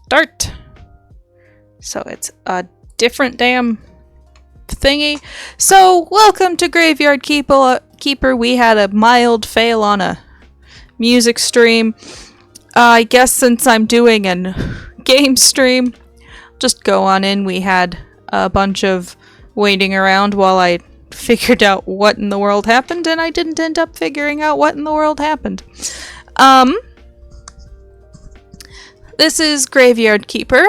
start. So it's a different damn thingy. So welcome to Graveyard Keeper. We had a mild fail on a music stream. I guess since I'm doing a game stream, just go on in. We had a bunch of waiting around while I figured out what in the world happened, and I didn't end up figuring out what in the world happened. This is Graveyard Keeper,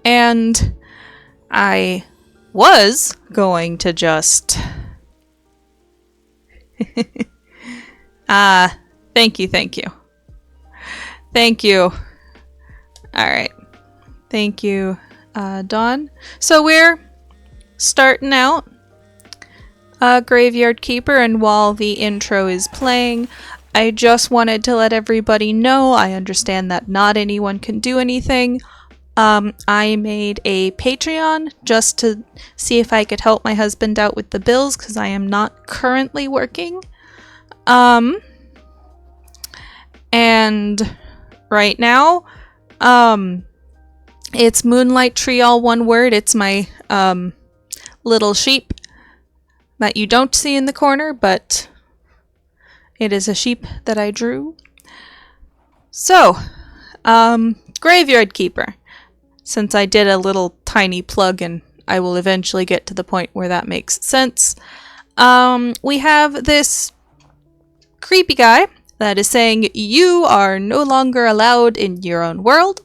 and I was going to just... thank you. Thank you. Alright. Thank you, Dawn. So we're starting out Graveyard Keeper, and while the intro is playing, I just wanted to let everybody know I understand that not anyone can do anything. I made a Patreon just to see if I could help my husband out with the bills, because I am not currently working. And right now, it's Moonlight Tree, all one word. It's my little sheep that you don't see in the corner, but it is a sheep that I drew. So, Graveyard Keeper. Since I did a little tiny plug, and I will eventually get to the point where that makes sense, we have this creepy guy that is saying, you are no longer allowed in your own world.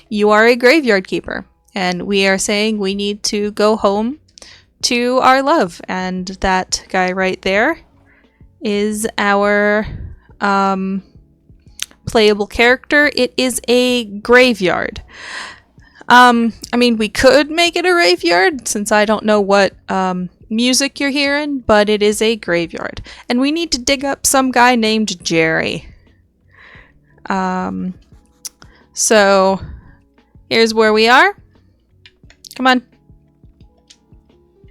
You are a Graveyard Keeper. And we are saying we need to go home to our love. And that guy right there is our playable character. It is a graveyard. I mean, we could make it a graveyard, since I don't know what music you're hearing, but it is a graveyard. And we need to dig up some guy named Jerry. So here's where we are. Come on.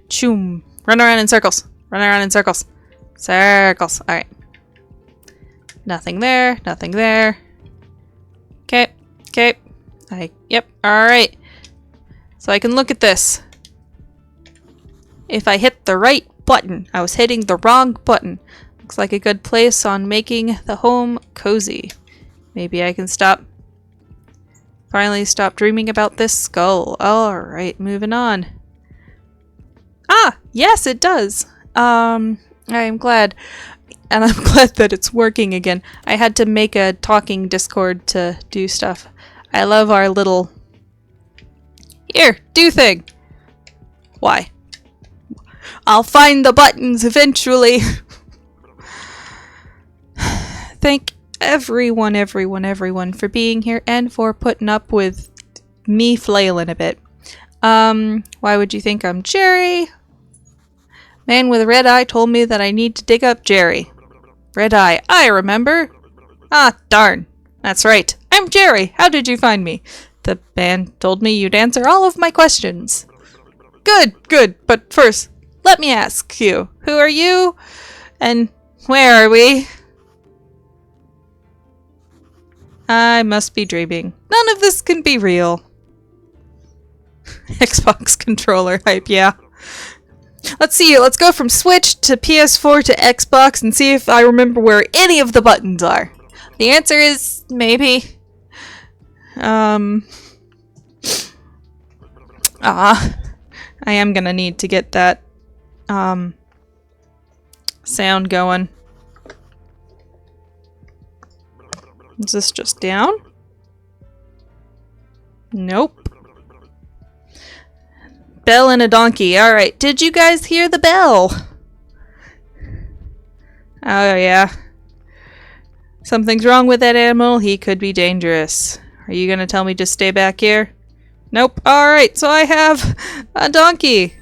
Choom. Run around in circles. Run around in circles. Circles. Alright. Nothing there. Nothing there. Okay. Okay. Yep. Alright. So I can look at this. If I hit the right button. I was hitting the wrong button. Looks like a good place on making the home cozy. Maybe I can finally stop dreaming about this skull. Alright, moving on. Ah! Yes, it does! I am glad. And I'm glad that it's working again. I had to make a talking Discord to do stuff. I love our little... Here, do thing! Why? I'll find the buttons eventually! Thank everyone for being here and for putting up with me flailing a bit. Why would you think I'm Jerry? Man with a red eye told me that I need to dig up Jerry. Red eye, I remember. Ah, darn. That's right. I'm Jerry. How did you find me? The man told me you'd answer all of my questions. Good. But first, let me ask you. Who are you? And where are we? I must be dreaming. None of this can be real. Xbox controller hype, yeah. Let's see, let's go from Switch to PS4 to Xbox and see if I remember where any of the buttons are. The answer is maybe. I am gonna need to get that sound going. Is this just down? Nope. Bell and a donkey. Alright, did you guys hear the bell? Oh yeah. Something's wrong with that animal. He could be dangerous. Are you gonna tell me to stay back here? Nope. Alright, so I have a donkey.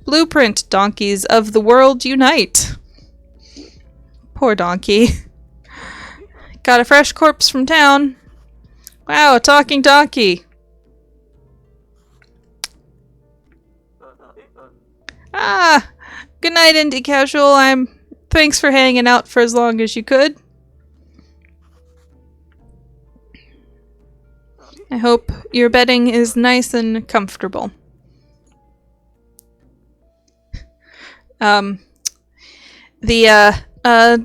Blueprint donkeys of the world unite. Poor donkey. Got a fresh corpse from town. Wow, a talking donkey. Ah, good night, Indie Casual. Thanks for hanging out for as long as you could. I hope your bedding is nice and comfortable. The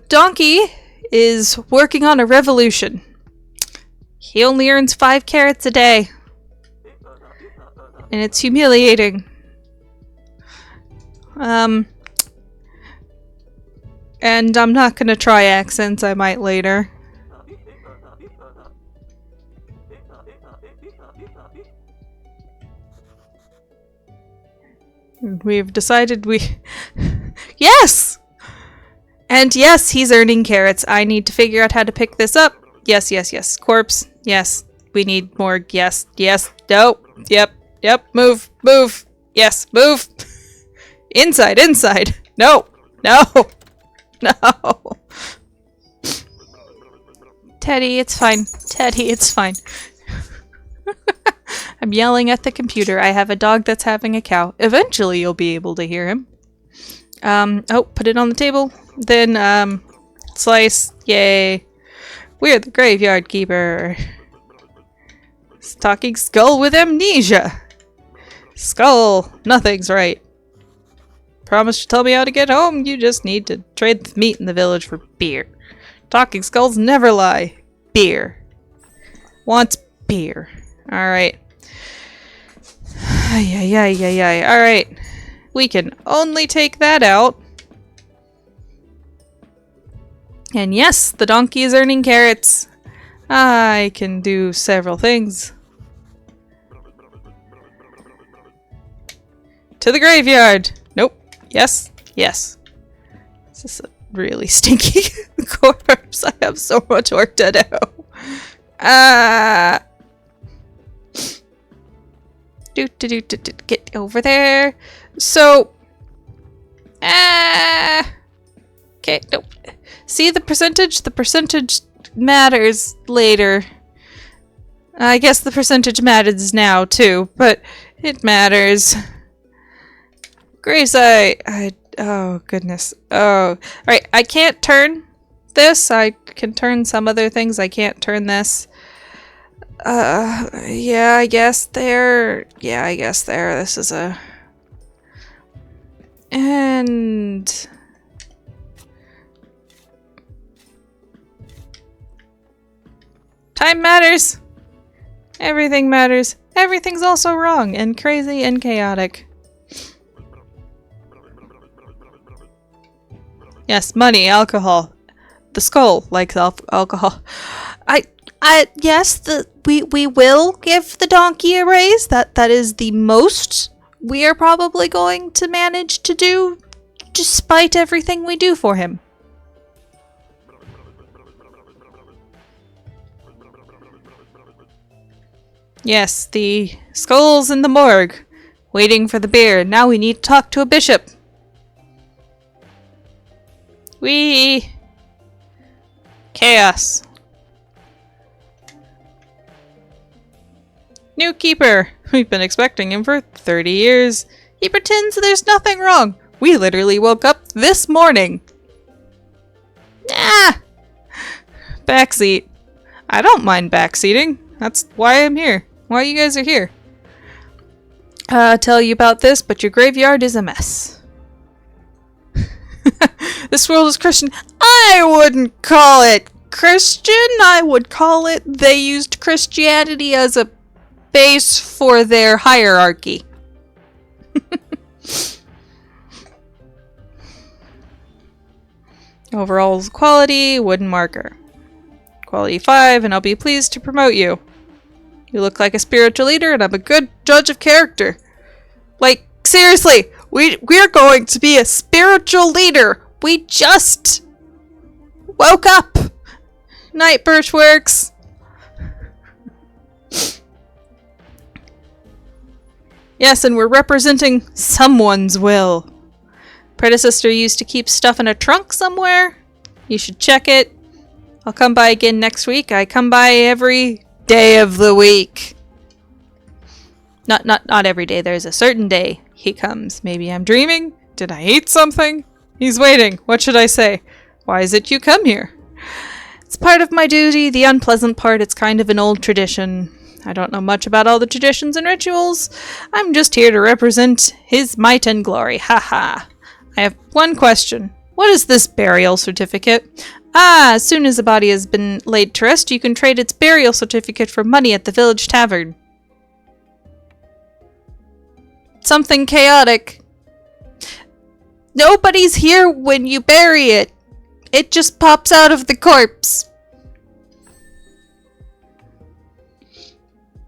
donkey is working on a revolution. He only earns 5 carrots a day. And it's humiliating. And I'm not gonna try accents, I might later. We've decided Yes! And yes, he's earning carrots. I need to figure out how to pick this up. Yes, yes, yes. Corpse. Yes. We need more. Yes, yes. No. Yep. Yep. Move. Move. Yes. Move. Inside. Inside. No. No. No. Teddy, it's fine. Teddy, it's fine. I'm yelling at the computer. I have a dog that's having a cow. Eventually you'll be able to hear him. Oh, put it on the table. Then, slice. Yay. We're the Graveyard Keeper. Talking skull with amnesia. Skull. Nothing's right. Promise to tell me how to get home. You just need to trade the meat in the village for beer. Talking skulls never lie. Beer. Wants beer. Alright. Alright. We can only take that out. And yes, the donkey is earning carrots. I can do several things. To the graveyard! Nope. Yes. Yes. This is a really stinky corpse. I have so much work to do. Get over there. So, okay, nope. See the percentage? The percentage matters later. I guess the percentage matters now too, but it matters. Grace, oh goodness. Oh, alright, I can't turn this. I can turn some other things. I can't turn this. Yeah, I guess there. Yeah, I guess there. This is a... And... Time matters! Everything matters. Everything's also wrong and crazy and chaotic. Yes, money, alcohol. The skull likes alcohol. Yes, we will give the donkey a raise. That is the most we are probably going to manage to do, despite everything we do for him. Yes, the skull's in the morgue, waiting for the beer. Now we need to talk to a bishop. Chaos. New keeper. We've been expecting him for 30 years. He pretends there's nothing wrong. We literally woke up this morning. Ah! Backseat. I don't mind backseating. That's why I'm here. Why you guys are here. Tell you about this, but your graveyard is a mess. This world is Christian. I wouldn't call it Christian. I would call it they used Christianity as a base for their hierarchy. Overall quality, wooden marker. Quality 5, and I'll be pleased to promote you. You look like a spiritual leader, and I'm a good judge of character. Like, seriously, we're going to be a spiritual leader. We just woke up. Night Birchworks. Yes, and we're representing someone's will. Predecessor used to keep stuff in a trunk somewhere. You should check it. I'll come by again next week. I come by every day of the week. Not every day. There's a certain day he comes. Maybe I'm dreaming. Did I eat something? He's waiting. What should I say? Why is it you come here? It's part of my duty. The unpleasant part, it's kind of an old tradition. I don't know much about all the traditions and rituals. I'm just here to represent his might and glory. Haha. I have one question. What is this burial certificate? Ah, as soon as a body has been laid to rest, you can trade its burial certificate for money at the village tavern. Something chaotic. Nobody's here when you bury it. It just pops out of the corpse.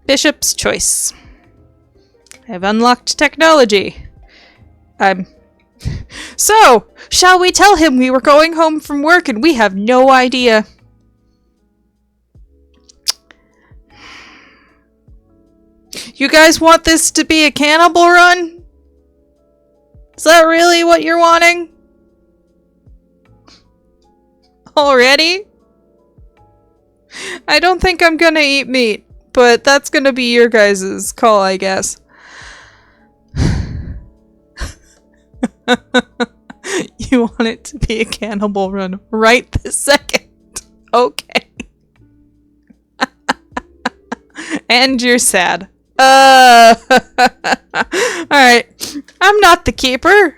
Bishop's choice. I have unlocked technology. So, shall we tell him we were going home from work and we have no idea? You guys want this to be a cannibal run? Is that really what you're wanting? Already? I don't think I'm gonna eat meat, but that's gonna be your guys' call, I guess. You want it to be a cannibal run right this second. Okay. And you're sad. Alright. I'm not the keeper.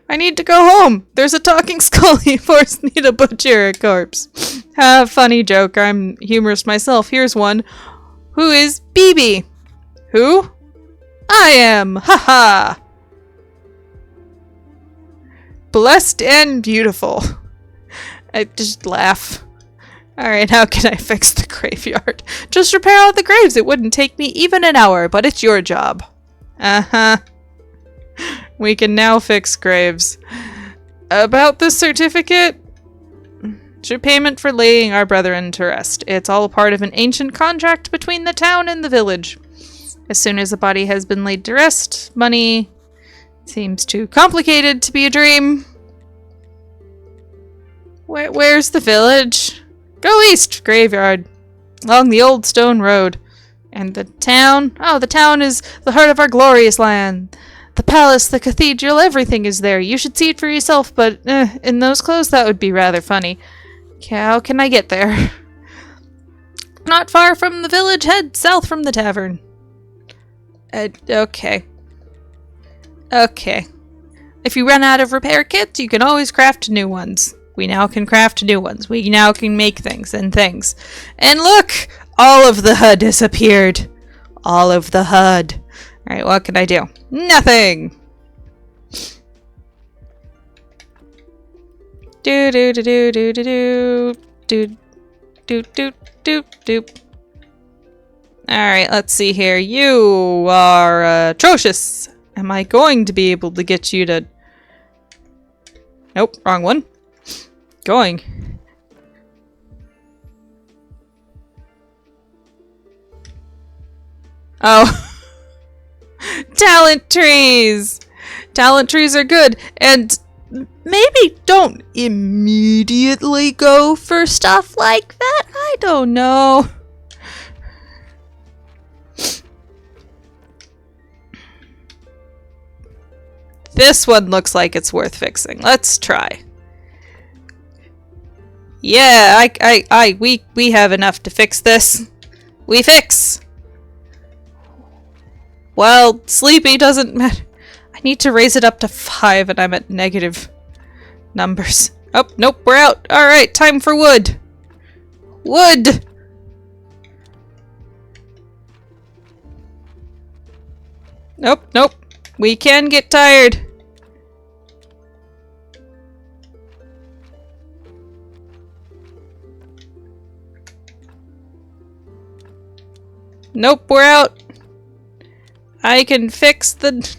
I need to go home. There's a talking skull. He forced me to butcher a corpse. Funny joke. I'm humorous myself. Here's one. Who is BB? Who? I am. Haha. Blessed and beautiful. I just laugh. Alright, how can I fix the graveyard? Just repair all the graves. It wouldn't take me even an hour, but it's your job. Uh-huh. We can now fix graves. About this certificate? It's your payment for laying our brethren to rest. It's all a part of an ancient contract between the town and the village. As soon as a body has been laid to rest, money seems too complicated to be a dream. Where's the village? Go east, graveyard, along the old stone road. And the town? Oh, the town is the heart of our glorious land. The palace, the cathedral, everything is there. You should see it for yourself, but in those clothes that would be rather funny. How can I get there? Not far from the village, head south from the tavern. Okay. Okay. If you run out of repair kits, you can always craft new ones. We now can craft new ones. We now can make things and things. And look! All of the HUD disappeared. All of the HUD. Alright, what can I do? Nothing! Do do do do do do do do do do do. Alright, let's see here. You are atrocious. Am I going to be able to get you to... Nope, wrong one. Going. Oh. Talent trees! Talent trees are good, and maybe don't immediately go for stuff like that. I don't know. This one looks like it's worth fixing. Let's try. Yeah, we have enough to fix this. We fix. Well, sleepy doesn't matter. I need to raise it up to 5 and I'm at negative numbers. Oh, nope, we're out. Alright, time for wood. Wood! Nope, nope. We can get tired. Nope, we're out. I can fix the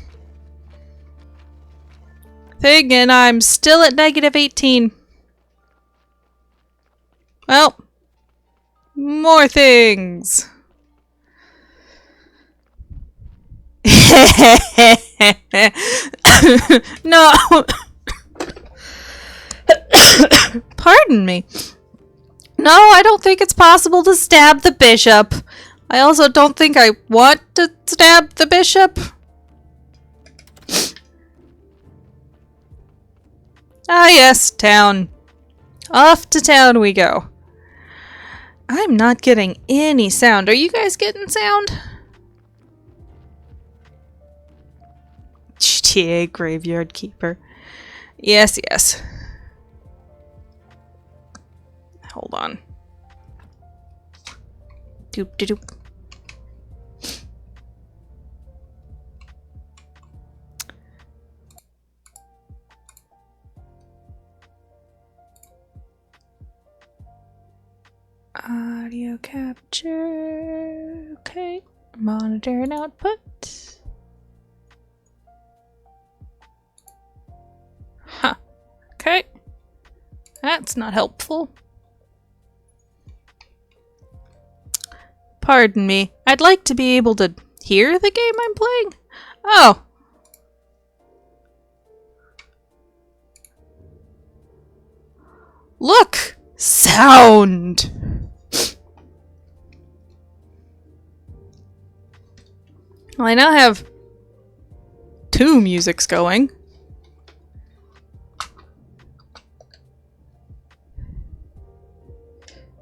thing and I'm still at negative 18. Well, more things. No. Pardon me. No, I don't think it's possible to stab the bishop. I also don't think I want to stab the bishop. Ah yes, town. Off to town we go. I'm not getting any sound. Are you guys getting sound? GTA Graveyard Keeper. Yes, yes. Hold on. Doop de doop. Audio capture. Okay. Monitor and output. Huh. Okay. That's not helpful. Pardon me. I'd like to be able to hear the game I'm playing. Oh. Look! Sound! Well, I now have 2 musics going.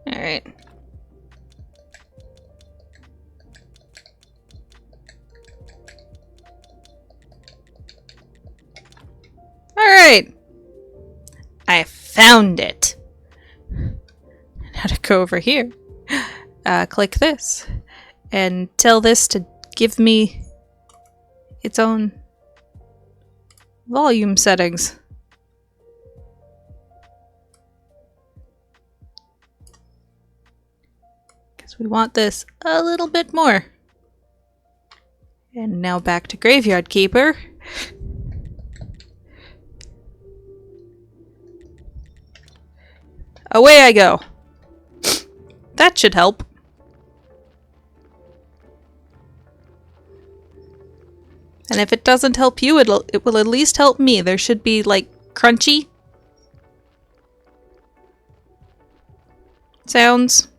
Alright. Alright! I found it! Now to go over here. Click this. And tell this to give me its own volume settings. Because we want this a little bit more. And now back to Graveyard Keeper. Away I go. That should help. And if it doesn't help you, it will at least help me. There should be, like, crunchy sounds.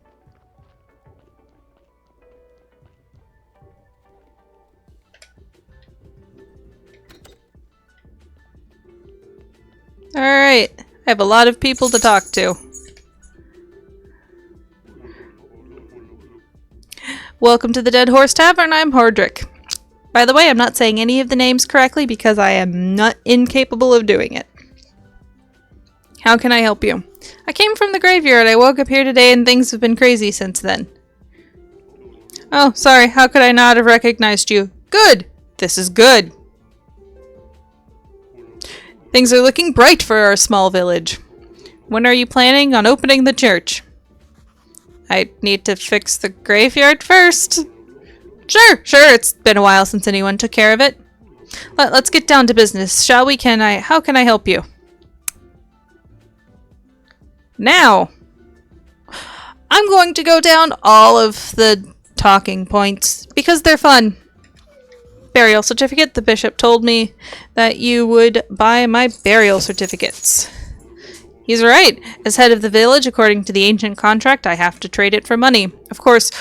Alright. I have a lot of people to talk to. Welcome to the Dead Horse Tavern. I'm Hordrick. By the way, I'm not saying any of the names correctly because I am not incapable of doing it. How can I help you? I came from the graveyard. I woke up here today and things have been crazy since then. Oh, sorry. How could I not have recognized you? Good! This is good. Things are looking bright for our small village. When are you planning on opening the church? I need to fix the graveyard first. Sure, it's been a while since anyone took care of it. Let's get down to business, shall we? How can I help you? Now, I'm going to go down all of the talking points because they're fun. Burial certificate. The bishop told me that you would buy my burial certificates. He's right. As head of the village, according to the ancient contract, I have to trade it for money. Of course,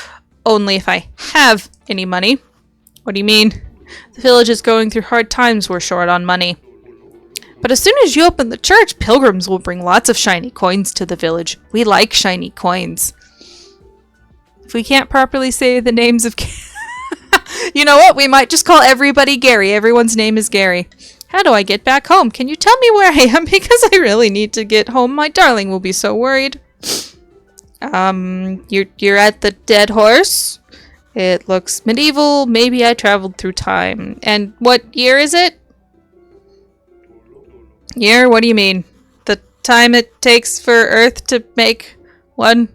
only if I have any money. What do you mean? The village is going through hard times. We're short on money. But as soon as you open the church, pilgrims will bring lots of shiny coins to the village. We like shiny coins. If we can't properly say the names of... You know what? We might just call everybody Gary. Everyone's name is Gary. How do I get back home? Can you tell me where I am? Because I really need to get home. My darling will be so worried. You're at the Dead Horse? It looks medieval. Maybe I traveled through time. And what year is it? Year? What do you mean? The time it takes for Earth to make one?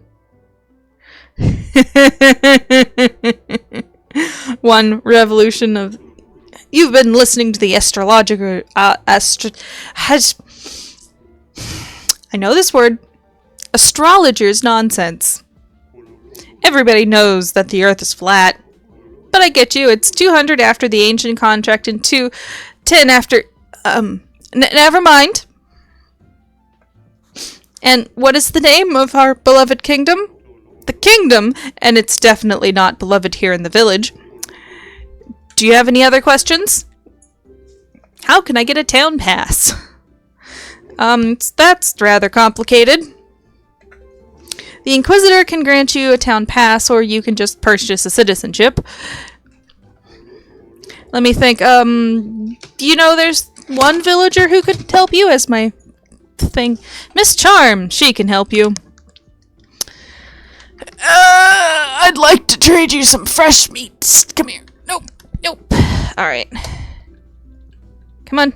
One revolution of... You've been listening to the astrologer... I know this word. Astrologers nonsense. Everybody knows that the Earth is flat. But I get you. It's 200 after the ancient contract and 210 after... never mind. And what is the name of our beloved kingdom? The kingdom, and it's definitely not beloved here in the village. Do you have any other questions? How can I get a town pass? That's rather complicated. The Inquisitor can grant you a town pass, or you can just purchase a citizenship. Let me think. You know, there's one villager who could help you as my thing. Miss Charm, she can help you. I'd like to trade you some fresh meats. Come here. Nope. Nope. Alright. Come on.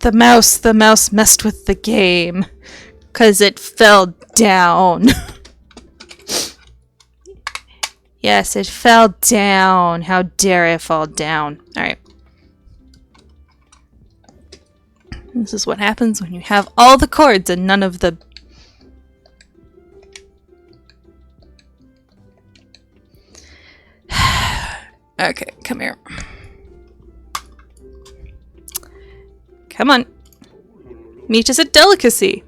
The mouse messed with the game. 'Cause it fell down. Yes, it fell down. How dare it fall down. Alright. This is what happens when you have all the chords and none of the... Okay, come here. Come on. Meat is a delicacy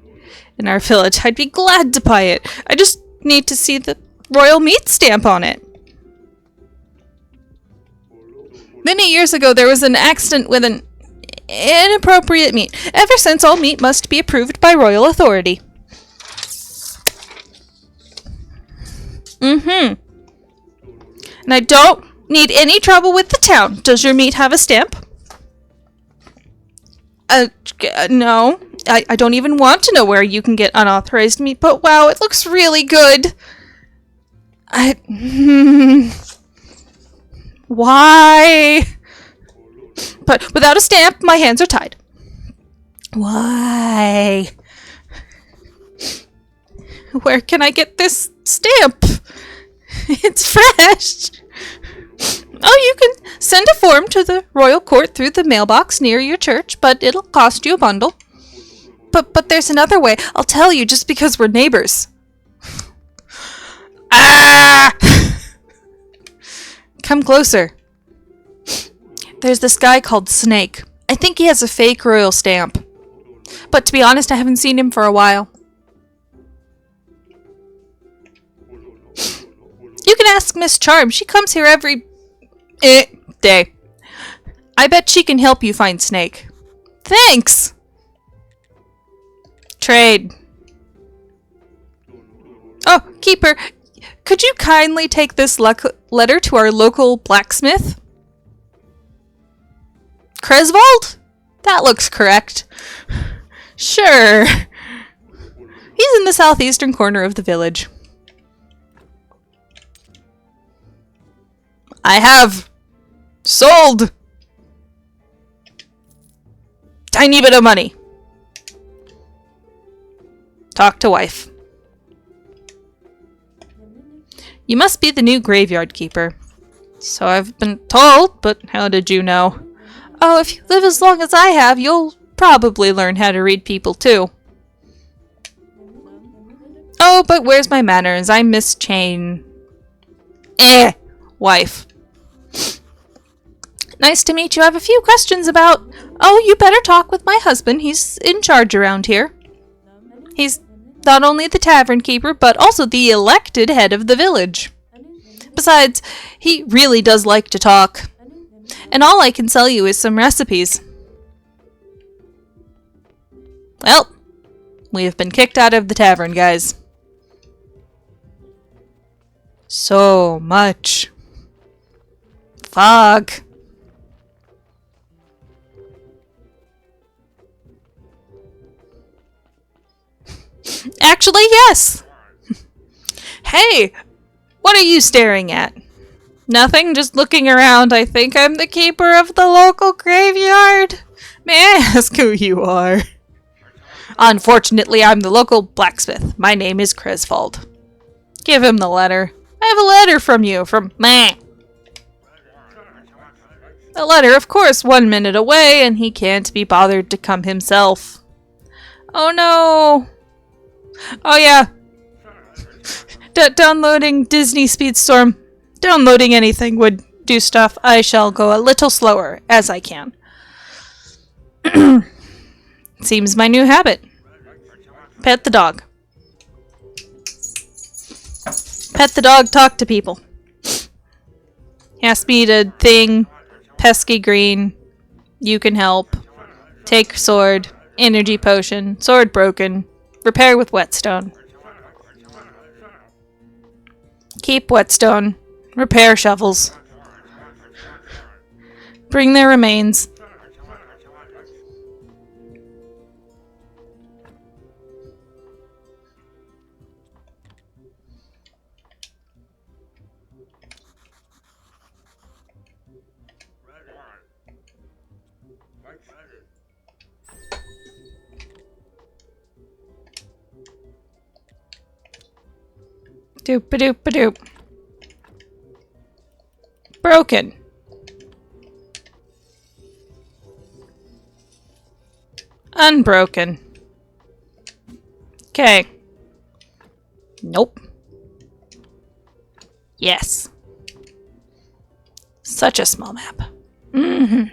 in our village. I'd be glad to buy it. I just need to see the royal meat stamp on it. Many years ago, there was an accident with an inappropriate meat. Ever since, all meat must be approved by royal authority. And I don't need any trouble with the town. Does your meat have a stamp? No. I don't even want to know where you can get unauthorized meat, but wow, it looks really good. Why? But without a stamp, my hands are tied. Why? Where can I get this stamp? It's fresh. Oh, you can send a form to the royal court through the mailbox near your church, but it'll cost you a bundle. But there's another way. I'll tell you just because we're neighbors. Ah! Come closer. There's this guy called Snake. I think he has a fake royal stamp. But to be honest, I haven't seen him for a while. You can ask Miss Charm. She comes here every day. I bet she can help you find Snake. Thanks! Trade. Oh, Keeper, could you kindly take this letter to our local blacksmith? Cresvold? That looks correct. Sure. He's in the southeastern corner of the village. I have sold tiny bit of money. Talk to wife. You must be the new graveyard keeper. So I've been told, but how did you know? Oh, if you live as long as I have, you'll probably learn how to read people too. Oh, but where's my manners? I'm Miss Chain. Wife. Nice to meet you. I have a few questions about... Oh, you better talk with my husband. He's in charge around here. He's not only the tavern keeper, but also the elected head of the village. Besides, he really does like to talk. And all I can sell you is some recipes. Well, we have been kicked out of the tavern, guys. So much fog. Actually, yes. Hey, what are you staring at? Nothing, just looking around. I think I'm the keeper of the local graveyard. May I ask who you are? Unfortunately, I'm the local blacksmith. My name is Cresvold. Give him the letter. I have a letter from you, from meh. A letter, of course, 1 minute away, and he can't be bothered to come himself. Oh no. Oh yeah. Downloading Disney Speedstorm. Downloading anything would do stuff. I shall go a little slower as I can. Seems my new habit. Pet the dog. Pet the dog, talk to people. Ask me to thing. Pesky green. You can help. Take sword. Energy potion. Sword broken. Repair with whetstone. Keep whetstone. Repair shovels. Bring their remains. Doop-a-doop-a-doop. Broken. Unbroken. Okay. Nope. Yes. Such a small map. Mm-hmm.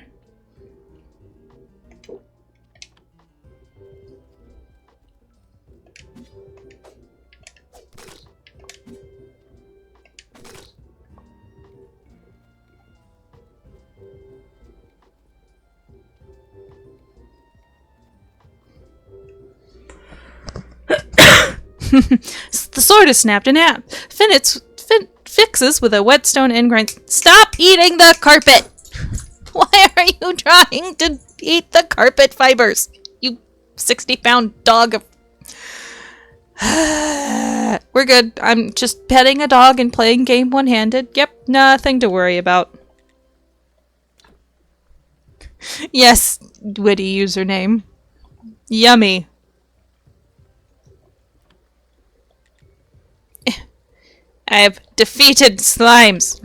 The sword is snapped in half. Fixes with a whetstone and grinds. Stop eating the carpet! Why are you trying to eat the carpet fibers? You 60-pound dog of... We're good. I'm just petting a dog and playing game one-handed. Yep, nothing to worry about. Yes, witty username. Yummy. I have defeated slimes.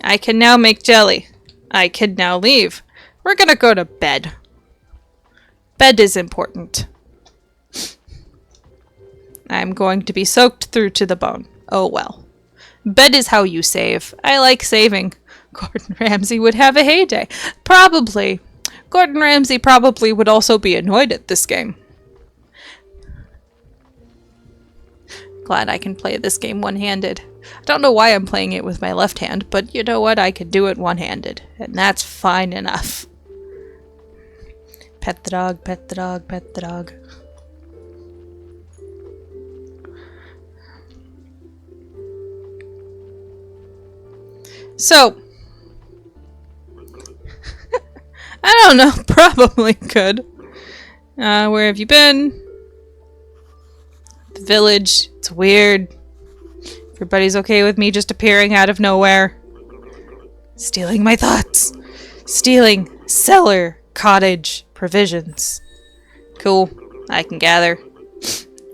I can now make jelly. I can now leave. We're gonna go to bed. Bed is important. I'm going to be soaked through to the bone. Oh well. Bed is how you save. I like saving. Gordon Ramsay would have a heyday. Probably. Gordon Ramsay probably would also be annoyed at this game. Glad I can play this game one-handed. I don't know why I'm playing it with my left hand, but you know what? I can do it one-handed, and that's fine enough. Pet the dog, pet the dog, pet the dog. So, I don't know, probably could. Where have you been? The village. It's weird. Everybody's okay with me just appearing out of nowhere. Stealing my thoughts. Stealing cellar, cottage, provisions. Cool. I can gather.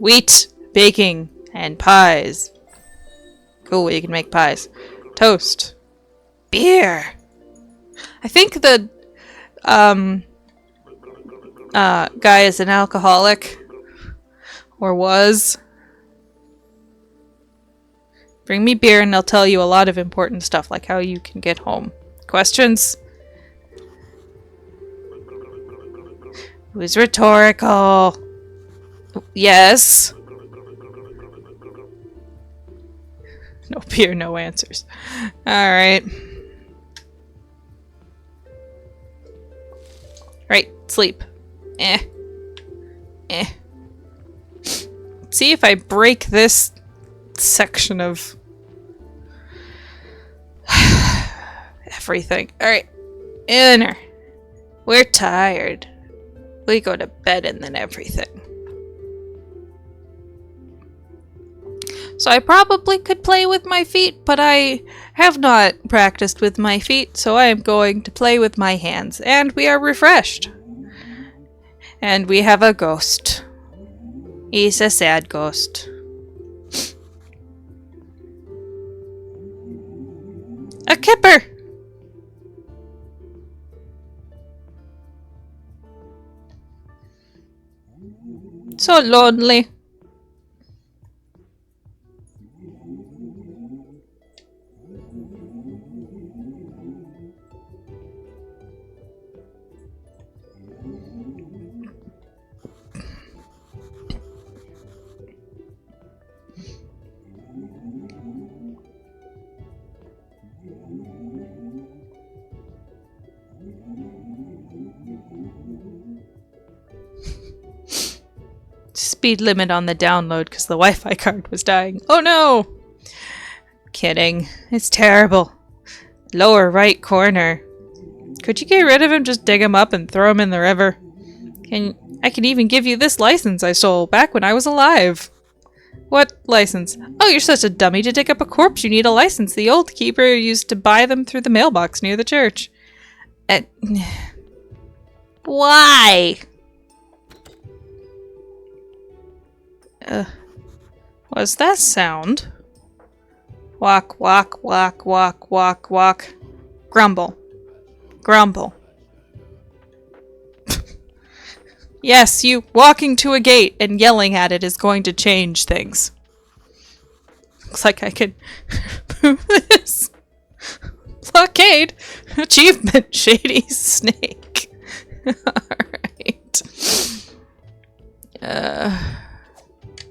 Wheat, baking, and pies. Cool, you can make pies. Toast. Beer. I think the guy is an alcoholic. Or was. Bring me beer and I'll tell you a lot of important stuff, like how you can get home. Questions? It was rhetorical. Yes. No beer, no answers. Alright. Right, sleep. Eh. See if I break this section of everything. Alright. Inner. We're tired. We go to bed and then everything. So I probably could play with my feet, but I have not practiced with my feet, so I am going to play with my hands. And we are refreshed. And we have a ghost. He's a sad ghost. A kipper! So lonely. speed limit on the download because the Wi-Fi card was dying. Oh no! Kidding. It's terrible. Lower right corner. Could you get rid of him? Just dig him up and throw him in the river. I can even give you this license I stole back when I was alive. What license? Oh, you're such a dummy to dig up a corpse. You need a license. The old keeper used to buy them through the mailbox near the church. Why? What's that sound? Walk, walk, walk, walk, walk, walk. Grumble. Grumble. Yes, you walking to a gate and yelling at it is going to change things. Looks like I can move this. Blockade. Achievement, Shady Snake. Alright.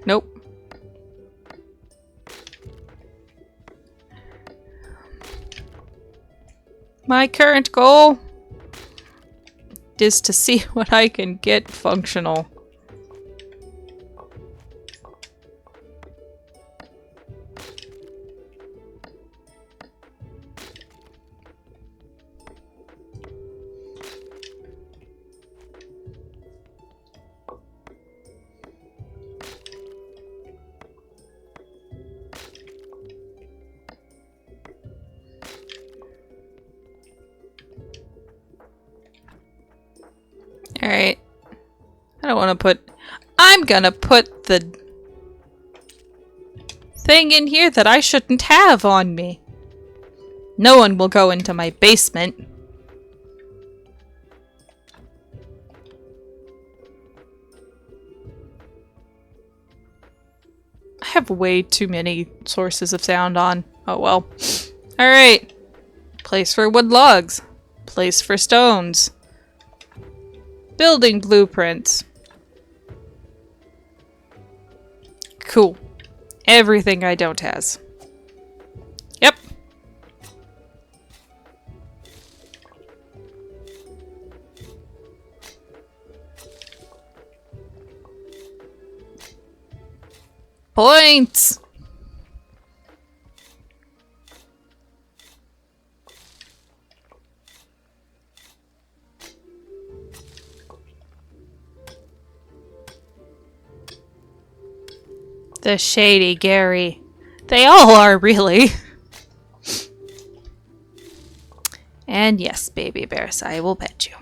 Nope. My current goal is to see what I can get functional. Alright. I don't want to put... I'm gonna put the thing in here that I shouldn't have on me. No one will go into my basement. I have way too many sources of sound on. Oh well. Alright. Place for wood logs. Place for stones. Building blueprints. Cool. Everything I don't has. Yep. Points! The Shady Gary. They all are, really. And yes, baby bears, I will pet you.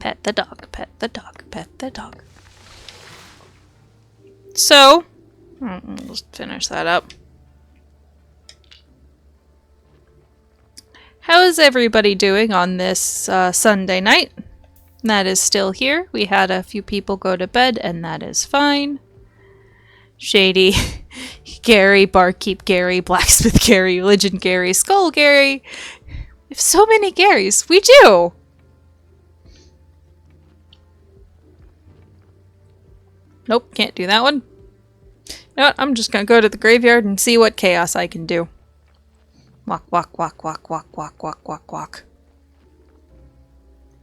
Pet the dog, pet the dog, pet the dog. So, let's finish that up. How is everybody doing on this Sunday night? That is still here. We had a few people go to bed, and that is fine. Shady Gary, Barkeep Gary, Blacksmith Gary, Religion Gary, Skull Gary. We have so many Garys. We do! Nope, can't do that one. You know what? I'm just gonna go to the graveyard and see what chaos I can do. Walk, walk, walk, walk, walk, walk, walk, walk, walk.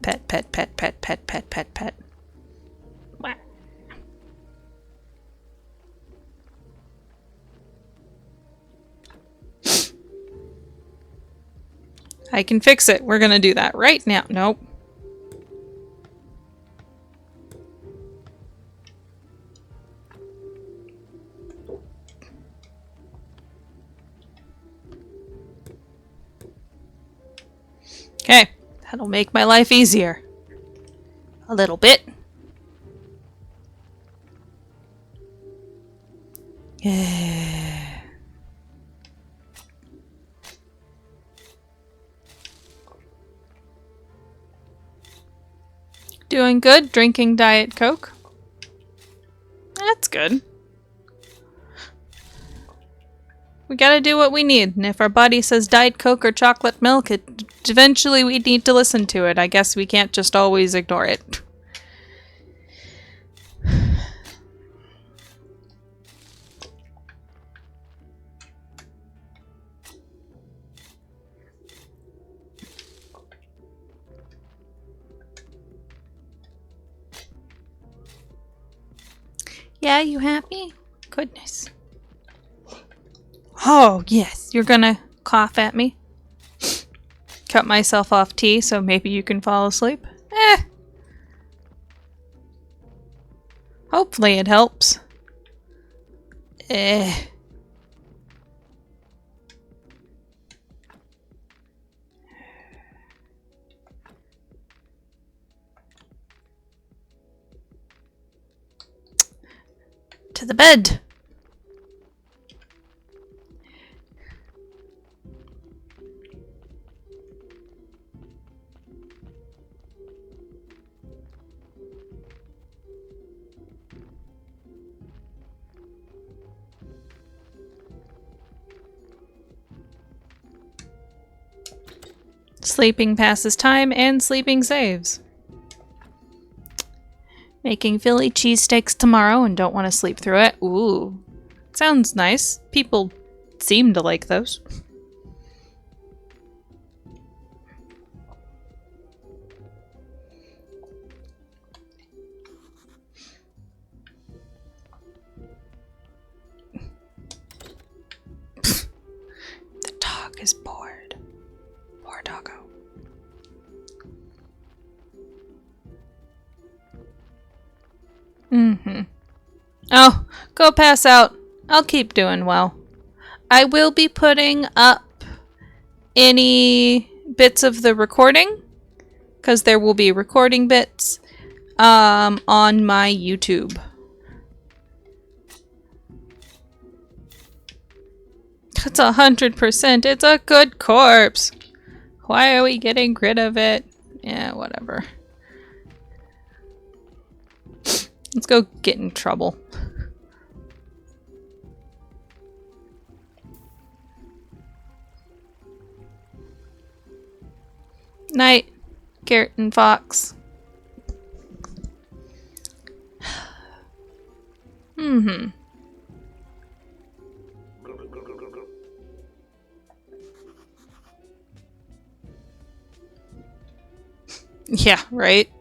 Pet, pet, pet, pet, pet, pet, pet, pet. I can fix it. We're gonna do that right now. Nope. Okay. That'll make my life easier. A little bit. Yeah. Doing good. Drinking Diet Coke. That's good. We gotta do what we need, and if our body says Diet Coke or chocolate milk, eventually we need to listen to it. I guess we can't just always ignore it. Yeah, you happy? Goodness. Oh, yes. You're gonna cough at me? Cut myself off tea so maybe you can fall asleep? Hopefully it helps. To the bed. Sleeping passes time and sleeping saves. Making Philly cheesesteaks tomorrow and don't want to sleep through it. Ooh. Sounds nice. People seem to like those. The dog is bored. Poor doggo. Oh, go pass out. I'll keep doing well. I will be putting up any bits of the recording, because there will be recording bits, on my YouTube. It's 100%. It's a good corpse. Why are we getting rid of it? Yeah, whatever. Let's go get in trouble. Night, Carrot and Fox. Yeah, right?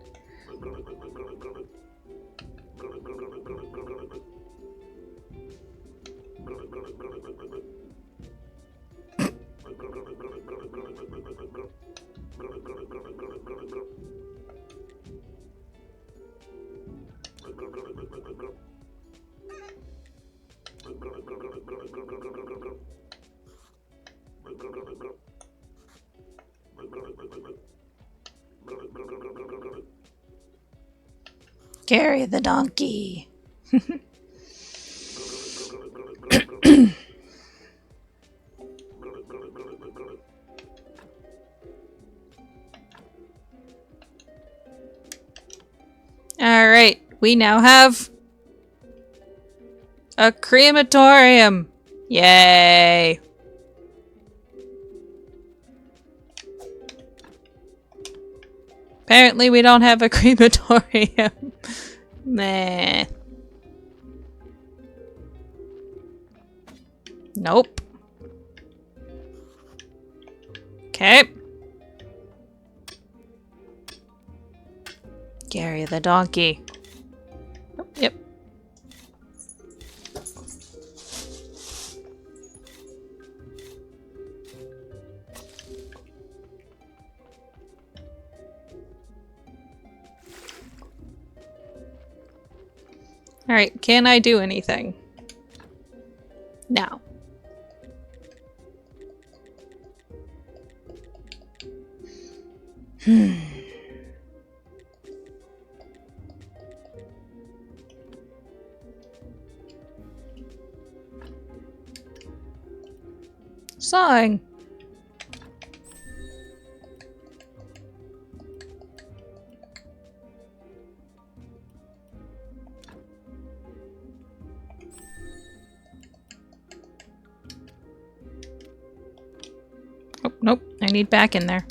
Carry the donkey. Alright, we now have a crematorium. Yay. Apparently we don't have a crematorium. Meh. Nope. Okay. Carry the donkey. Oh, yep. Alright, can I do anything? Now. Sawing. Oh, nope. I need back in there.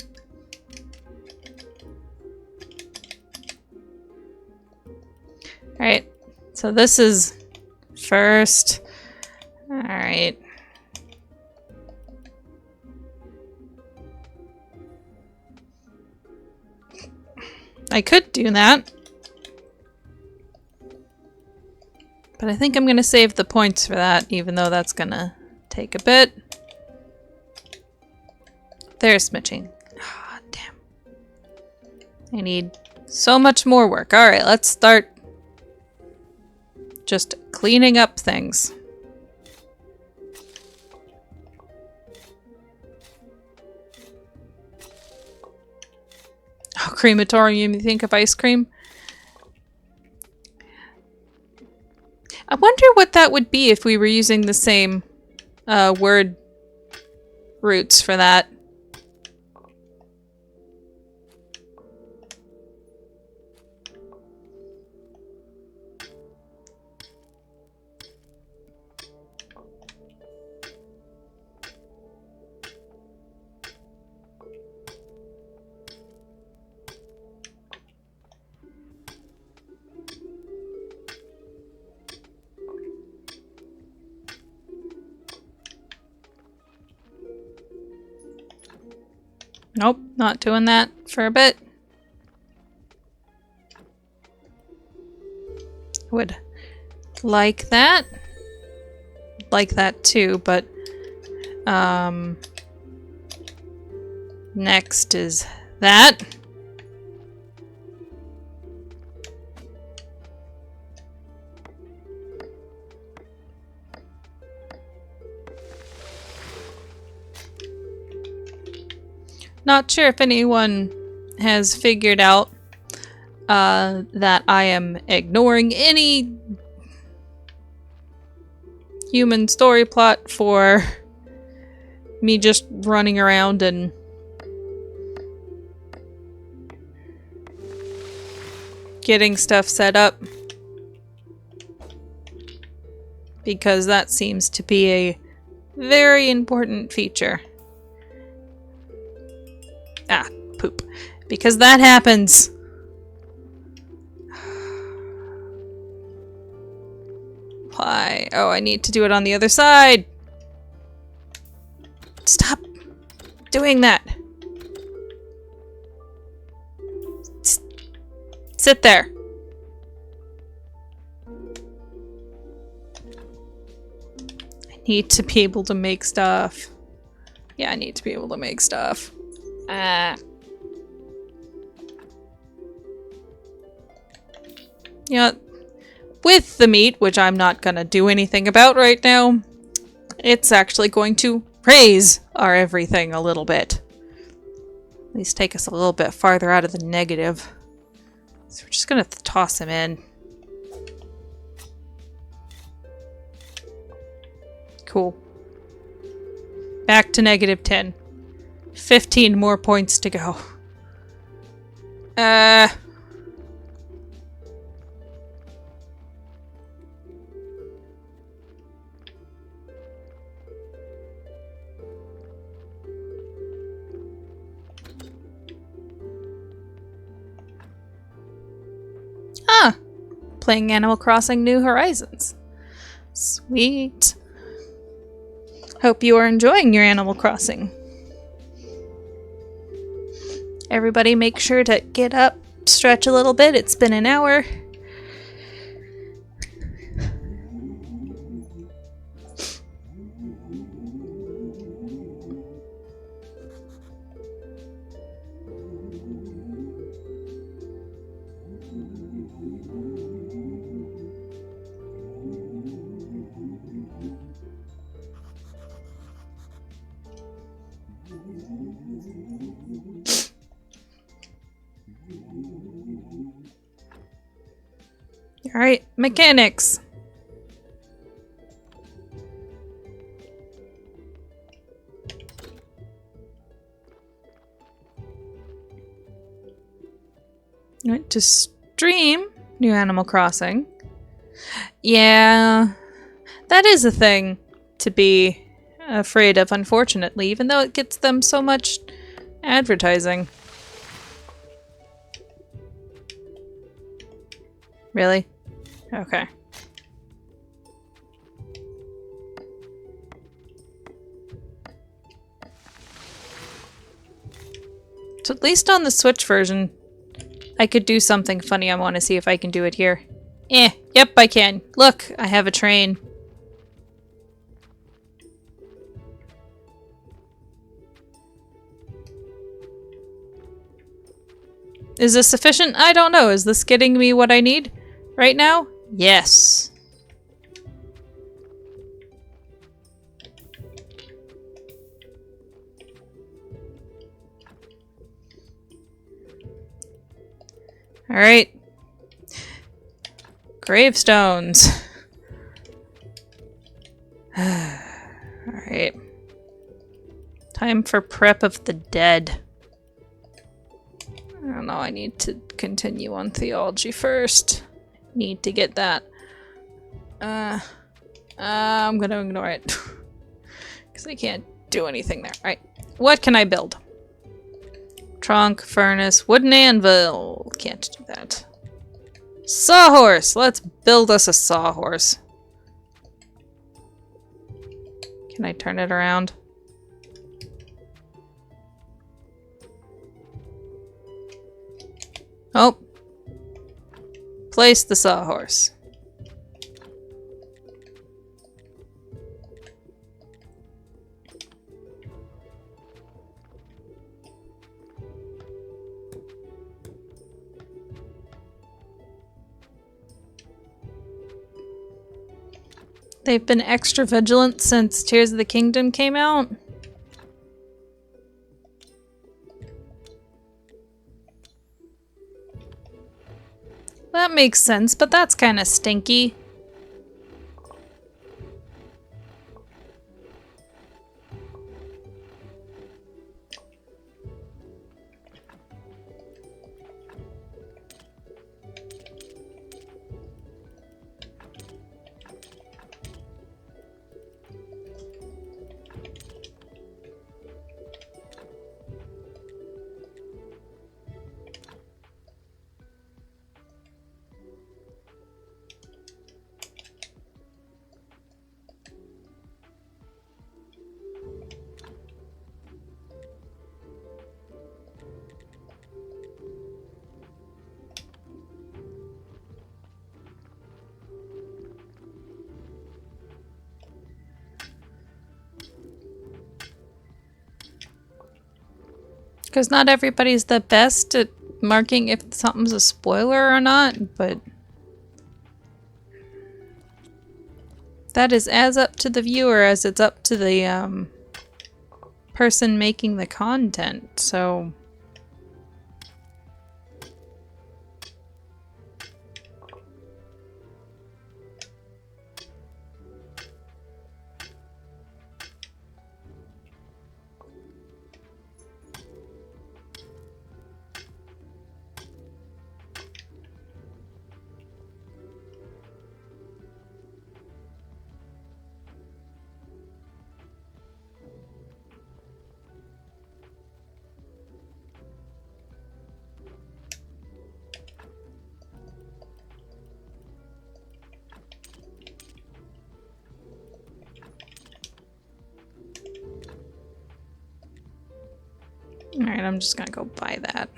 Alright. So this is first. Alright. I could do that. But I think I'm going to save the points for that, even though that's going to take a bit. There's smitching. Ah, damn. I need so much more work. Alright, let's start just cleaning up things. Oh, crematorium, you think of ice cream? I wonder what that would be if we were using the same word roots for that. Nope, not doing that for a bit. Would like that. Like that too, but next is that. Not sure if anyone has figured out that I am ignoring any human story plot for me just running around and getting stuff set up, because that seems to be a very important feature. Ah, poop. Because that happens. Why? Oh, I need to do it on the other side. Stop doing that. Sit there. I need to be able to make stuff. Yeah, I need to be able to make stuff. Yeah, with the meat, which I'm not gonna do anything about right now, it's actually going to raise our everything a little bit. At least take us a little bit farther out of the negative. So we're just gonna toss him in. Cool. Back to -10. 15 more points to go. Playing Animal Crossing New Horizons. Sweet. Hope you are enjoying your Animal Crossing. Everybody make sure to get up, stretch a little bit. It's been an hour. Alright, mechanics. Went to stream New Animal Crossing. Yeah, that is a thing to be afraid of, unfortunately, even though it gets them so much advertising. Really? Okay. So at least on the Switch version, I could do something funny. I want to see if I can do it here. Eh. Yep, I can. Look, I have a train. Is this sufficient? I don't know. Is this getting me what I need right now? Yes. Alright. Gravestones. Alright. Time for prep of the dead. I don't know, I need to continue on theology first. Need to get that. I'm gonna ignore it. Because I can't do anything there. Alright. What can I build? Trunk, furnace, wooden anvil. Can't do that. Sawhorse! Let's build us a sawhorse. Can I turn it around? Oh. Place the sawhorse. They've been extra vigilant since Tears of the Kingdom came out. That makes sense, but that's kind of stinky. Because not everybody's the best at marking if something's a spoiler or not, but that is as up to the viewer as it's up to the person making the content, so... Alright, I'm just gonna go buy that.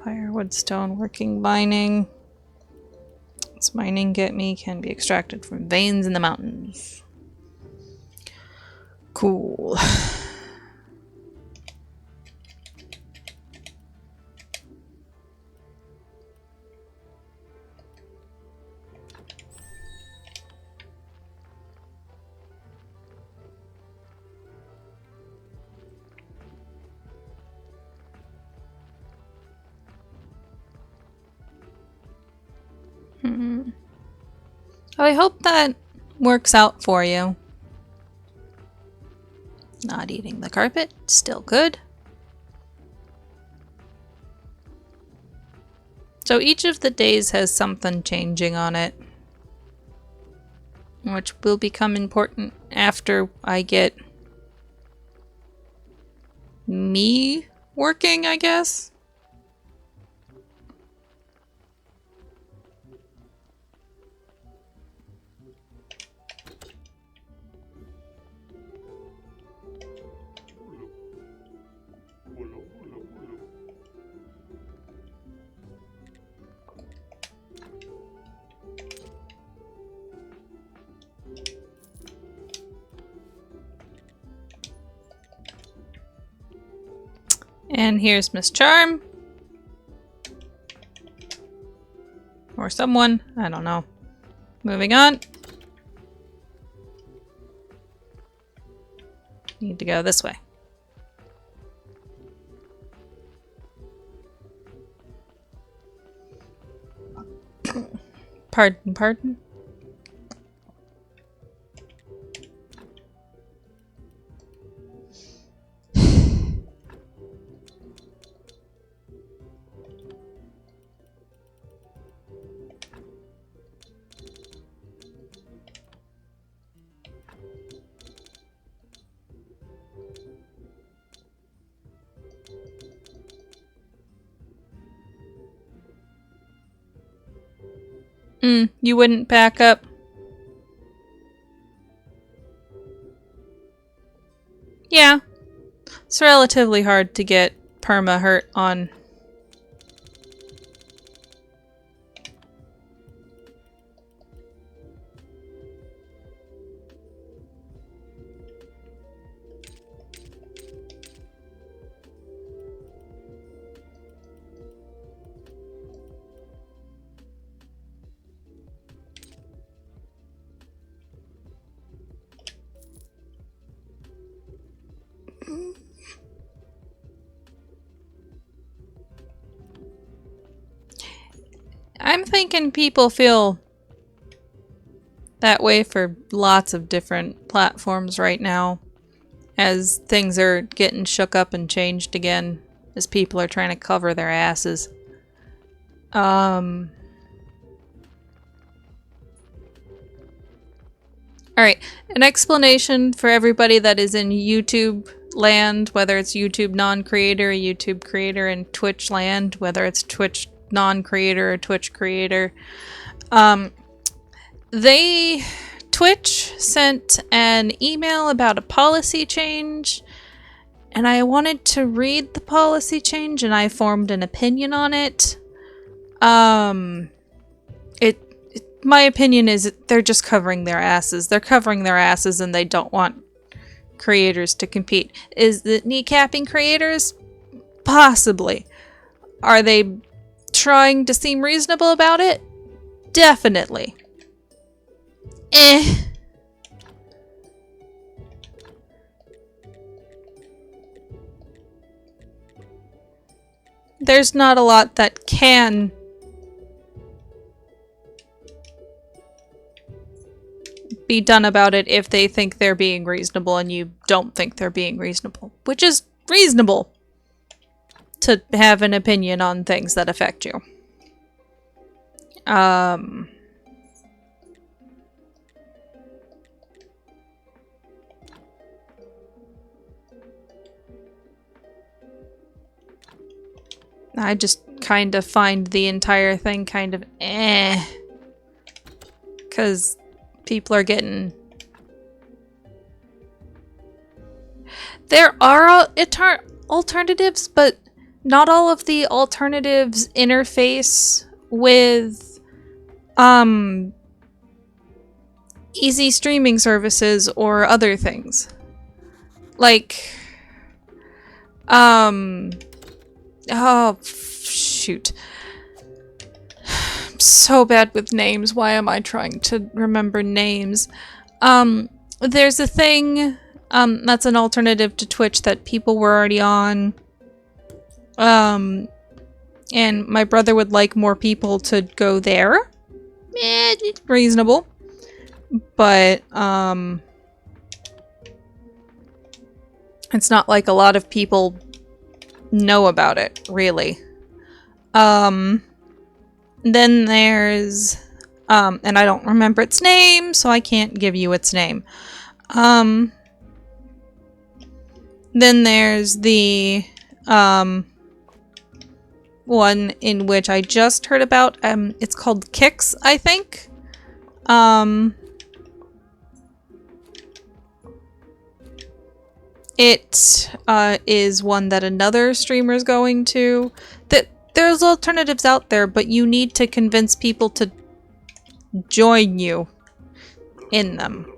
Firewood, stone, working mining. What's mining get me? Can be extracted from veins in the mountains. Cool. I hope that works out for you. Not eating the carpet, still good. So each of the days has something changing on it, which will become important after I get me working, I guess. And here's Miss Charm. Or someone. I don't know. Moving on. Need to go this way. Pardon, pardon. You wouldn't back up? Yeah. It's relatively hard to get perma hurt on. I'm thinking people feel that way for lots of different platforms right now, as things are getting shook up and changed again, as people are trying to cover their asses. Alright, an explanation for everybody that is in YouTube land, whether it's YouTube non-creator, YouTube creator, and Twitch land, whether it's Twitch non-creator or Twitch creator. Twitch sent an email about a policy change, and I wanted to read the policy change, and I formed an opinion on it. My opinion is they're just covering their asses. They're covering their asses and they don't want creators to compete. Is it kneecapping creators? Possibly. Are they trying to seem reasonable about it? Definitely. There's not a lot that can be done about it if they think they're being reasonable and you don't think they're being reasonable, which is reasonable to have an opinion on things that affect you. I just kind of find the entire thing kind of because people are getting... There are alternatives, but not all of the alternatives interface with easy streaming services or other things. Like, oh, shoot. I'm so bad with names. Why am I trying to remember names? There's a thing, that's an alternative to Twitch that people were already on. And my brother would like more people to go there. It's reasonable. But, it's not like a lot of people know about it, really. Then there's, and I don't remember its name, so I can't give you its name. Then there's the, one in which I just heard about, it's called Kicks, I think. It is one that another streamer is going to. There's alternatives out there, but you need to convince people to join you in them.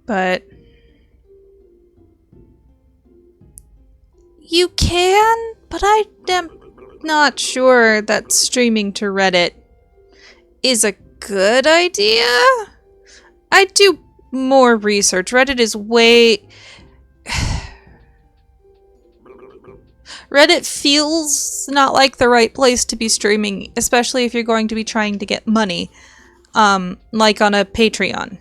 But you can, but I am not sure that streaming to Reddit is a good idea. I do more research. Reddit is way... Reddit feels not like the right place to be streaming, especially if you're going to be trying to get money, like on a Patreon.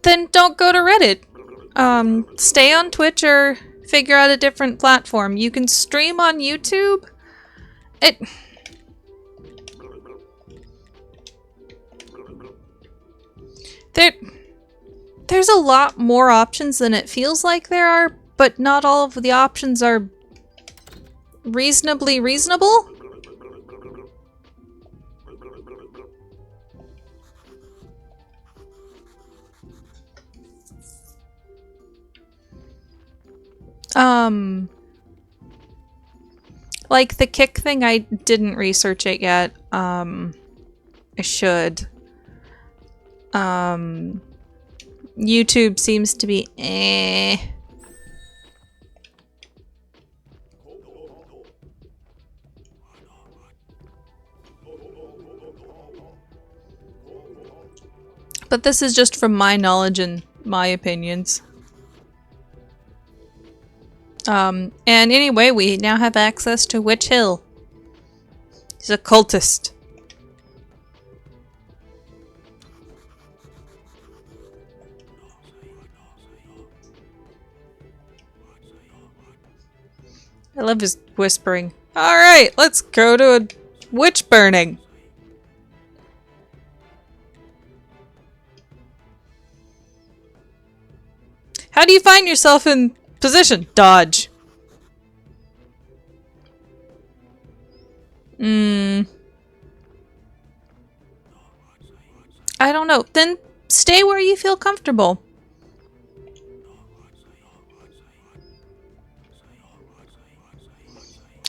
Then don't go to Reddit. Stay on Twitch or figure out a different platform. You can stream on YouTube. There's a lot more options than it feels like there are, but not all of the options are reasonably reasonable. Like the kick thing, I didn't research it yet. I should. YouTube seems to be eh. But this is just from my knowledge and my opinions. And anyway, we now have access to Witch Hill. He's a cultist. I love his whispering. Alright, let's go to a witch burning. How do you find yourself in position? Dodge. I don't know. Then stay where you feel comfortable.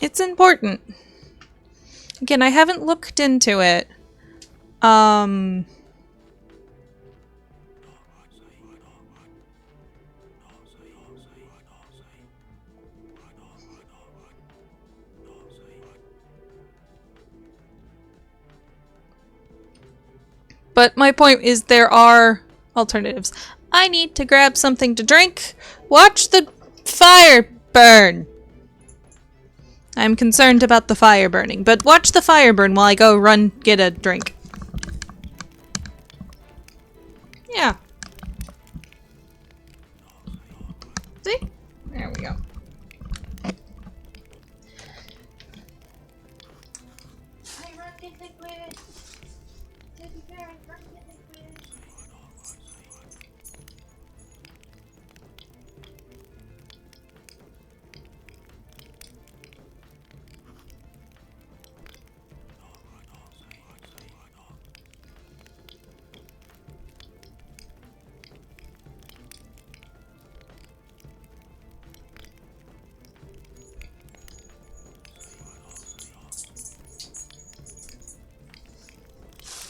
It's important. Again, I haven't looked into it. But my point is there are alternatives. I need to grab something to drink. Watch the fire burn. I'm concerned about the fire burning, but watch the fire burn while I go run get a drink. Yeah. See? There we go.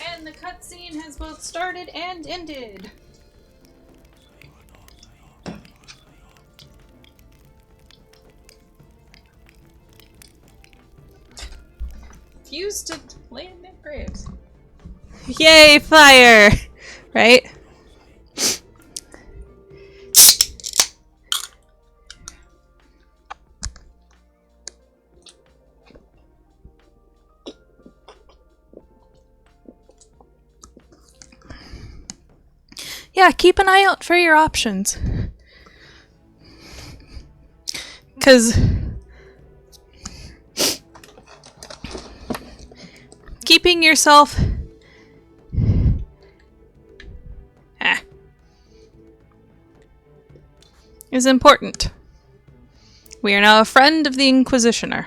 And the cutscene has both started and ended. Fused to lay in their graves. Yay, fire! Right? Yeah, keep an eye out for your options. 'Cause keeping yourself is important. We are now a friend of the Inquisitioner.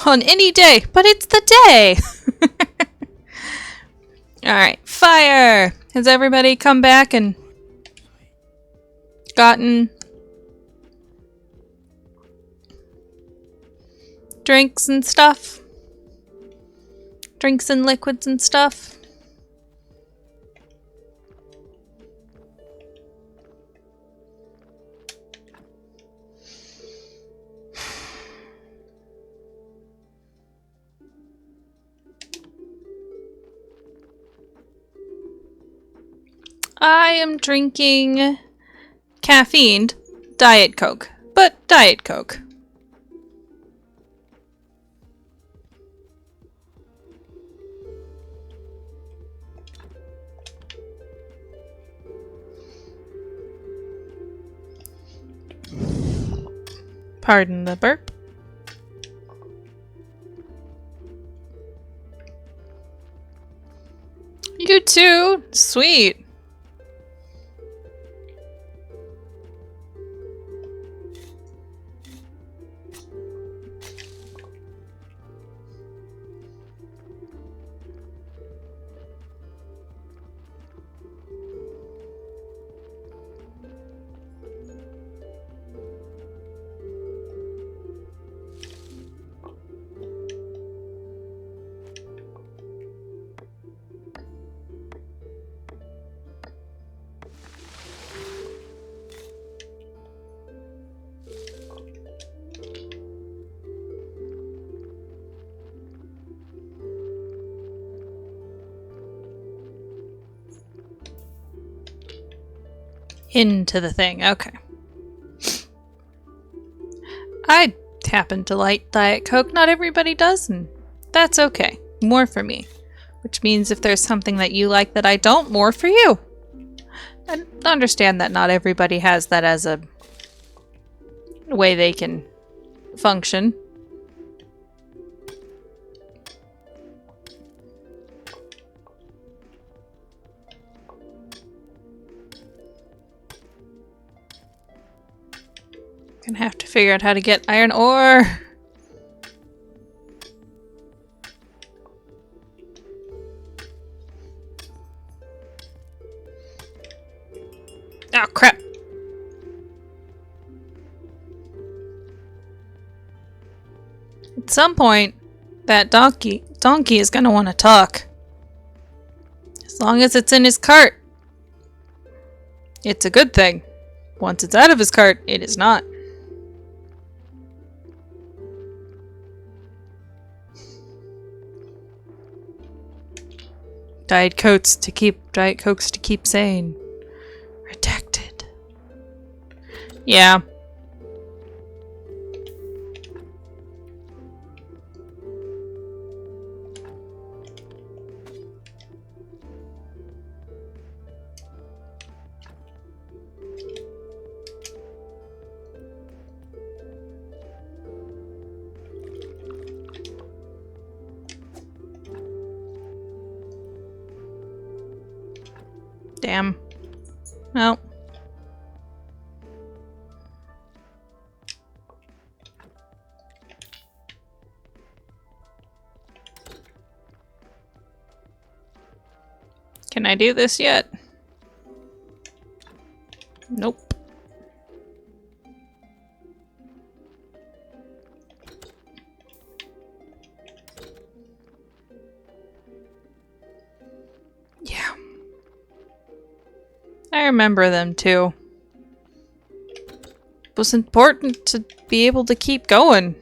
On any day, but it's the day! Alright, fire! Has everybody come back and gotten drinks and stuff? Drinks and liquids and stuff? I am drinking caffeined Diet Coke, but Diet Coke. Pardon the burp. You too? Sweet. Into the thing, okay. I happen to like Diet Coke. Not everybody does, and that's okay. More for me. Which means if there's something that you like that I don't, more for you. I understand that not everybody has that as a way they can function. Gonna have to figure out how to get iron ore. Oh crap. At some point, that donkey is gonna want to talk. As long as it's in his cart, it's a good thing. Once it's out of his cart, it is not. Diet Cokes to keep sane. Redacted. Yeah. Damn. Well. Can I do this yet? Nope. Yeah. I remember them too. It was important to be able to keep going.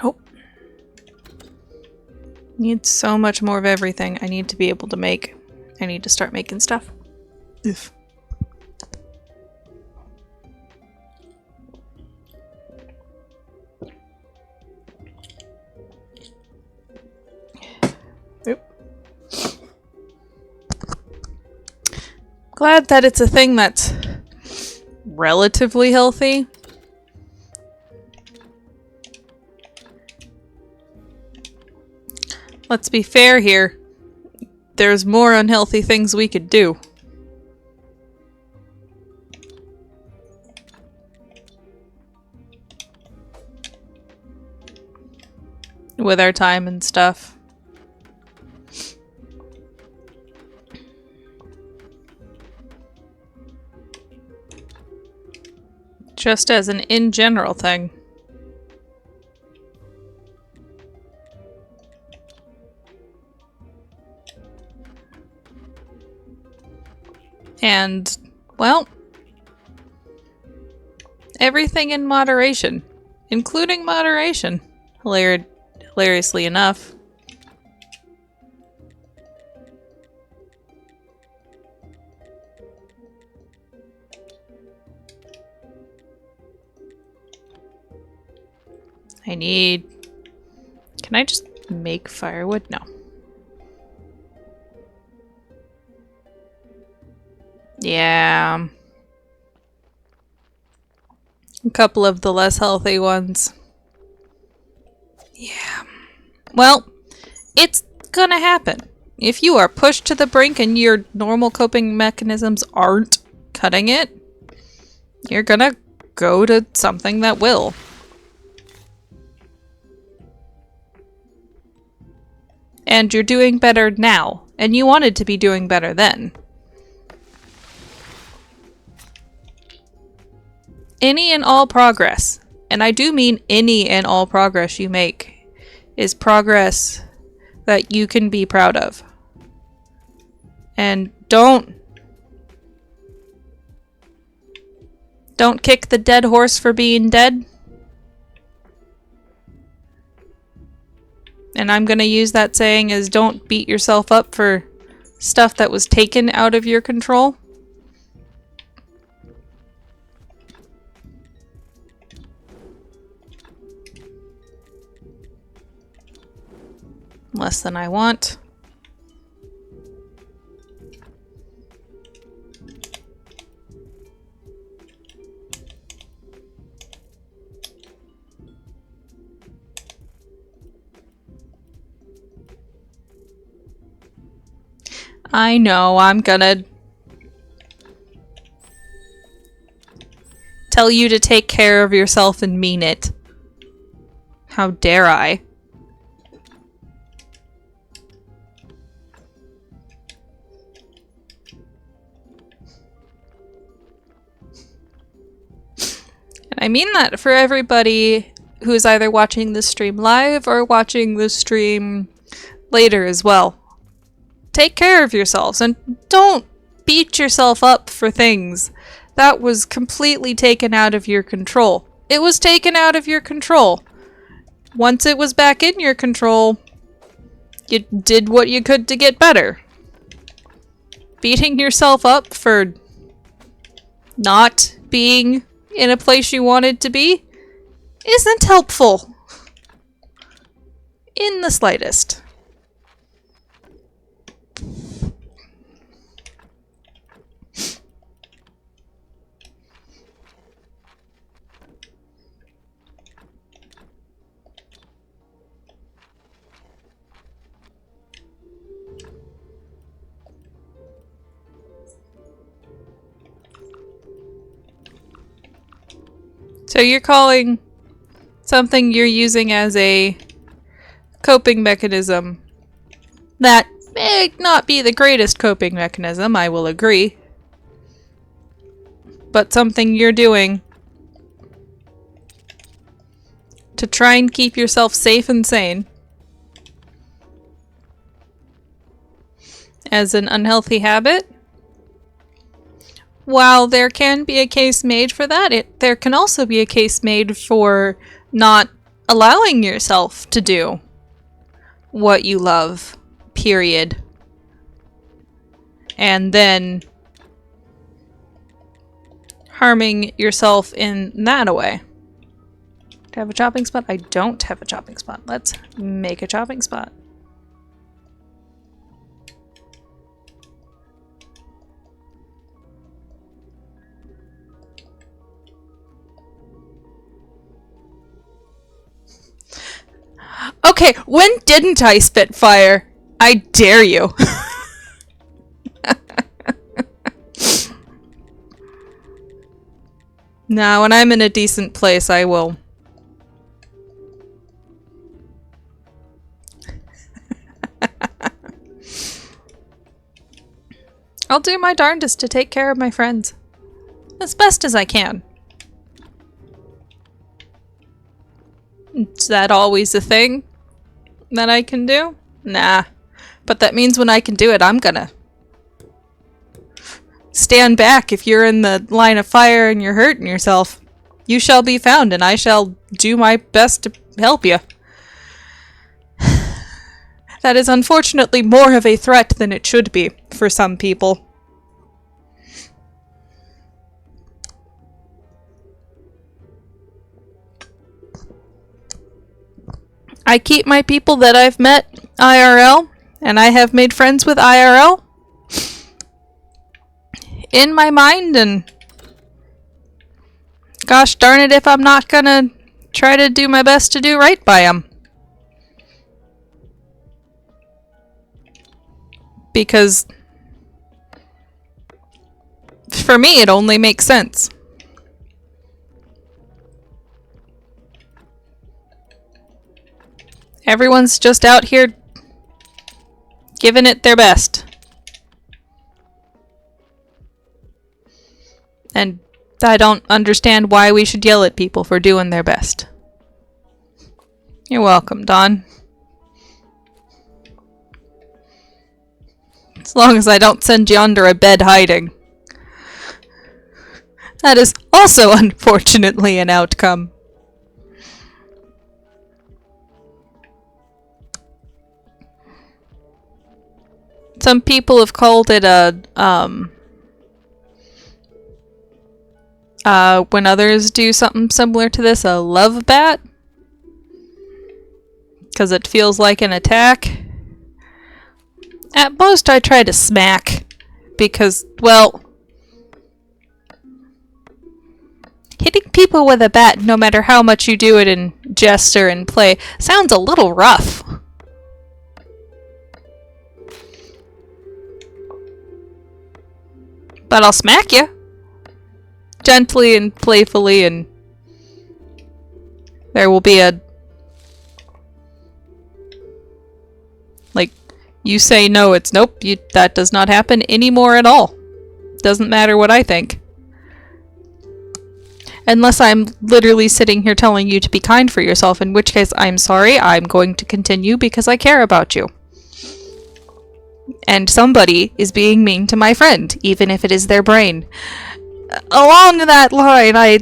Nope. Need so much more of everything. I need to be able to make. I need to start making stuff. Oof. Oop. Glad that it's a thing that's relatively healthy. Let's be fair here. There's more unhealthy things we could do. With our time and stuff. Just as an in general thing. And, well, everything in moderation, including moderation, hilariously enough. Can I just make firewood? No. Yeah. A couple of the less healthy ones. Yeah. Well, it's gonna happen. If you are pushed to the brink and your normal coping mechanisms aren't cutting it, you're gonna go to something that will. And you're doing better now, and you wanted to be doing better then. Any and all progress, and I do mean any and all progress you make, is progress that you can be proud of. And don't kick the dead horse for being dead. And I'm gonna use that saying as don't beat yourself up for stuff that was taken out of your control. Less than I want. I know, I'm gonna tell you to take care of yourself and mean it. How dare I? And I mean that for everybody who's either watching this stream live or watching this stream later as well. Take care of yourselves and don't beat yourself up for things that was completely taken out of your control. It was taken out of your control. Once it was back in your control, you did what you could to get better. Beating yourself up for not being in a place you wanted to be isn't helpful. In the slightest. So you're calling something you're using as a coping mechanism that may not be the greatest coping mechanism, I will agree, but something you're doing to try and keep yourself safe and sane as an unhealthy habit. While there can be a case made for that, there can also be a case made for not allowing yourself to do what you love, period. And then harming yourself in that way. Do I have a chopping spot? I don't have a chopping spot. Let's make a chopping spot. Okay, when didn't I spit fire? I dare you. Now, when I'm in a decent place, I will. I'll do my darndest to take care of my friends. As best as I can. Is that always a thing that I can do? Nah. But that means when I can do it, I'm gonna stand back. If you're in the line of fire and you're hurting yourself, you shall be found, and I shall do my best to help you. That is unfortunately more of a threat than it should be for some people. I keep my people that I've met IRL, and I have made friends with IRL, in my mind, and gosh darn it if I'm not gonna try to do my best to do right by them. Because for me it only makes sense. Everyone's just out here giving it their best. And I don't understand why we should yell at people for doing their best. You're welcome, Dawn. As long as I don't send you under a bed hiding. That is also unfortunately an outcome. Some people have called it a, when others do something similar to this, a love bat. Because it feels like an attack. At most, I try to smack. Because, well, hitting people with a bat, no matter how much you do it in jest or in play, sounds a little rough. But I'll smack you. Gently and playfully, and there will be a... like, you say no, it's nope, that does not happen anymore at all. Doesn't matter what I think. Unless I'm literally sitting here telling you to be kind for yourself, in which case I'm sorry, I'm going to continue because I care about you. And somebody is being mean to my friend, even if it is their brain. Along that line, I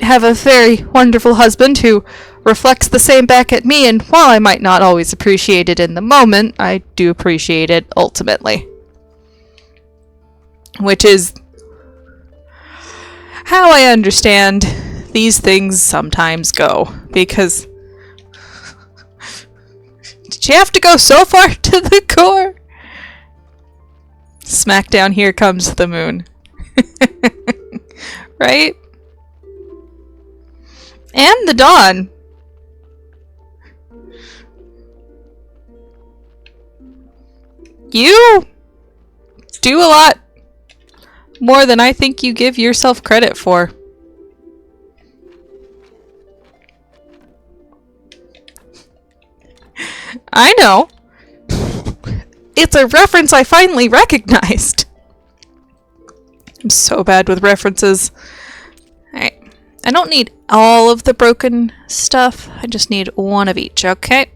have a very wonderful husband who reflects the same back at me, and while I might not always appreciate it in the moment, I do appreciate it ultimately. Which is how I understand these things sometimes go, because did you have to go so far to the core? Smack down, here comes the moon. Right? And the dawn. You do a lot more than I think you give yourself credit for. I know. It's a reference I finally recognized. I'm so bad with references. Alright. I don't need all of the broken stuff. I just need one of each, okay?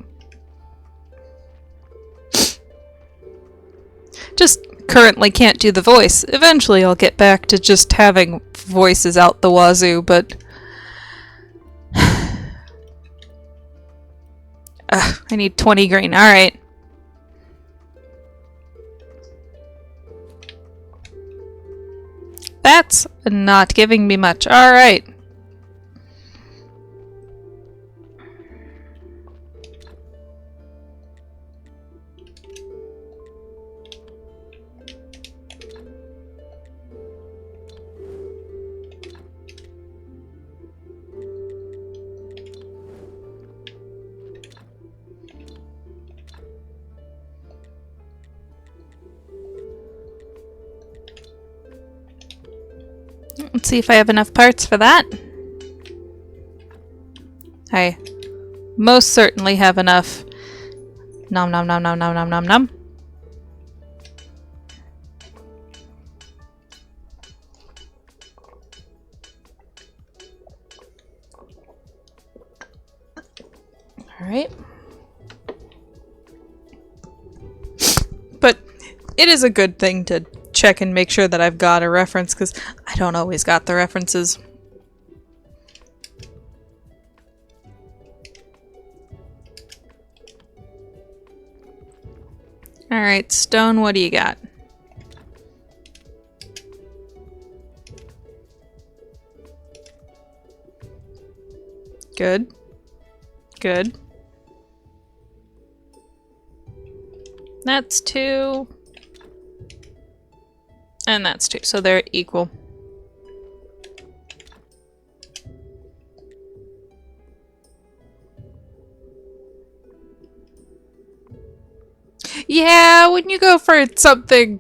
Just currently can't do the voice. Eventually I'll get back to just having voices out the wazoo, but... I need 20 green. Alright. That's not giving me much. Alright. Let's see if I have enough parts for that. I most certainly have enough. Nom nom nom nom nom nom nom nom. Alright. But it is a good thing to check and make sure that I've got a reference, because I don't always got the references. Alright, stone, what do you got? Good. Good. That's 2. And that's 2, so they're equal. Yeah, when you go for something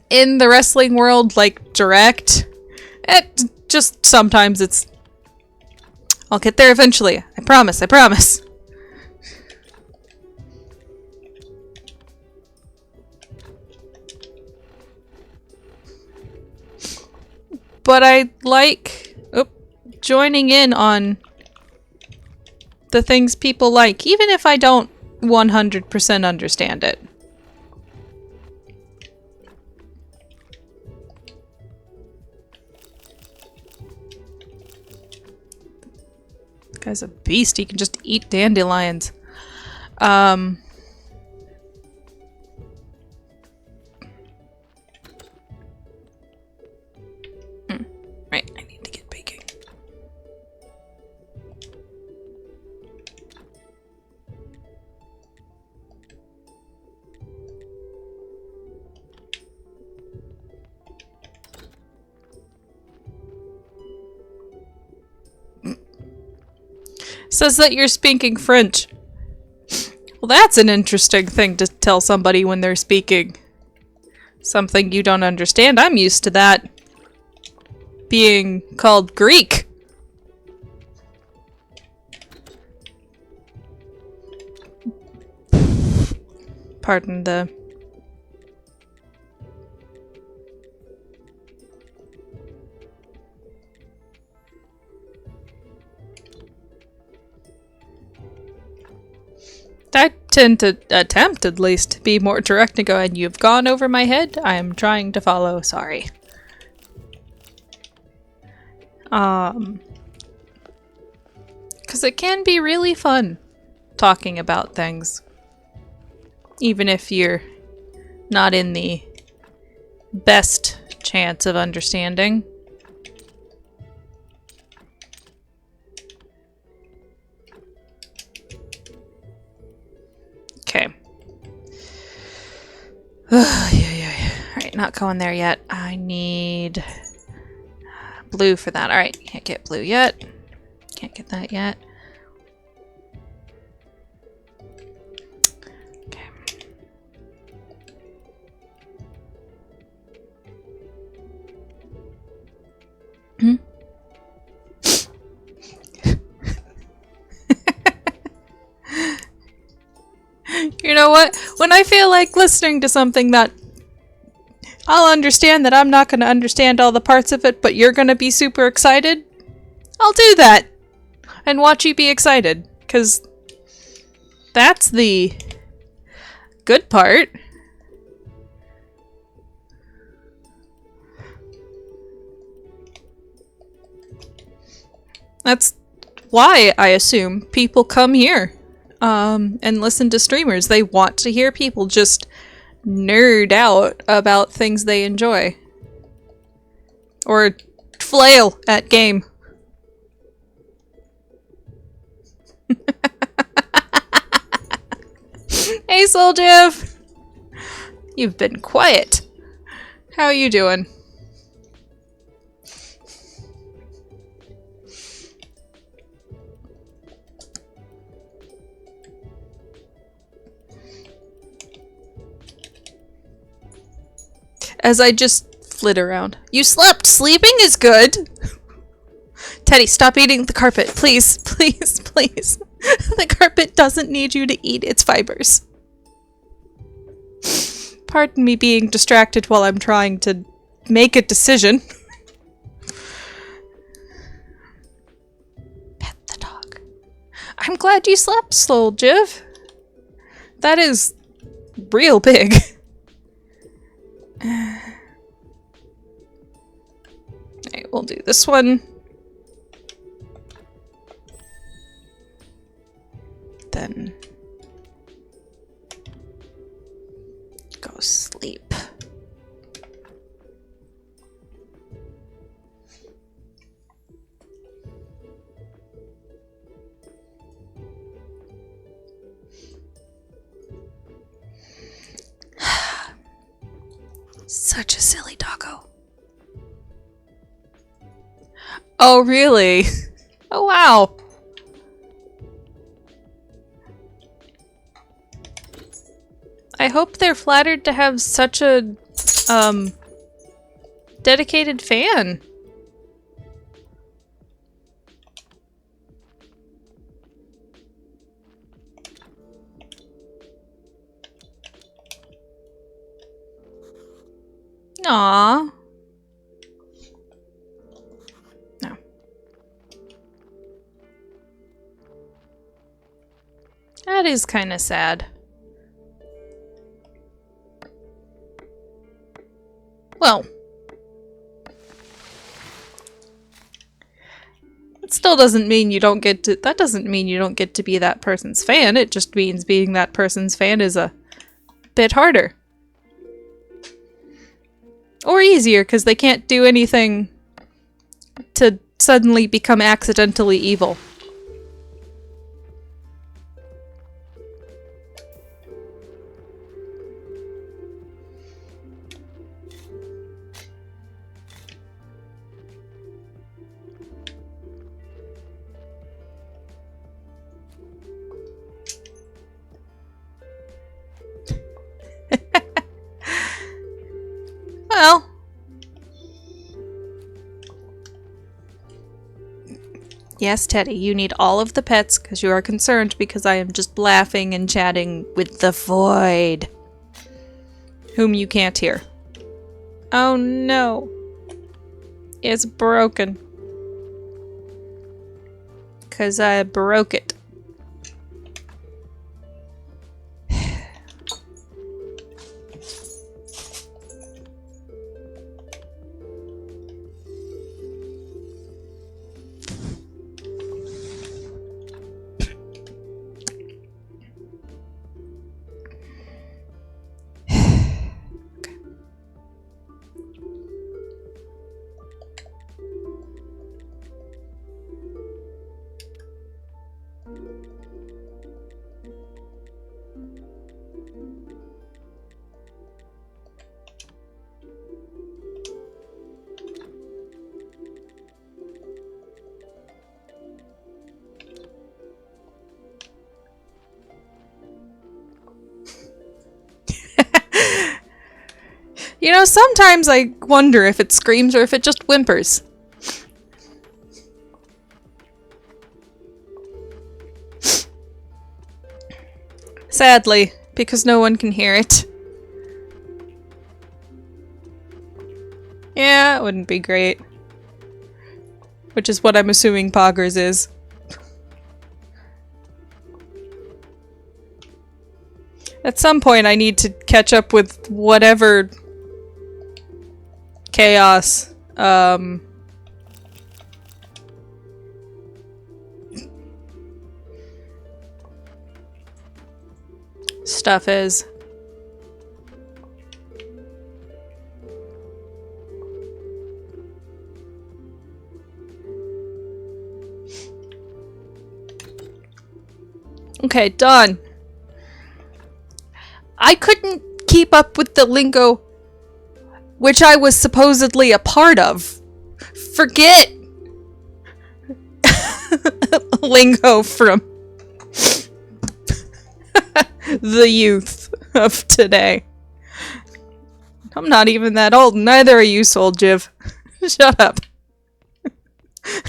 in the wrestling world, like direct, it just sometimes it's... I'll get there eventually. I promise, I promise. But I like joining in on the things people like, even if I don't 100% understand it. This guy's a beast. He can just eat dandelions. Right, I need to get baking. Says that you're speaking French. Well, that's an interesting thing to tell somebody when they're speaking something you don't understand. I'm used to that being called Greek. Pardon the... I tend to attempt, at least, to be more direct and go, and you've gone over my head. I am trying to follow. Sorry. Because it can be really fun talking about things. Even if you're not in the best chance of understanding. Okay. Alright, not going there yet. I need blue for that. Alright, can't get blue yet. Can't get that yet. Okay. Hmm? You know what? When I feel like listening to something that I'll understand that I'm not going to understand all the parts of it, but you're going to be super excited, I'll do that and watch you be excited, because that's the good part. That's why I assume people come here and listen to streamers. They want to hear people just nerd out about things they enjoy. Or flail at game. Hey, Soul Jeff! You've been quiet. How are you doing? As I just slid around. You slept! Sleeping is good! Teddy, stop eating the carpet. Please, please, please. The carpet doesn't need you to eat its fibers. Pardon me being distracted while I'm trying to make a decision. Pet the dog. I'm glad you slept, Soul Jiv. That is real big. Alright, we'll do this one. Then go sleep. Such a silly doggo. Oh, really? Oh, wow. I hope they're flattered to have such a, dedicated fan. Aww. No. That is kind of sad. Well, it still doesn't mean you don't get to, that doesn't mean you don't get to be that person's fan. It just means being that person's fan is a bit harder. Or easier, because they can't do anything to suddenly become accidentally evil. Well, yes, Teddy, you need all of the pets because you are concerned because I am just laughing and chatting with the void, whom you can't hear. Oh no, it's broken because I broke it. You know, sometimes I wonder if it screams or if it just whimpers. Sadly, because no one can hear it. Yeah, it wouldn't be great. Which is what I'm assuming Poggers is. At some point I need to catch up with whatever chaos stuff is. Okay, done. I couldn't keep up with the lingo which I was supposedly a part of. Forget lingo from the youth of today. I'm not even that old. Neither are you, Soul Jiv. Shut up.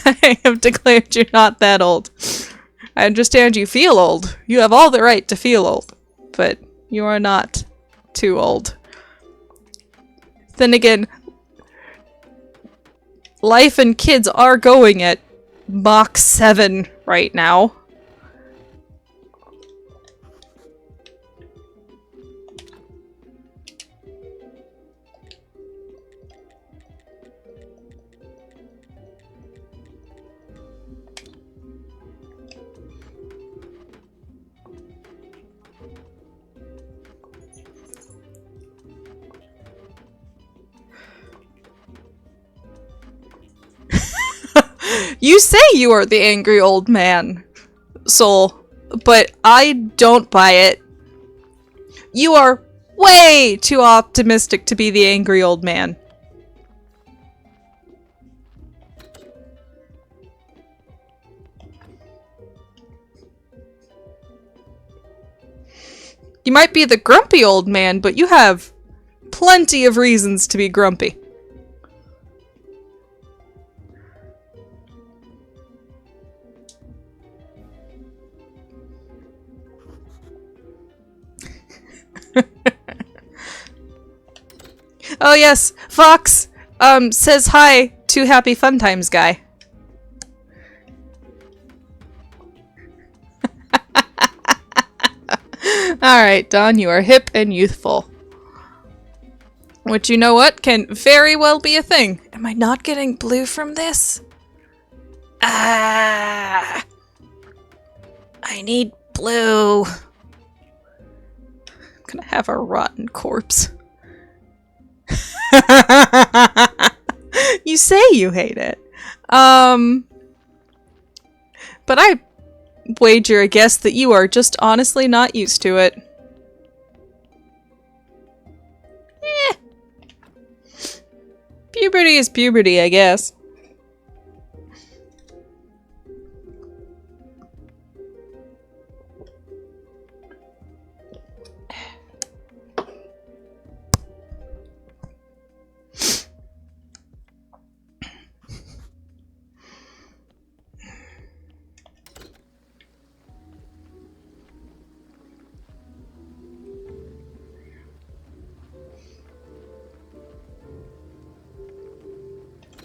I have declared you're not that old. I understand you feel old. You have all the right to feel old. But you are not too old. Then again, life and kids are going at Mach 7 right now. You say you are the angry old man, Soul, but I don't buy it. You are way too optimistic to be the angry old man. You might be the grumpy old man, but you have plenty of reasons to be grumpy. Oh yes, Fox, says hi to Happy Fun Times guy. Alright, Dawn, you are hip and youthful. Which, you know what, can very well be a thing. Am I not getting blue from this? Ah! I need blue. I'm gonna have a rotten corpse. You say you hate it. But I wager a guess that you are just honestly not used to it. Eh. Puberty is puberty, I guess.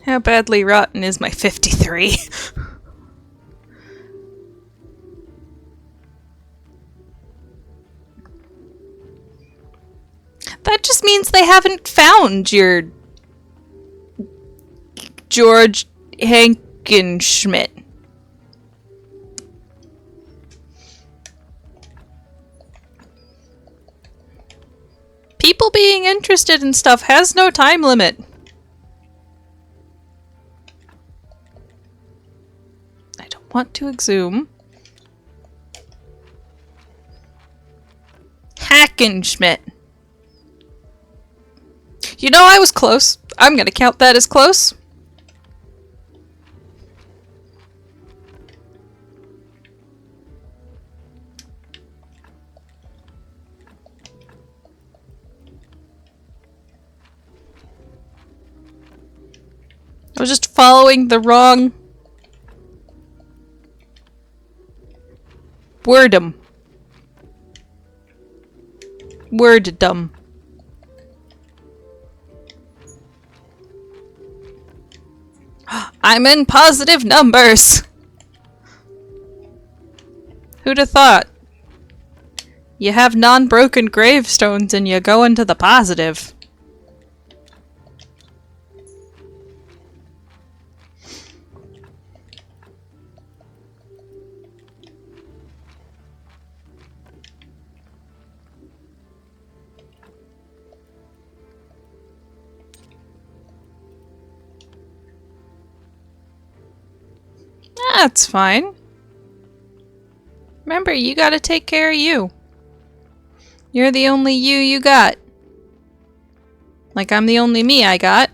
How badly rotten is my 53? That just means they haven't found your George Hankenschmidt. People being interested in stuff has no time limit. I don't want to exhume. Hackenschmidt. You know, I was close. I'm gonna count that as close. I was just following the wrong wordum. Worddom. I'm in positive numbers! Who'd have thought? You have non-broken gravestones and you go into the positive. That's fine. Remember, you gotta take care of you. You're the only you got. Like I'm the only me I got.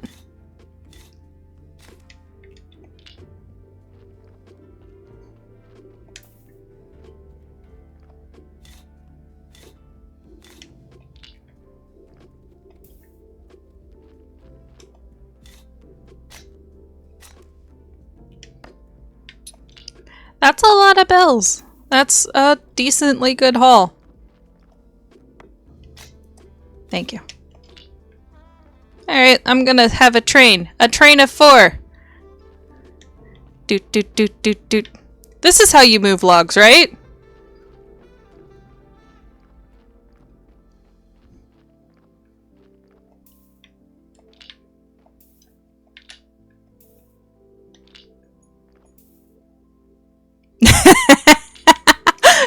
That's a lot of bells. That's a decently good haul. Thank you. Alright, I'm gonna have a train. A train of 4. Doot doot doot doot doot. This is how you move logs, right?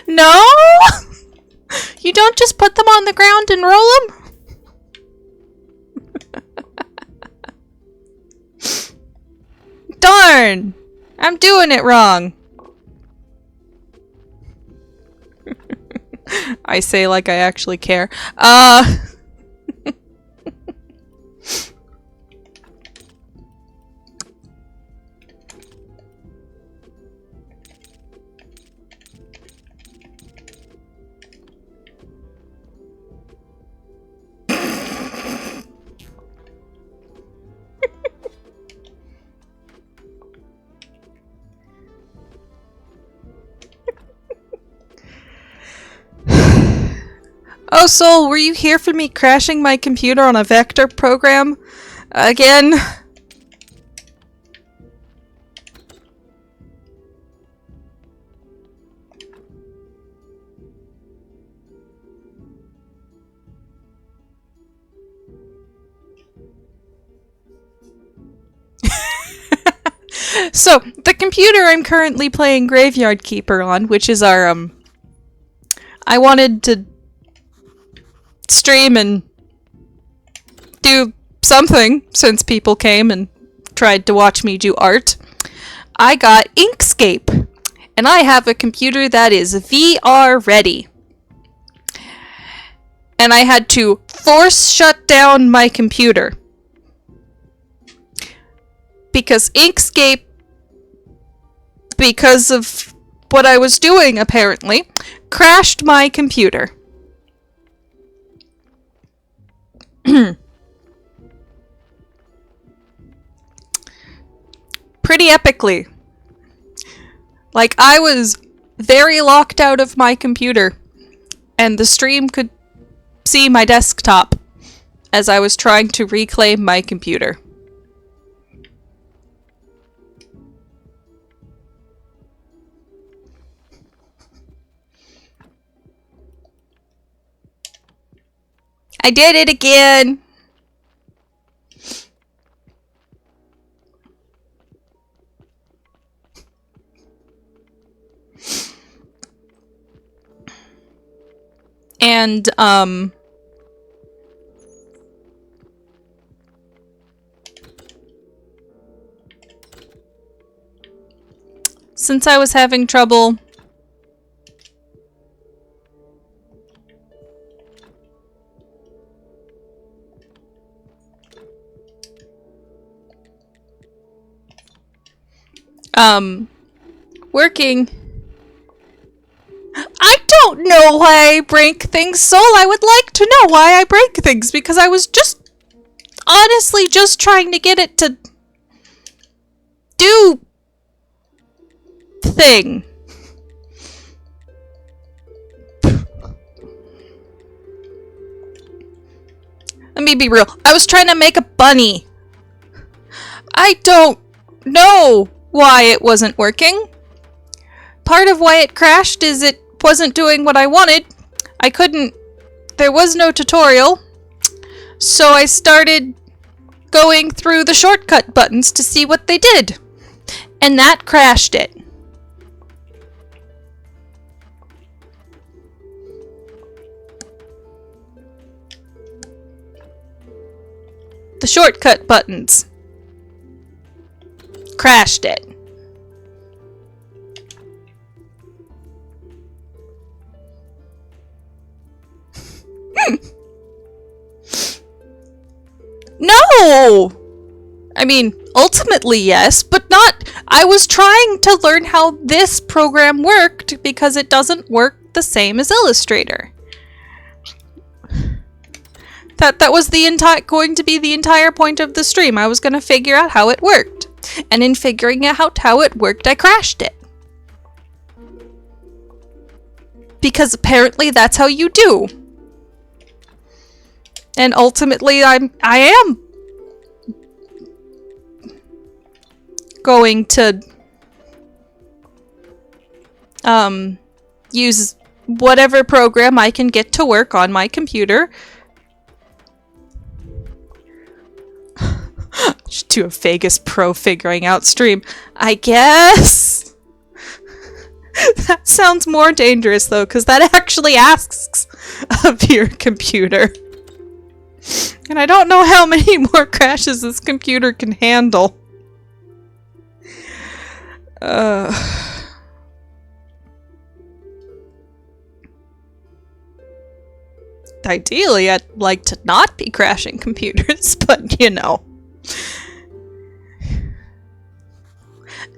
No? You don't just put them on the ground and roll them? Darn! I'm doing it wrong. I say like I actually care. Oh, Soul, were you here for me crashing my computer on a vector program? Again? So, the computer I'm currently playing Graveyard Keeper on, which is our, I wanted to stream and do something since people came and tried to watch me do art. I got Inkscape, and I have a computer that is VR ready. And I had to force shut down my computer because Inkscape, because of what I was doing apparently, crashed my computer. Pretty epically. Like, I was very locked out of my computer, and the stream could see my desktop as I was trying to reclaim my computer. I did it again! And, since I was having trouble working, I don't know why I break things, Soul. I would like to know why I break things, because I was just honestly just trying to get it to do thing. Let me be real. I was trying to make a bunny. I don't know why it wasn't working. Part of why it crashed is it wasn't doing what I wanted. I couldn't... There was no tutorial. So I started going through the shortcut buttons to see what they did. And that crashed it. The shortcut buttons crashed it. No! I mean, ultimately yes, but not... I was trying to learn how this program worked because it doesn't work the same as Illustrator. That was the going to be the entire point of the stream. I was going to figure out how it worked. And in figuring out how it worked, I crashed it. because apparently that's how you do. And ultimately, I am going to use whatever program I can get to work on my computer. Just do a Vegas Pro figuring out stream, I guess. That sounds more dangerous though, because that actually asks of your computer. And I don't know how many more crashes this computer can handle. Ideally, I'd like to not be crashing computers, but you know.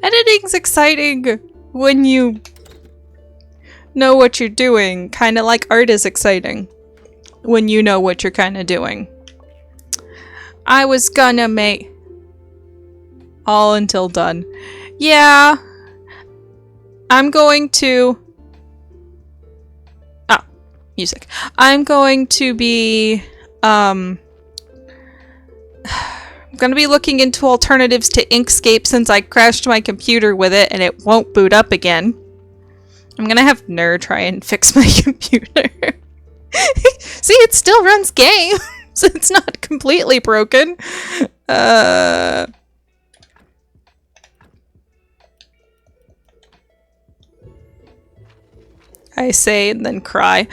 Editing's exciting when you know what you're doing, kind of like art is exciting when you know what you're kind of doing. I was gonna make all until done. Yeah, I'm going to music. I'm going to be I'm gonna be looking into alternatives to Inkscape since I crashed my computer with it and it won't boot up again. I'm gonna have Ner try and fix my computer. See, it still runs games. It's not completely broken. I say and then cry.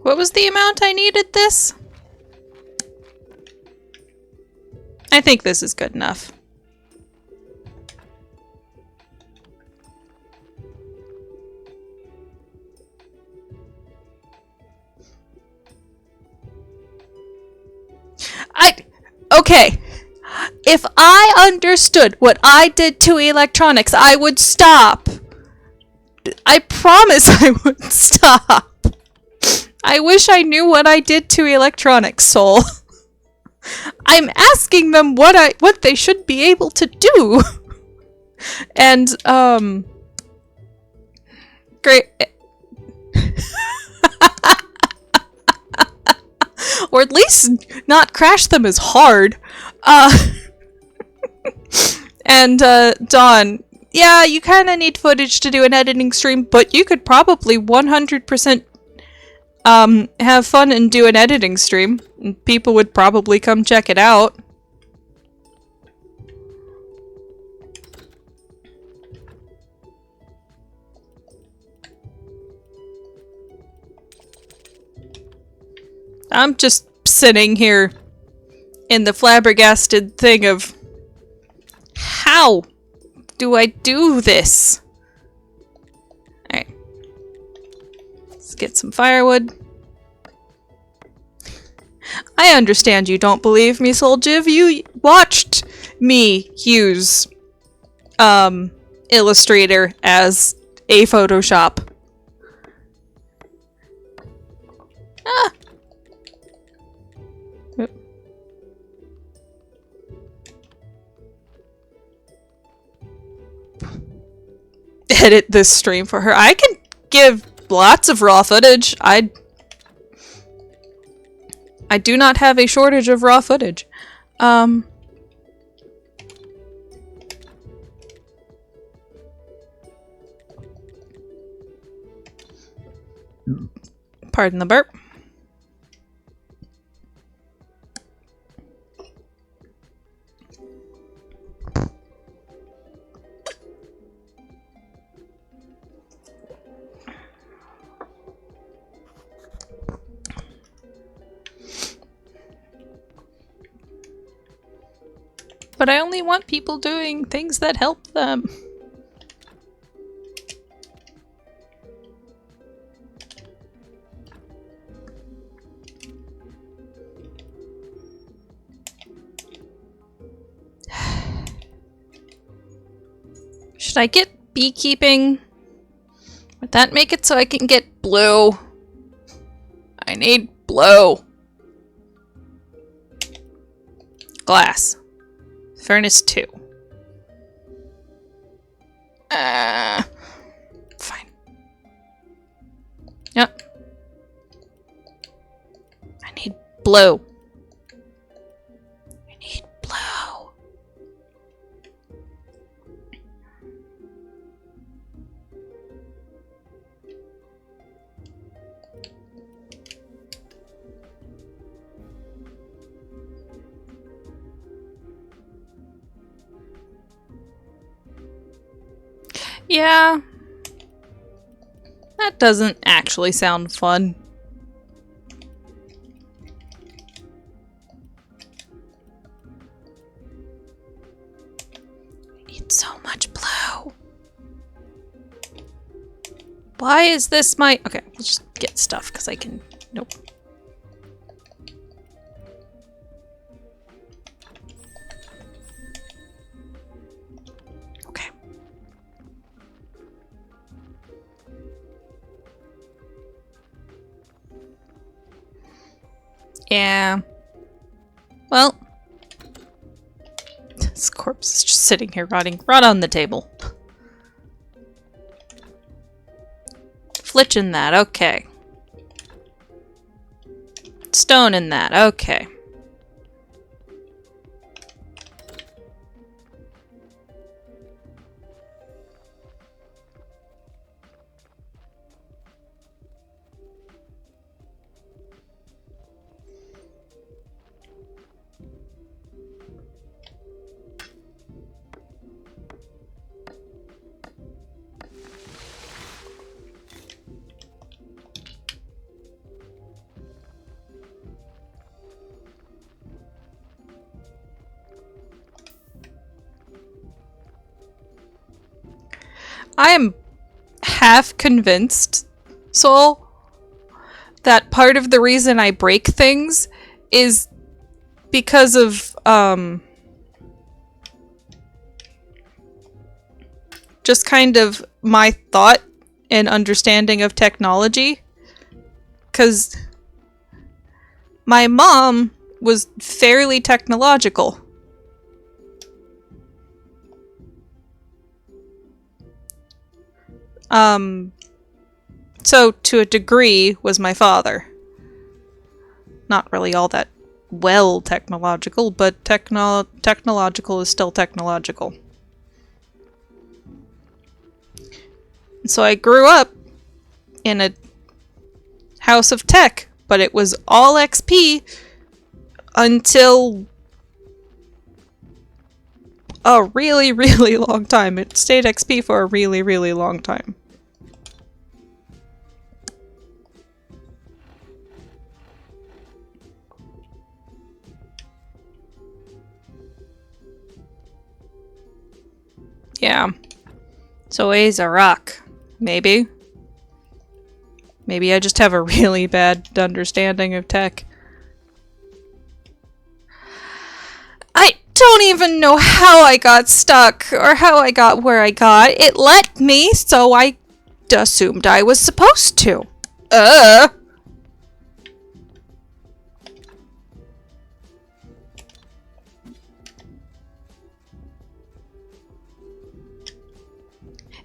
What was the amount I needed this? I think this is good enough. Okay. If I understood what I did to electronics, I would stop. I promise I would stop. I wish I knew what I did to electronics, Soul. I'm asking them what they should be able to do. And, great. Or at least not crash them as hard. And, Dawn, yeah, you kind of need footage to do an editing stream, but you could probably 100% have fun and do an editing stream. And people would probably come check it out. I'm just sitting here in the flabbergasted thing of how do I do this? Alright. Let's get some firewood. I understand you don't believe me, Soljiv. You watched me use Illustrator as a Photoshop. Ah. Edit this stream for her. I can give lots of raw footage. I do not have a shortage of raw footage. Pardon the burp. But I only want people doing things that help them. Should I get beekeeping? Would that make it so I can get blue? I need blue. Glass. Furnace 2. Fine. Yep. I need blue. I need blue. Yeah. That doesn't actually sound fun. I need so much blue. Why is this my... Okay, let's just get stuff because I can... Nope. Okay. Yeah. Well. This corpse is just sitting here rotting right on the table. Flitch in that, okay. Stone in that, okay. I am half convinced, Soul, that part of the reason I break things is because of, just kind of my thought and understanding of technology. 'Cause my mom was fairly technological. So to a degree was my father. Not really all that well technological, but technological is still technological. So I grew up in a house of tech, but it was all XP until a really, really long time. It stayed XP for a really, really long time. Yeah. So A's a rock. Maybe. Maybe I just have a really bad understanding of tech. I don't even know how I got stuck or how I got where I got. It let me, so I assumed I was supposed to.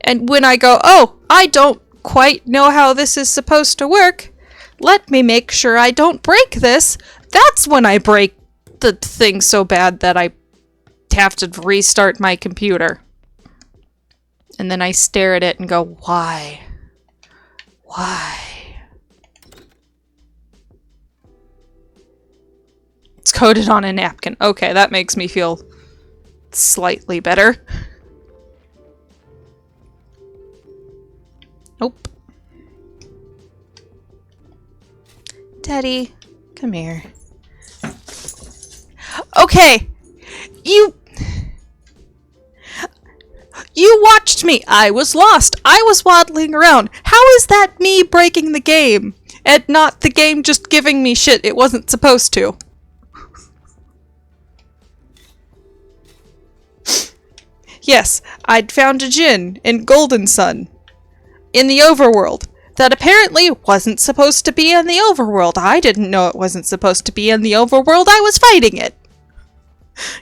And when I go, oh, I don't quite know how this is supposed to work, let me make sure I don't break this, that's when I break the thing so bad that I have to restart my computer. And then I stare at it and go, why? Why? It's coded on a napkin. Okay, that makes me feel slightly better. Nope. Daddy, come here. Okay, you... You watched me. I was lost. I was waddling around. How is that me breaking the game and not the game just giving me shit it wasn't supposed to? Yes, I'd found a djinn in Golden Sun in the overworld that apparently wasn't supposed to be in the overworld. I didn't know it wasn't supposed to be in the overworld. I was fighting it.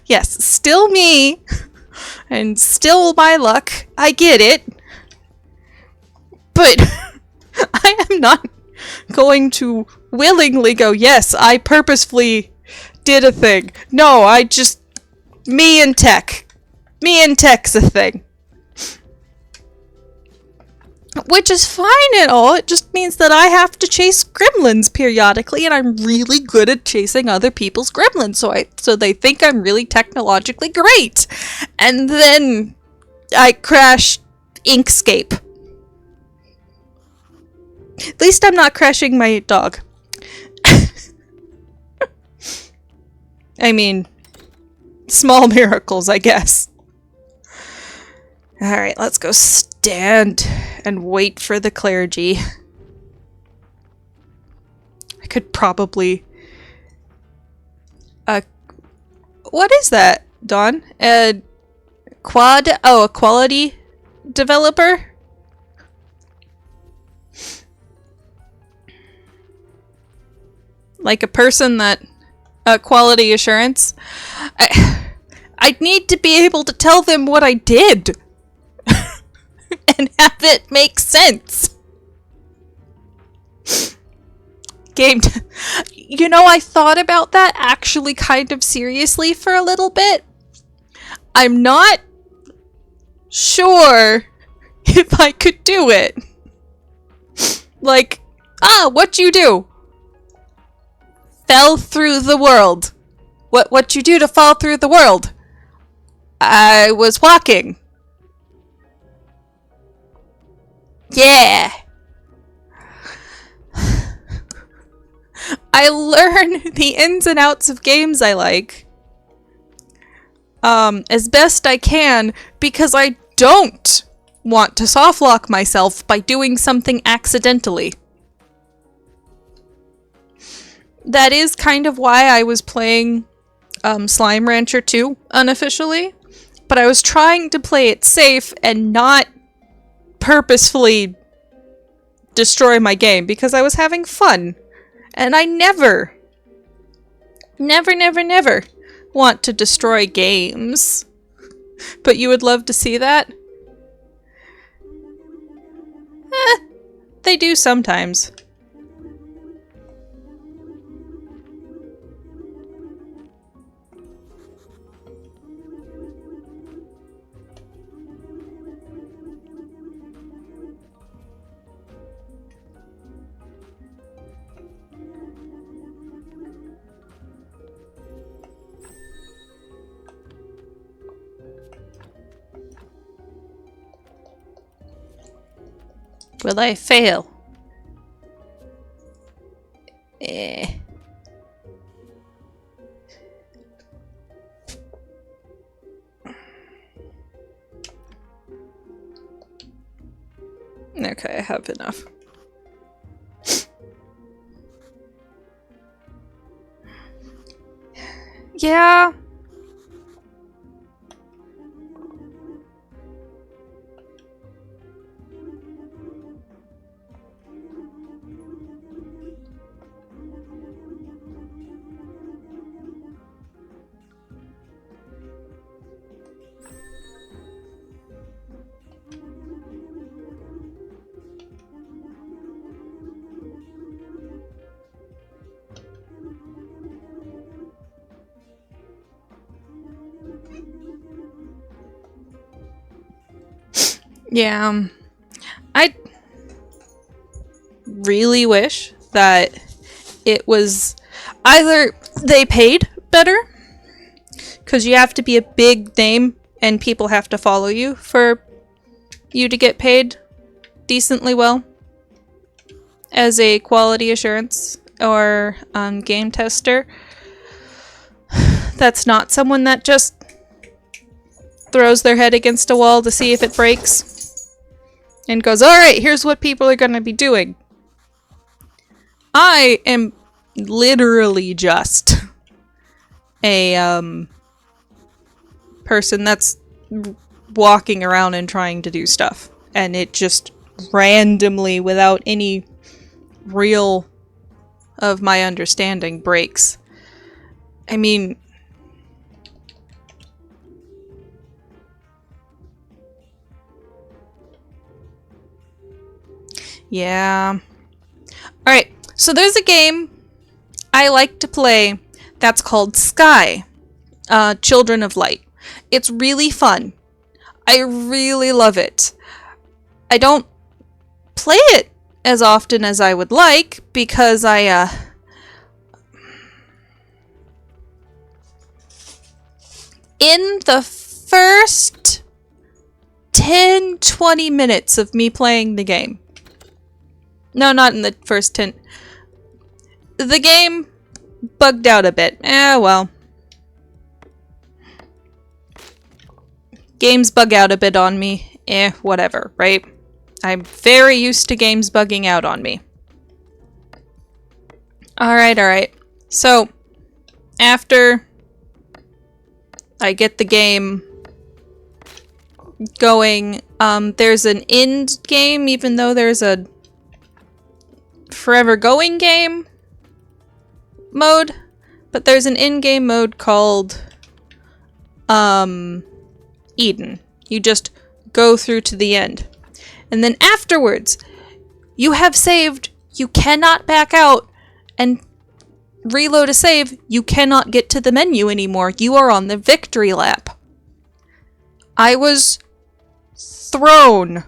Yes, still me. And still my luck. I get it. But I am not going to willingly go, yes, I purposefully did a thing. No, I just... Me and tech. Me and tech's a thing. Which is fine and all, it just means that I have to chase gremlins periodically, and I'm really good at chasing other people's gremlins, so they think I'm really technologically great. And then I crash Inkscape. At least I'm not crashing my dog. I mean, small miracles, I guess. Alright, let's go stand and wait for the clergy. I could probably... what is that, Dawn? A quality developer? Like a person that... quality assurance? I'd need to be able to tell them what I did. And have it make sense. You know, I thought about that actually kind of seriously for a little bit. I'm not sure if I could do it. Like, what'd you do? Fell through the world. What'd you do to fall through the world? I was walking. Yeah. I learn the ins and outs of games I like. As best I can, because I don't want to softlock myself by doing something accidentally. That is kind of why I was playing Slime Rancher 2 unofficially, but I was trying to play it safe and not purposefully destroy my game because I was having fun. And I never want to destroy games. But you would love to see that? They do sometimes. Will I fail? Okay, I have enough. Yeah. Yeah, I really wish that it was either they paid better, because you have to be a big name and people have to follow you for you to get paid decently well as a quality assurance or game tester. That's not someone that just throws their head against a wall to see if it breaks, and goes, alright, here's what people are gonna be doing. I am literally just a, person that's walking around and trying to do stuff. And it just randomly, without any real of my understanding, breaks. I mean... yeah. Alright, so there's a game I like to play that's called Sky, Children of Light. It's really fun. I really love it. I don't play it as often as I would like because in the first 10-20 minutes of me playing the game. No, not in the first 10. The game bugged out a bit. Well. Games bug out a bit on me. Whatever, right? I'm very used to games bugging out on me. Alright. So, after I get the game going, there's an end game, even though there's a forever going game mode, but there's an in-game mode called Eden. You just go through to the end. And then afterwards, you have saved, you cannot back out and reload a save, you cannot get to the menu anymore. You are on the victory lap. I was thrown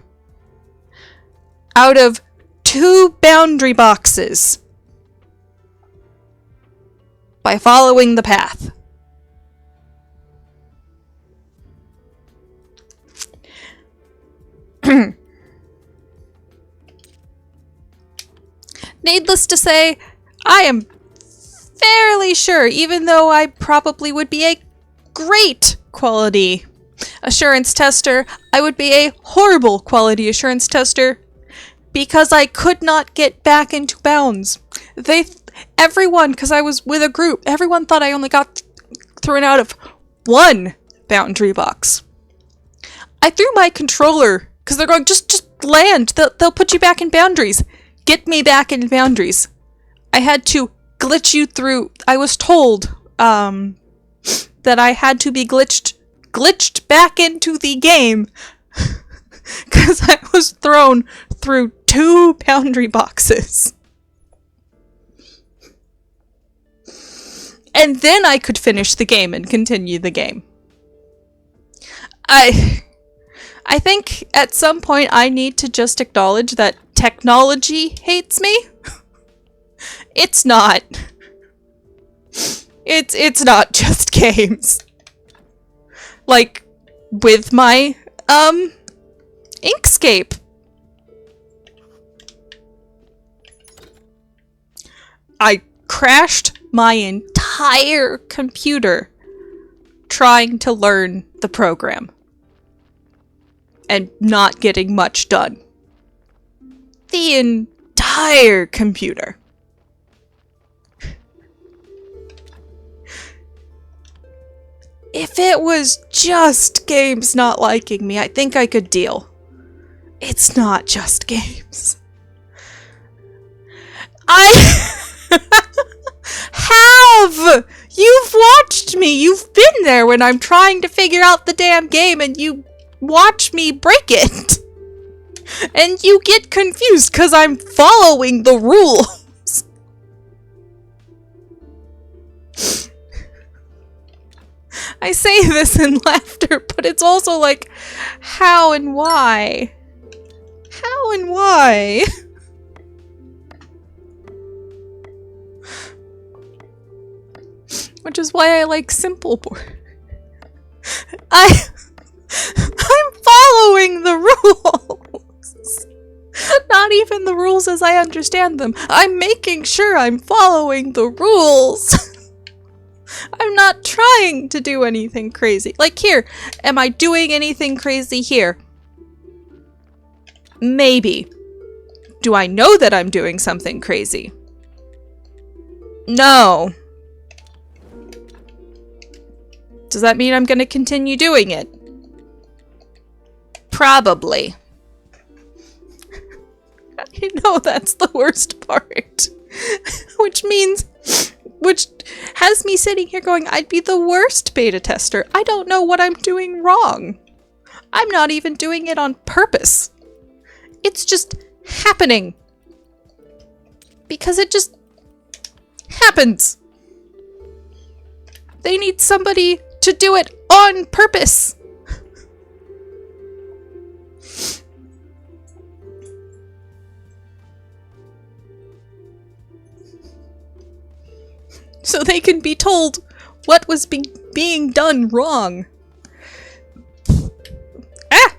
out of 2 boundary boxes by following the path. Needless to say, I am fairly sure, even though I probably would be a great quality assurance tester, I would be a horrible quality assurance tester because I could not get back into bounds. Everyone, because I was with a group, everyone thought I only got thrown out of 1 boundary box. I threw my controller, because they're going, just land, they'll put you back in boundaries. Get me back in boundaries. I had to glitch you through. I was told that I had to be glitched back into the game because I was thrown through 2 boundary boxes. And then I could finish the game and continue the game. I think at some point I need to just acknowledge that technology hates me. It's not. It's not just games. Like with my Inkscape. I crashed my entire computer trying to learn the program and not getting much done. The entire computer. If it was just games not liking me, I think I could deal. It's not just games. I have! You've watched me! You've been there when I'm trying to figure out the damn game and you watch me break it! And you get confused because I'm following the rules! I say this in laughter, but it's also like, how and why? How and why? Which is why I like simple board. I'm following the rules! Not even the rules as I understand them. I'm making sure I'm following the rules! I'm not trying to do anything crazy. Like here, am I doing anything crazy here? Maybe. Do I know that I'm doing something crazy? No. Does that mean I'm going to continue doing it? Probably. I know that's the worst part. Which has me sitting here going, I'd be the worst beta tester. I don't know what I'm doing wrong. I'm not even doing it on purpose. It's just happening. Because it just happens. They need somebody to do it on purpose. So they can be told what was being done wrong. Ah!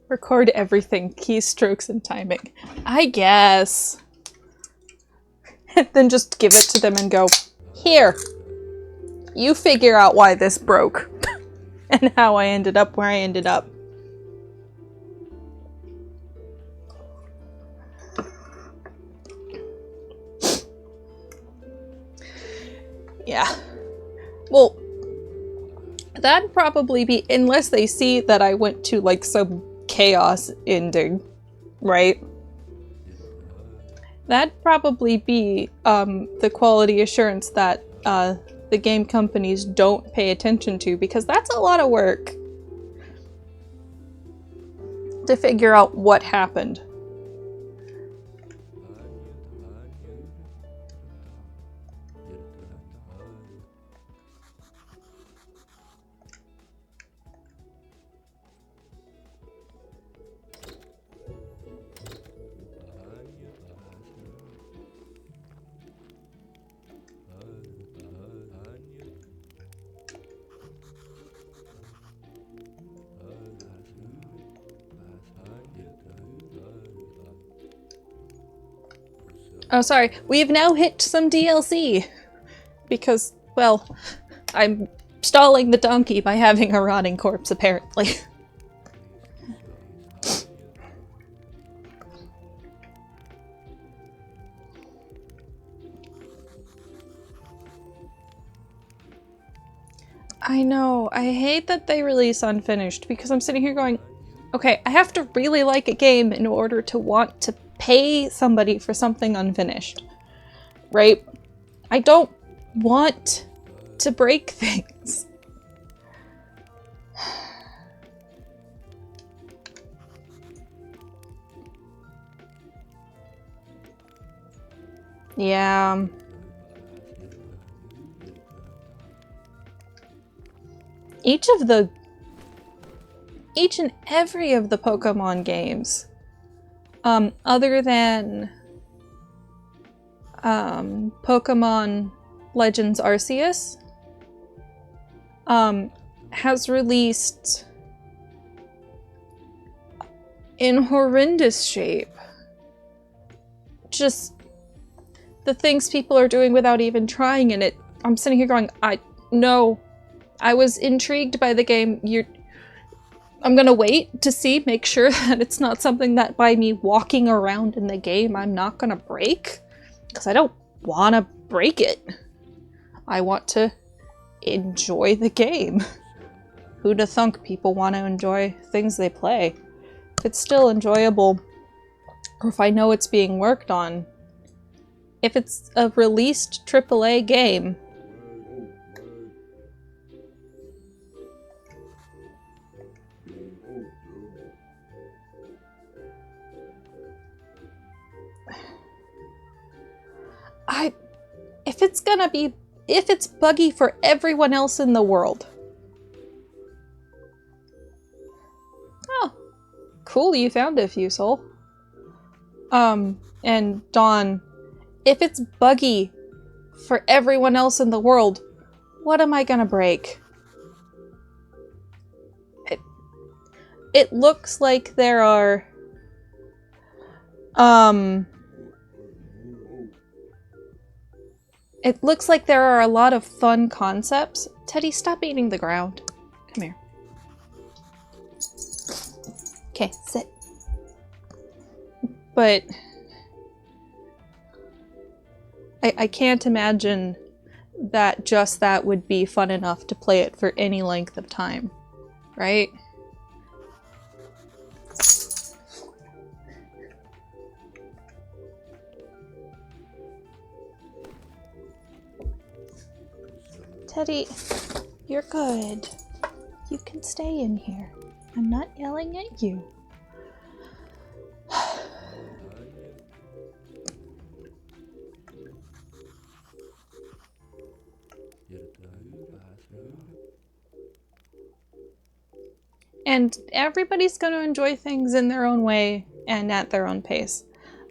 Record everything, keystrokes and timing. I guess. And then just give it to them and go, here, you figure out why this broke. And how I ended up where I ended up. Yeah. Well, that'd probably be, unless they see that I went to like some chaos ending, right? That'd probably be the quality assurance that the game companies don't pay attention to, because that's a lot of work to figure out what happened. Oh, sorry. We've now hit some DLC. Because, well, I'm stalling the donkey by having a rotting corpse, apparently. I know. I hate that they release unfinished, because I'm sitting here going, okay, I have to really like a game in order to want to pay somebody for something unfinished, right? I don't want to break things. Yeah. Each and every of the Pokemon games, other than Pokemon Legends Arceus, has released in horrendous shape just the things people are doing without even trying, and I'm sitting here going, no, I was intrigued by the game. I'm gonna wait to see, make sure that it's not something that by me walking around in the game I'm not gonna break, because I don't want to break it. I want to enjoy the game. Who'd have thunk people want to enjoy things they play? If it's still enjoyable, or if I know it's being worked on, if it's a released AAA game, if it's buggy for everyone else in the world, Cool, you found a Fusel. And Dawn, if it's buggy for everyone else in the world, what am I gonna break? It looks like there are, it looks like there are a lot of fun concepts. Teddy, stop eating the ground. Come here. Okay, sit. But I can't imagine that just that would be fun enough to play it for any length of time, right? Teddy, you're good. You can stay in here. I'm not yelling at you. And everybody's going to enjoy things in their own way and at their own pace.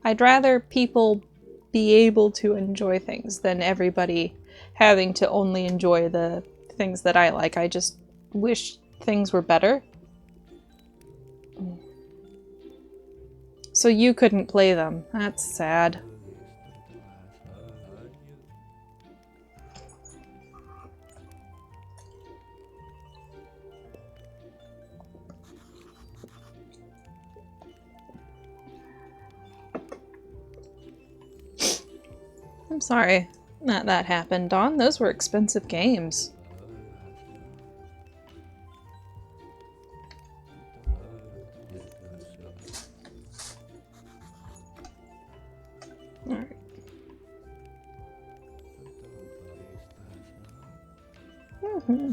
I'd rather people be able to enjoy things than everybody having to only enjoy the things that I like. I just wish things were better. So you couldn't play them. That's sad. I'm sorry that happened, Dawn. Those were expensive games. Alright. Mm-hmm.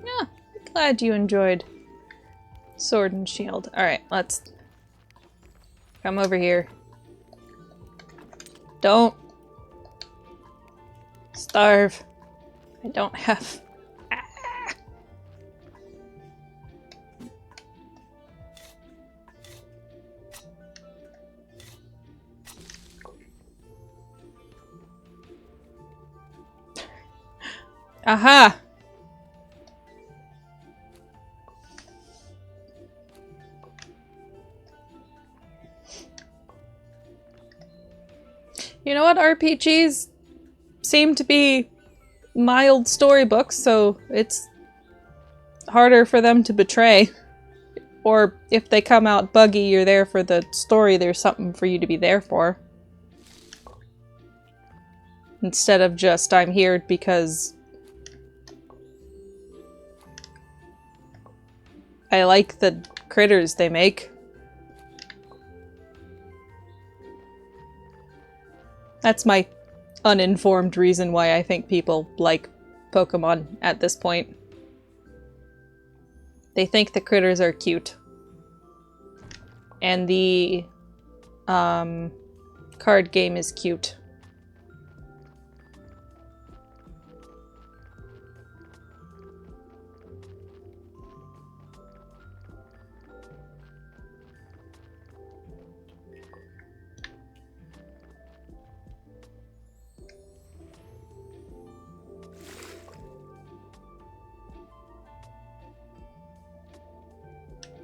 Yeah, glad you enjoyed Sword and Shield. Alright, let's come over here. Don't starve. I don't have... Ah. Aha! You know what? RPGs seem to be mild storybooks, so it's harder for them to betray. Or if they come out buggy, you're there for the story, there's something for you to be there for. Instead of just, I'm here because I like the critters they make. That's my uninformed reason why I think people like Pokemon at this point. They think the critters are cute. And the card game is cute.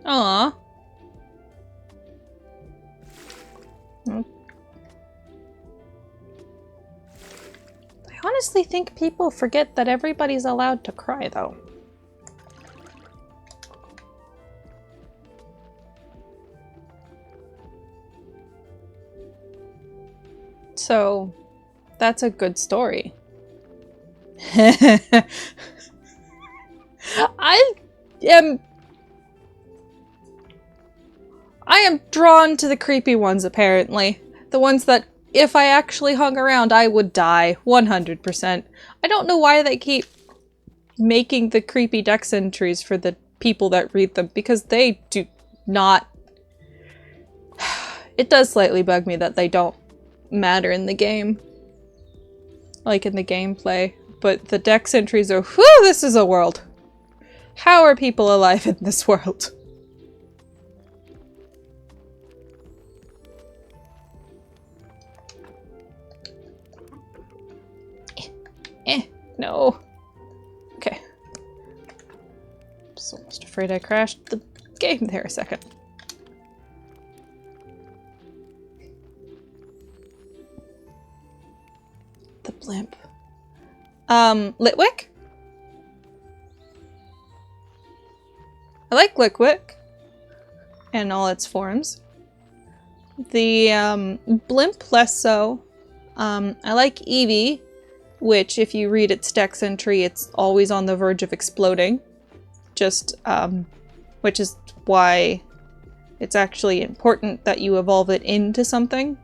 Aww. I honestly think people forget that everybody's allowed to cry, though. So, that's a good story. I am drawn to the creepy ones, apparently. The ones that, if I actually hung around, I would die. 100%. I don't know why they keep making the creepy dex entries for the people that read them, because they do not... it does slightly bug me that they don't matter in the game. Like in the gameplay. But the dex entries are, whew, this is a world. How are people alive in this world? No. Okay. I'm just almost afraid I crashed the game there a second. The blimp. Litwick? I like Litwick and all its forms. The blimp less so. I like Eevee, which if you read its dex entry, it's always on the verge of exploding. Just, which is why it's actually important that you evolve it into something,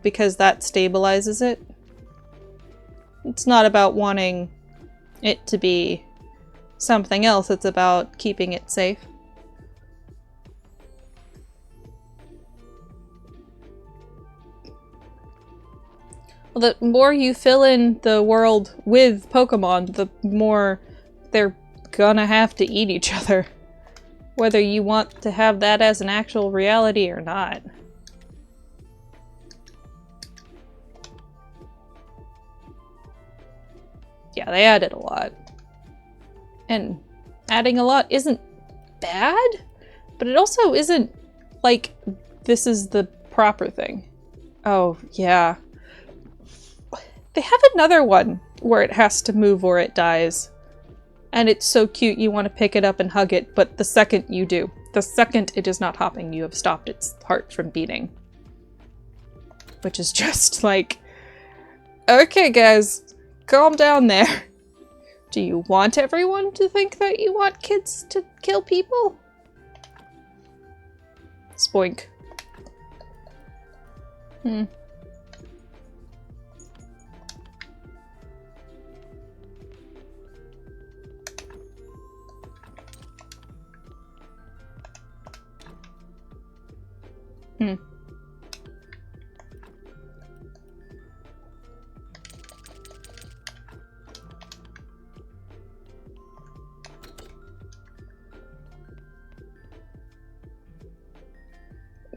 because that stabilizes it. It's not about wanting it to be something else, it's about keeping it safe. Well, the more you fill in the world with Pokemon, the more they're gonna have to eat each other. Whether you want to have that as an actual reality or not. Yeah, they added a lot. And adding a lot isn't bad, but it also isn't like this is the proper thing. Oh, yeah. They have another one where it has to move or it dies. And it's so cute you want to pick it up and hug it, but the second you do, the second it is not hopping, you have stopped its heart from beating. Which is just like, okay guys, calm down there. Do you want everyone to think that you want kids to kill people? Spoink.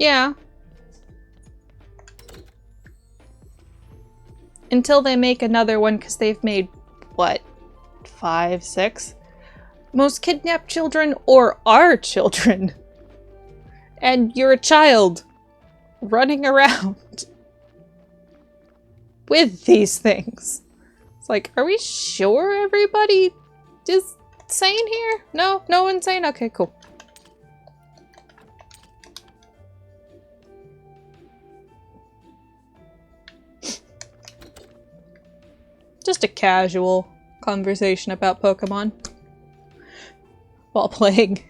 Yeah. Until they make another one, because they've made, what, 5, 6? Most kidnapped children or are children. And you're a child running around with these things. It's like, are we sure everybody is sane here? No? No one's sane? Okay, cool. Just a casual conversation about Pokemon while playing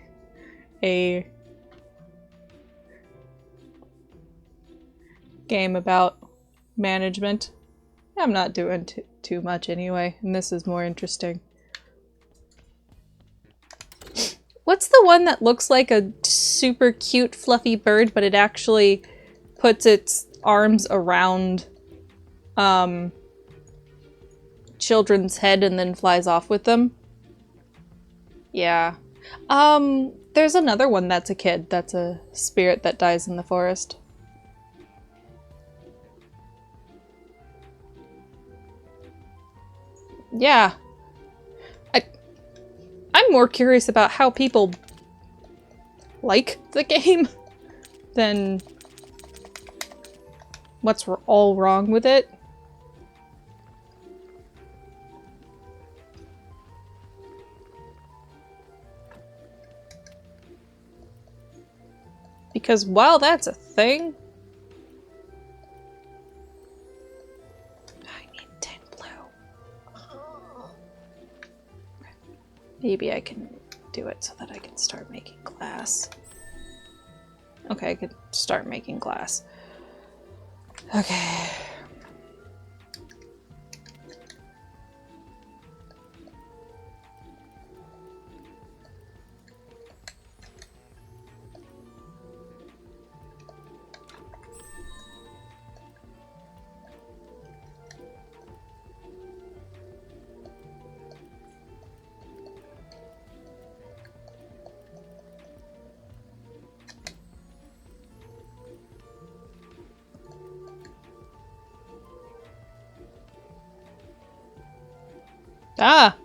a game about management. I'm not doing too much anyway, and this is more interesting. What's the one that looks like a super cute fluffy bird, but it actually puts its arms around children's head and then flies off with them? Yeah. There's another one that's a kid. That's a spirit that dies in the forest. Yeah. I'm more curious about how people like the game than what's all wrong with it. Because while that's a thing, I need 10 blue. Maybe I can do it so that I can start making glass. Okay, I could start making glass. Okay. Ah!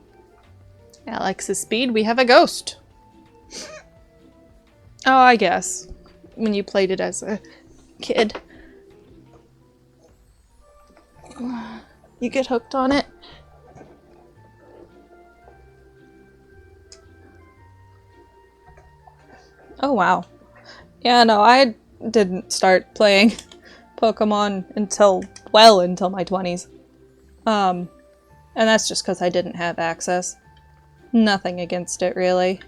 Alex's speed, we have a ghost. Oh, I guess. When you played it as a kid. You get hooked on it. Oh, wow. Yeah, no, I didn't start playing Pokemon until my 20s. And that's just because I didn't have access. Nothing against it, really.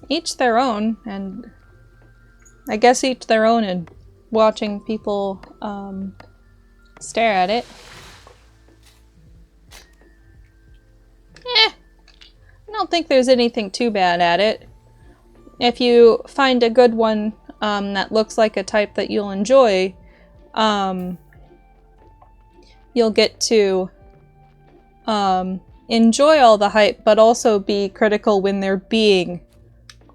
Each their own, and I guess each their own in watching people stare at it. I don't think there's anything too bad at it. If you find a good one that looks like a type that you'll enjoy, you'll get to enjoy all the hype, but also be critical when they're being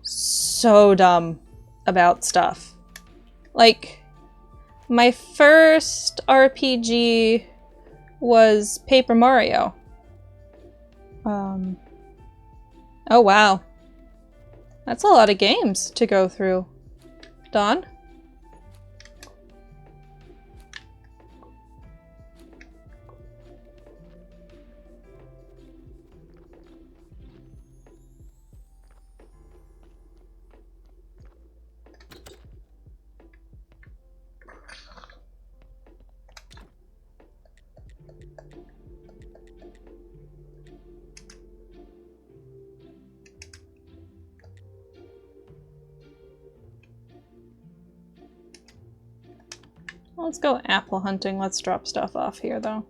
so dumb about stuff. Like, my first RPG was Paper Mario. Oh wow. That's a lot of games to go through. Dawn? Let's go apple hunting. Let's drop stuff off here, though.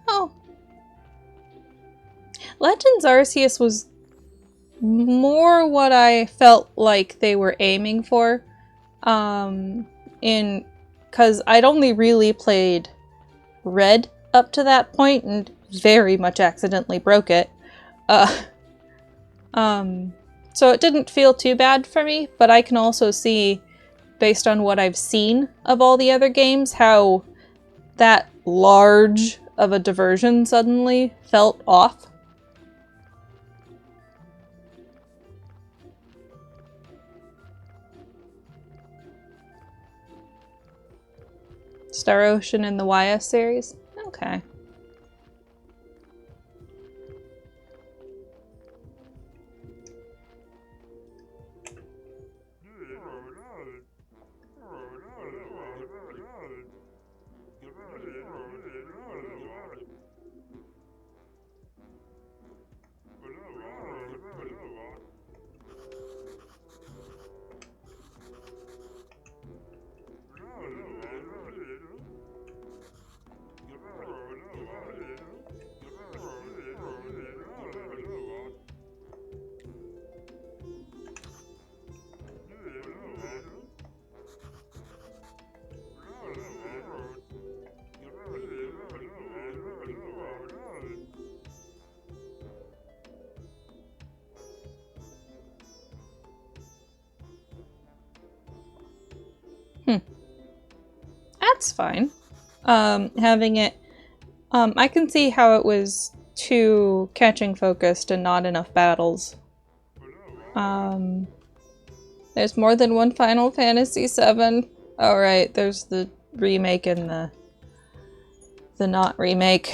Oh. Legends Arceus was more what I felt like they were aiming for. Because I'd only really played Red up to that point and very much accidentally broke it. So it didn't feel too bad for me, but I can also see, based on what I've seen of all the other games, how that large of a diversion suddenly felt off. Star Ocean in the YS series? Okay. That's fine. Having it... I can see how it was too catching focused and not enough battles. There's more than one Final Fantasy VII. Oh right, there's the remake and the not remake.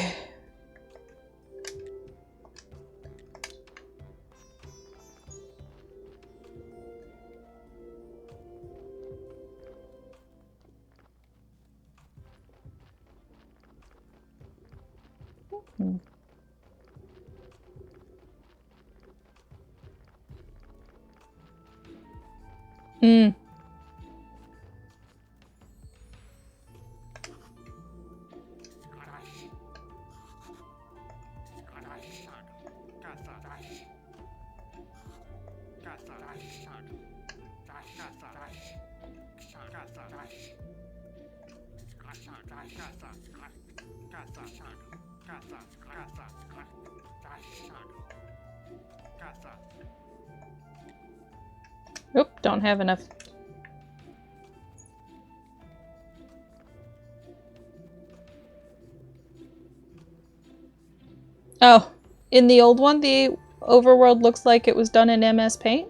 Oop, don't have enough. Oh, in the old one, the overworld looks like it was done in MS Paint.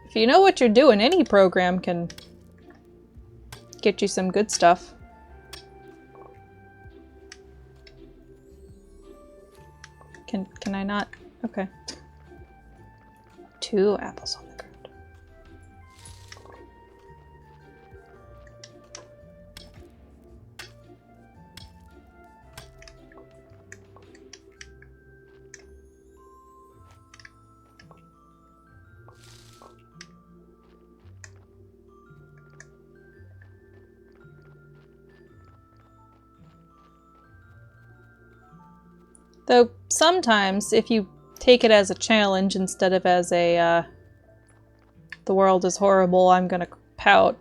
If you know what you're doing, any program can get you some good stuff. Can I not? Okay. 2 apples on the ground. Though sometimes, if you take it as a challenge instead of as a, the world is horrible, I'm gonna pout.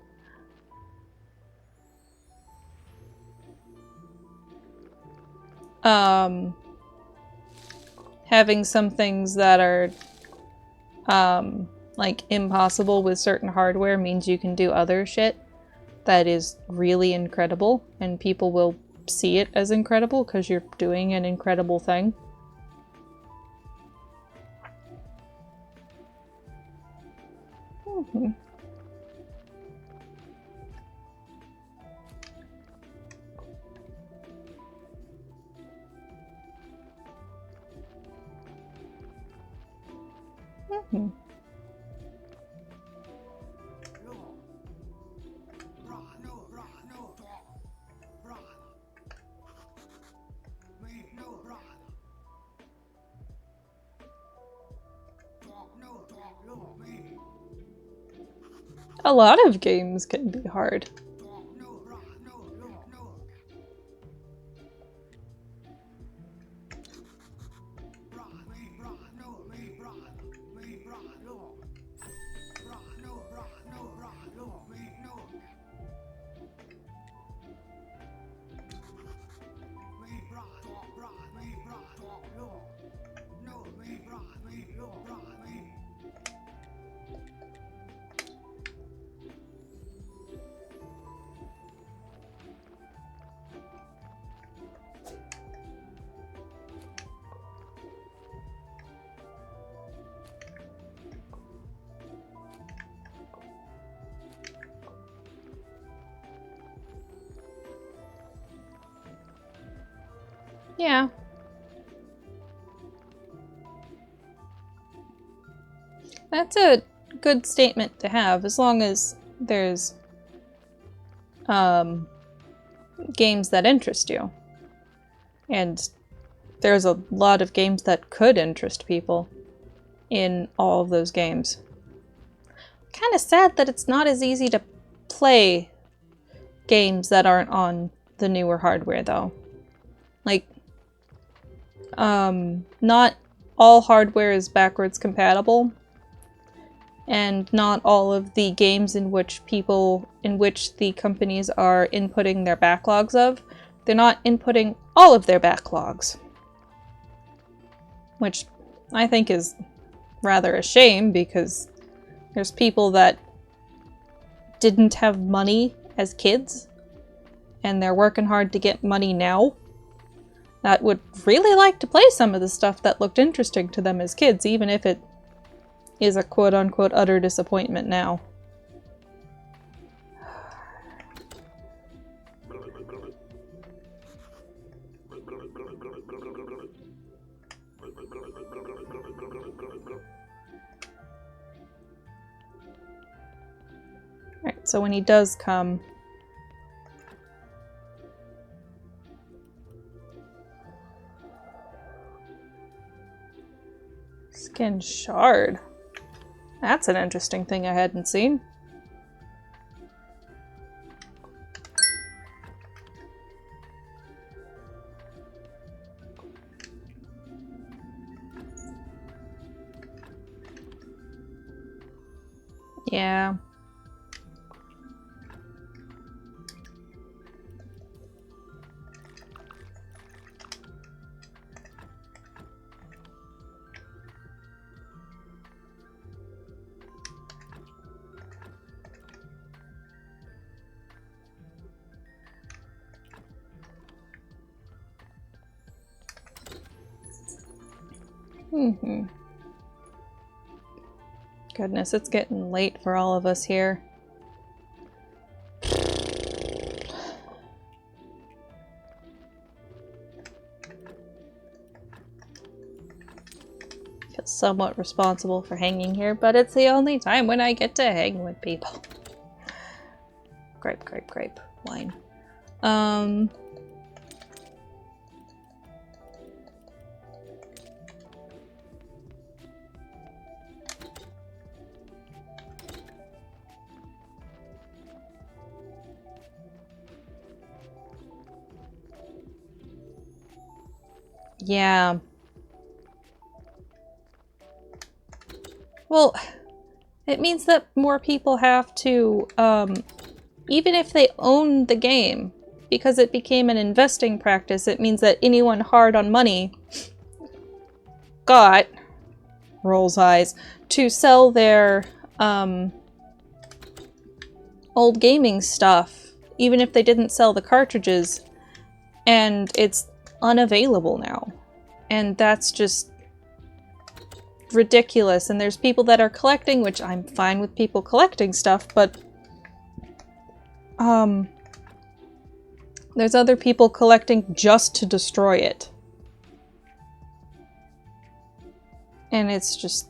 Having some things that are, like, impossible with certain hardware means you can do other shit that is really incredible, and people will see it as incredible because you're doing an incredible thing. Mm-hmm. Mm-hmm. A lot of games can be hard. Yeah. That's a good statement to have, as long as there's games that interest you. And there's a lot of games that could interest people in all of those games. Kind of sad that it's not as easy to play games that aren't on the newer hardware, though. Like, not all hardware is backwards compatible, and not all of the games in which the companies are inputting their backlogs of, they're not inputting all of their backlogs. Which I think is rather a shame, because there's people that didn't have money as kids, and they're working hard to get money now, that would really like to play some of the stuff that looked interesting to them as kids, even if it is a quote-unquote utter disappointment now. Alright, so when he does come... Skin shard. That's an interesting thing I hadn't seen. Yeah. Mm-hmm. Goodness, it's getting late for all of us here. Feel somewhat responsible for hanging here, but it's the only time when I get to hang with people. Grape, grape, grape. Wine. Yeah. Well, it means that more people have to, even if they own the game, because it became an investing practice, it means that anyone hard on money got, rolls eyes, to sell their, old gaming stuff, even if they didn't sell the cartridges, and it's unavailable now. And that's just ridiculous. And there's people that are collecting, which I'm fine with people collecting stuff, but there's other people collecting just to destroy it. And it's just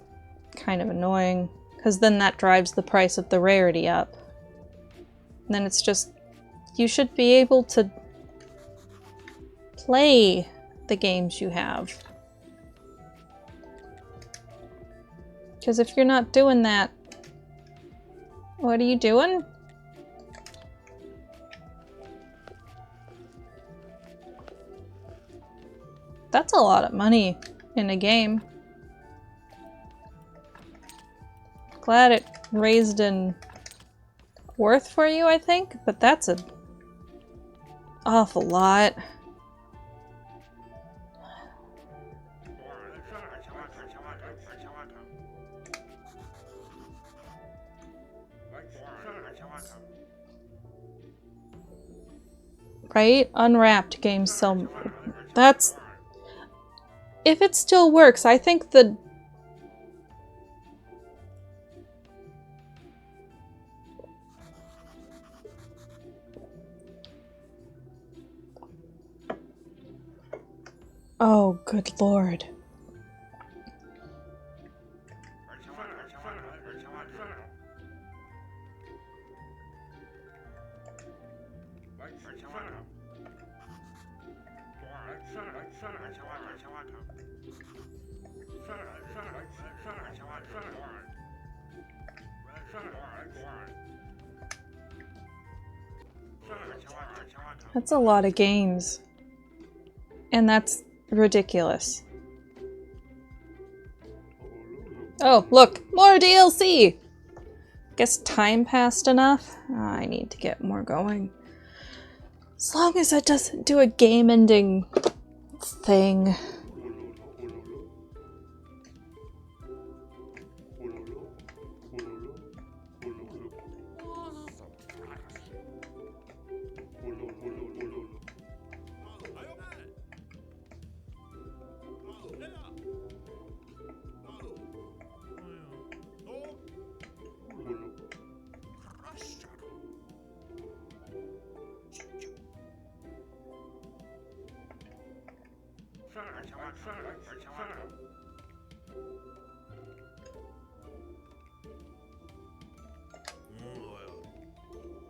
kind of annoying, because then that drives the price of the rarity up. And then it's just, you should be able to play the games you have. Because if you're not doing that, what are you doing? That's a lot of money in a game. Glad it raised in worth for you, I think, but that's an awful lot. Right? Unwrapped games sell... That's... If it still works, I think the... Oh, good lord. That's a lot of games. And that's ridiculous. Oh, look! More DLC! Guess time passed enough? I need to get more going. As long as it doesn't do a game-ending thing.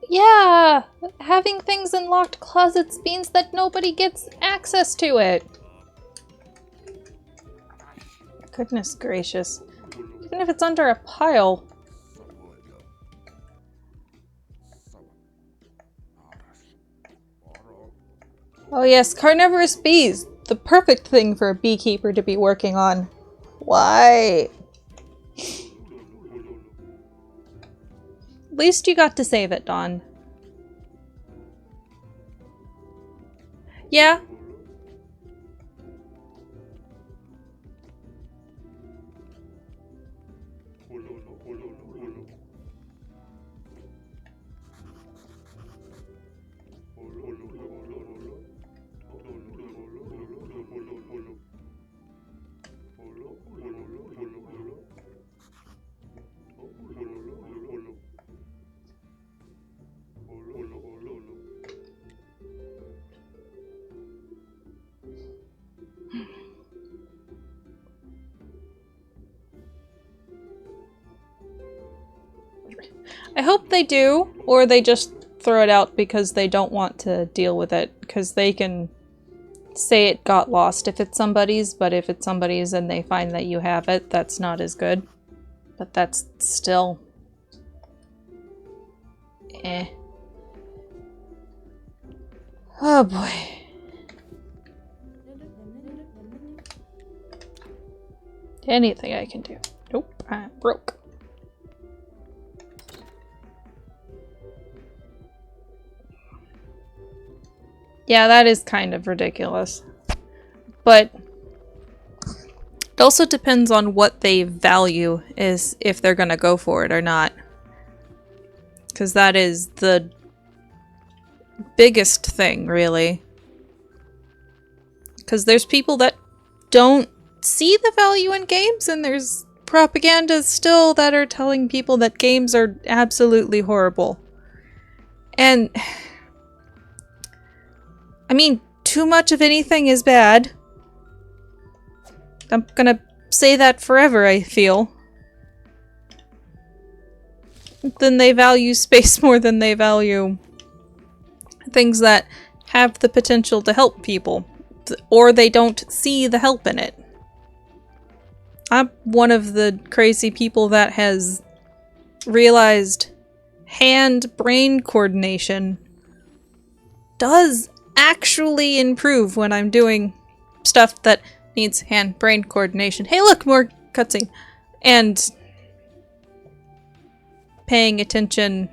Yeah! Having things in locked closets means that nobody gets access to it. Goodness gracious. Even if it's under a pile. Oh yes, carnivorous bees! The perfect thing for a beekeeper to be working on. Why? least you got to save it, Dawn. Yeah. I hope they do, or they just throw it out because they don't want to deal with it, because they can say it got lost if it's somebody's, but if it's somebody's and they find that you have it, that's not as good. But that's still... eh. Oh boy. Anything I can do. Nope, I'm broke. Yeah, that is kind of ridiculous. But it also depends on what they value, is if they're gonna go for it or not. Because that is the biggest thing, really. Because there's people that don't see the value in games, and there's propaganda still that are telling people that games are absolutely horrible. And... I mean, too much of anything is bad. I'm gonna say that forever, I feel. Then they value space more than they value things that have the potential to help people. Or they don't see the help in it. I'm one of the crazy people that has realized hand-brain coordination does actually improve when I'm doing stuff that needs hand-brain coordination. Hey look, more cutscene. And paying attention.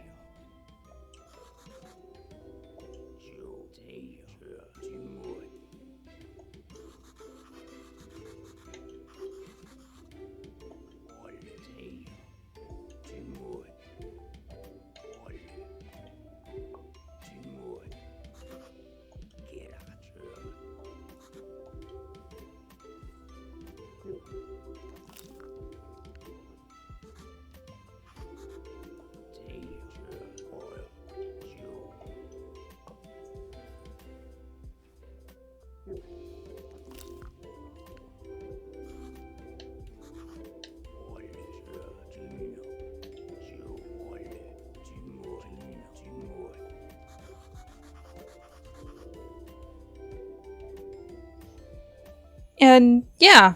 And yeah.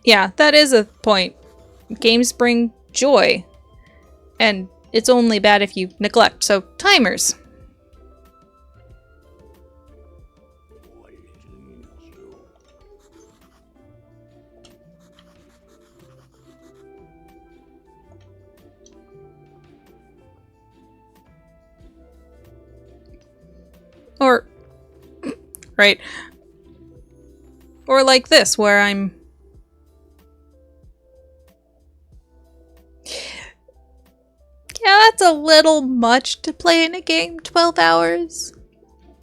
Yeah, that is a point. Games bring joy. And it's only bad if you neglect, so timers. Or, right. Or like this, where I'm... Yeah, that's a little much to play in a game, 12 hours.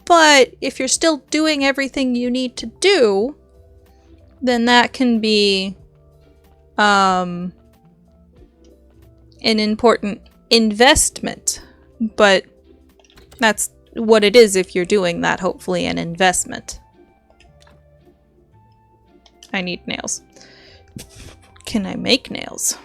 But if you're still doing everything you need to do, then that can be an important investment. But that's what it is if you're doing that, hopefully, an investment. I need nails. Can I make nails?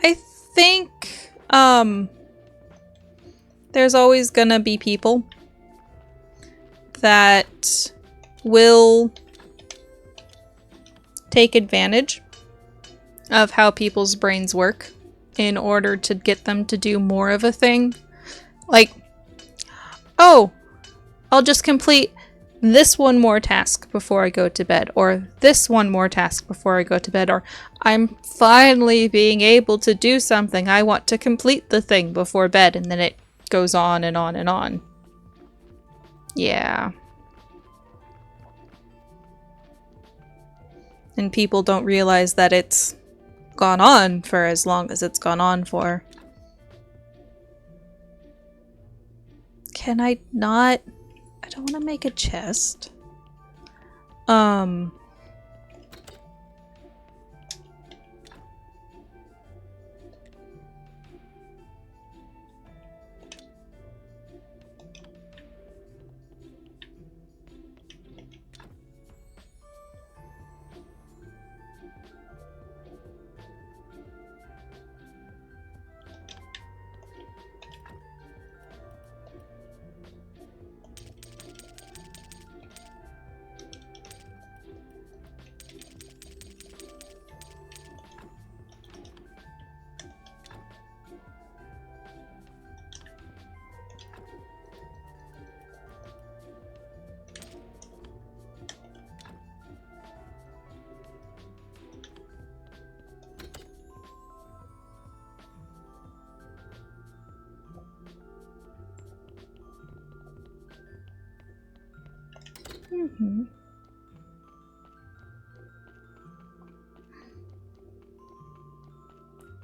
I think, there's always gonna be people that will take advantage of how people's brains work in order to get them to do more of a thing. Like, oh, I'll just complete this one more task before I go to bed, or this one more task before I go to bed, or I'm finally being able to do something. I want to complete the thing before bed, and then it goes on and on and on. Yeah. And people don't realize that it's gone on for as long as it's gone on for. Can I not? I don't want to make a chest.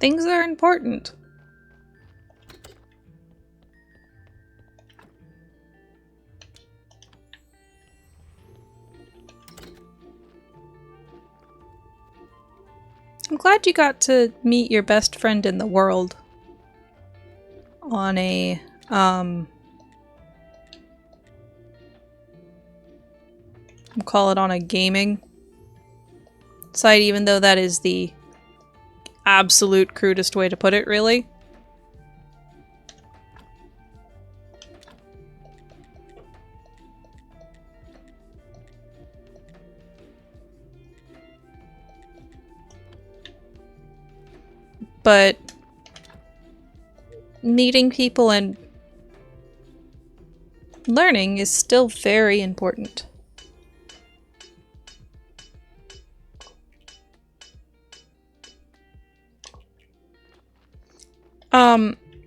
Things are important. I'm glad you got to meet your best friend in the world on a, call it on a gaming site, even though that is the absolute crudest way to put it, really. But meeting people and learning is still very important.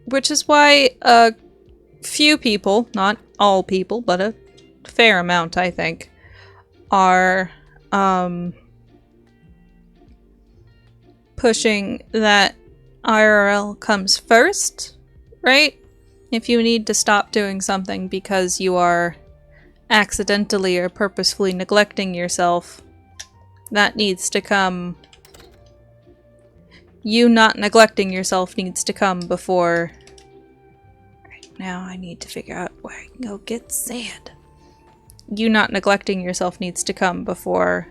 Which is why a few people, not all people, but a fair amount, I think, are pushing that IRL comes first, right? If you need to stop doing something because you are accidentally or purposefully neglecting yourself, that needs to come. You not neglecting yourself needs to come before. Right now I need to figure out where I can go get sand. You not neglecting yourself needs to come before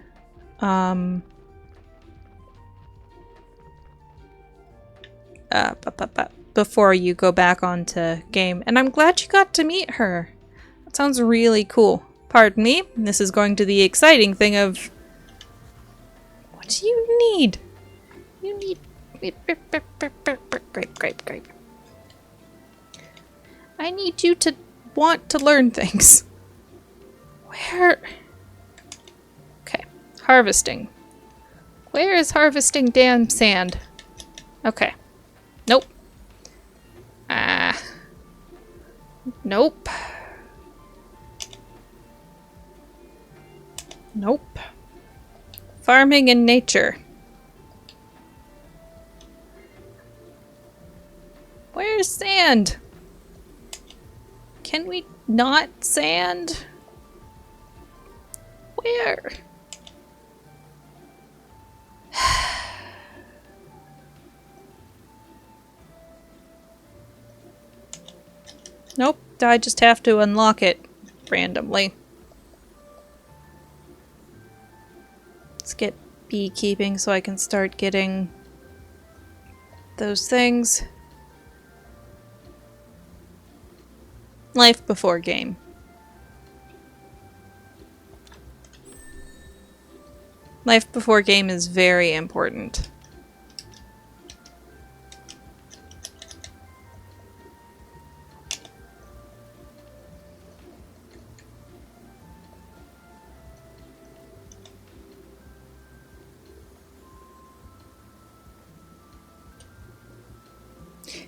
before you go back onto game. And I'm glad you got to meet her. That sounds really cool. Pardon me, this is going to the exciting thing of... What do you need? You need... Grape. I need you to want to learn things. Where? Okay, harvesting. Where is harvesting damn sand? Okay. Nope. Nope. Nope. Farming in nature. Where's sand? Can we not sand? Where? Nope, I just have to unlock it randomly. Let's get beekeeping so I can start getting those things. Life before game. Life before game is very important.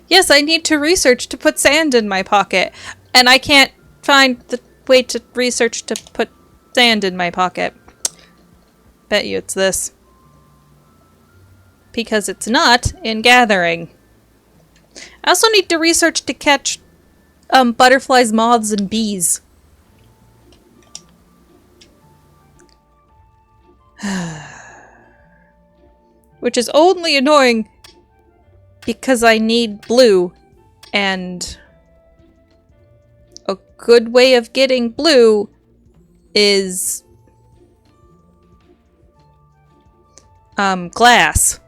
Yes, I need to research to put sand in my pocket. And I can't find the way to research to put sand in my pocket. Bet you it's this. Because it's not in gathering. I also need to research to catch butterflies, moths, and bees. Which is only annoying because I need blue, and a good way of getting blue is glass.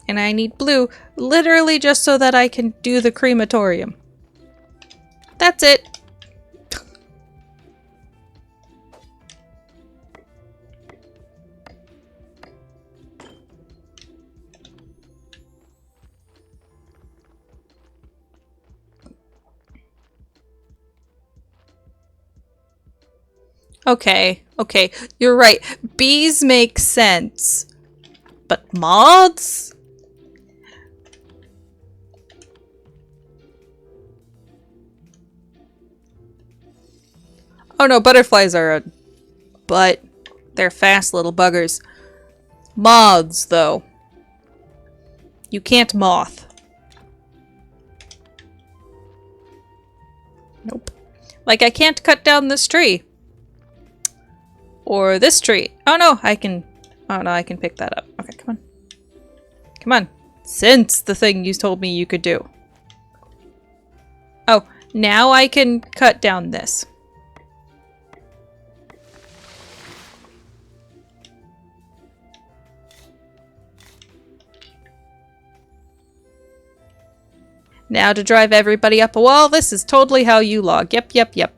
And I need blue literally just so that I can do the crematorium. That's it. Okay, okay, you're right. Bees make sense. But moths? Oh no, butterflies are a butt. They're fast little buggers. Moths, though. You can't moth. Nope. Like, I can't cut down this tree. Or this tree. Oh no, I can... Oh no, I can pick that up. Okay, come on. Come on. Since the thing you told me you could do. Oh, now I can cut down this. Now to drive everybody up a wall. This is totally how you log. Yep, yep, yep.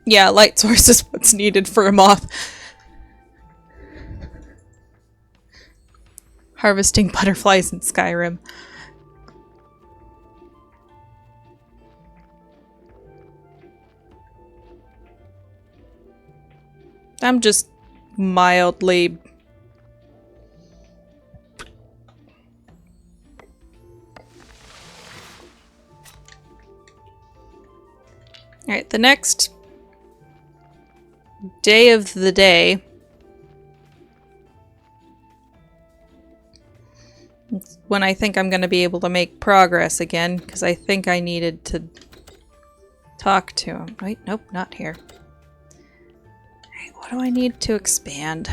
Yeah, light source is what's needed for a moth. Harvesting butterflies in Skyrim. I'm just mildly... Alright, the next day of the day. It's when I think I'm going to be able to make progress again, because I think I needed to talk to him. Wait, nope, not here. Alright, what do I need to expand?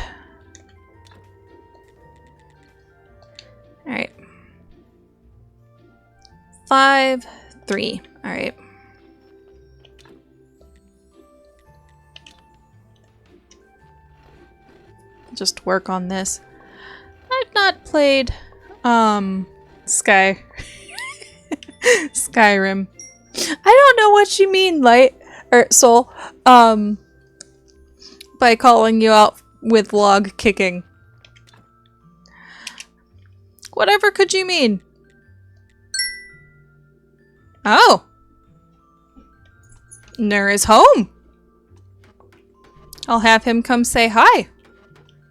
Alright. 5, 3. Alright. Just work on this. I've not played Skyrim. I don't know what you mean, Light or Soul, by calling you out with log kicking. Whatever could you mean? Oh. Nur is home. I'll have him come say hi.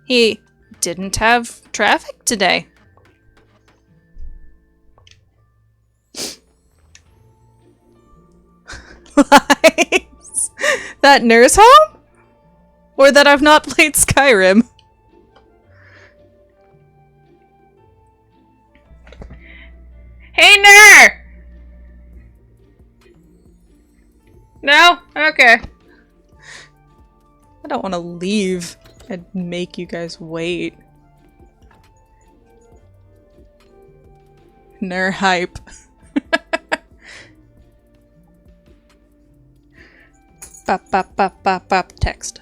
He didn't have traffic today. That Nur's home? Or that I've not played Skyrim? Hey, Nur! No? Okay. I don't want to leave and make you guys wait. Nur hype. Bop, bop, bop, bop, bop, text.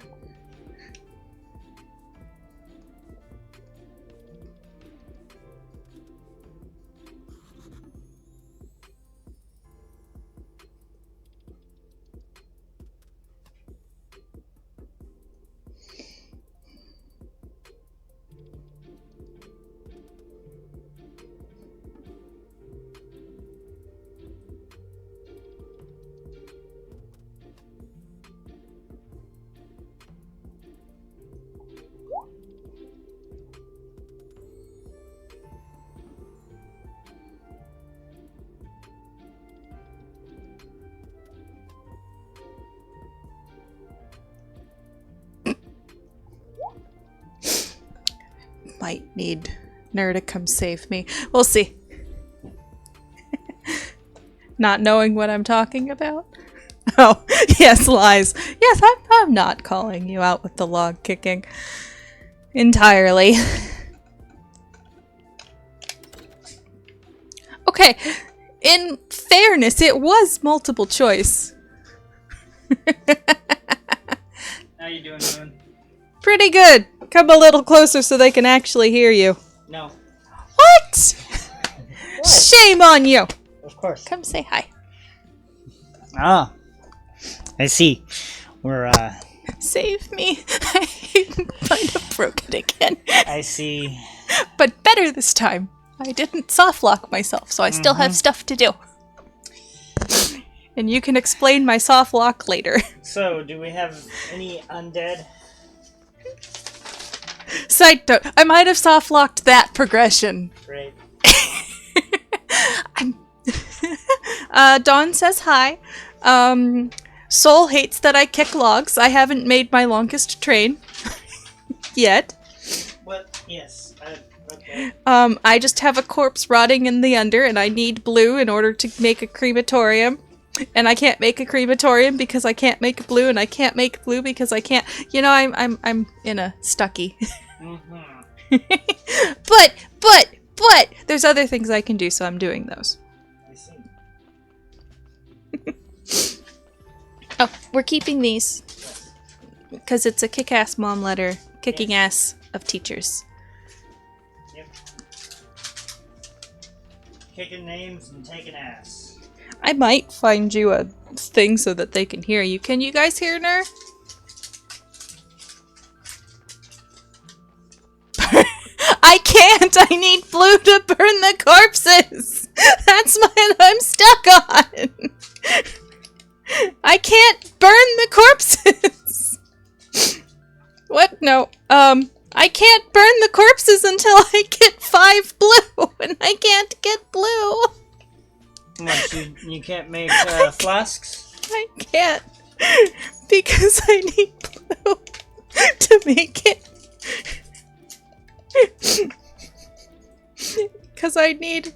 might need Ner to come save me. We'll see. Not knowing what I'm talking about? Oh, yes, lies. Yes, I'm not calling you out with the log kicking. Entirely. Okay, in fairness, it was multiple choice. How you doing, Moon? Pretty good. Come a little closer so they can actually hear you. No. What? What? Shame on you. Of course. Come say hi. Ah. I see. We're, Save me. I might have broken again. I see. But better this time. I didn't soft lock myself, so I still have stuff to do. And you can explain my soft lock later. So, do we have any undead? Side note, I might have soft locked that progression. Great. Dawn says hi. Soul hates that I kick logs. I haven't made my longest train yet. What? Yes. Okay. I just have a corpse rotting in the under, and I need blue in order to make a crematorium. And I can't make a crematorium because I can't make blue, and I can't make blue because I can't. You know, I'm in a stucky. Mm-hmm. But there's other things I can do, so I'm doing those. I see. Oh, we're keeping these because it's a kick-ass mom letter, kicking ass of teachers. Yep. Kicking names and taking ass. I might find you a thing so that they can hear you. Can you guys hear Ner? I can't! I need blue to burn the corpses! That's what I'm stuck on! I can't burn the corpses! What? No. I can't burn the corpses until I get 5 blue, and I can't get blue! What, you can't make flasks? I can't. Because I need blue to make it. Because I need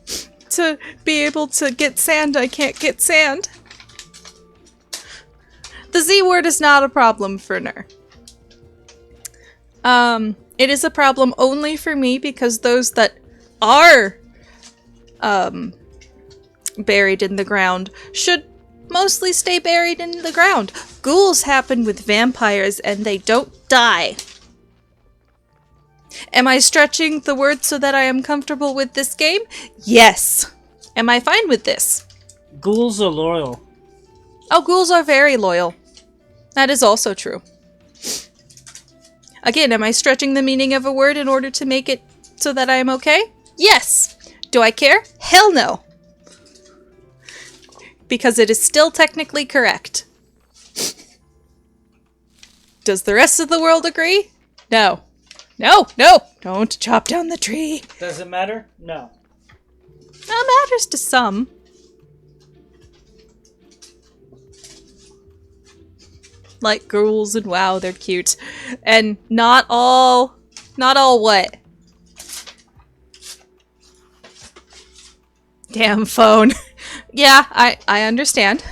to be able to get sand. I can't get sand. The Z word is not a problem for Ner. It is a problem only for me because those that are buried in the ground should mostly stay buried in the ground. Ghouls happen with vampires and they don't die. Am I stretching the word so that I am comfortable with this game? Yes. Am I fine with this? Ghouls are loyal. Oh, ghouls are very loyal. That is also true. Again, am I stretching the meaning of a word in order to make it so that I am okay? Yes. Do I care? Hell no. Because it is still technically correct. Does the rest of the world agree? No. No, no! Don't chop down the tree. Does it matter? No. That matters to some. Like ghouls and WoW, they're cute. And not all what? Damn phone. Yeah, I understand.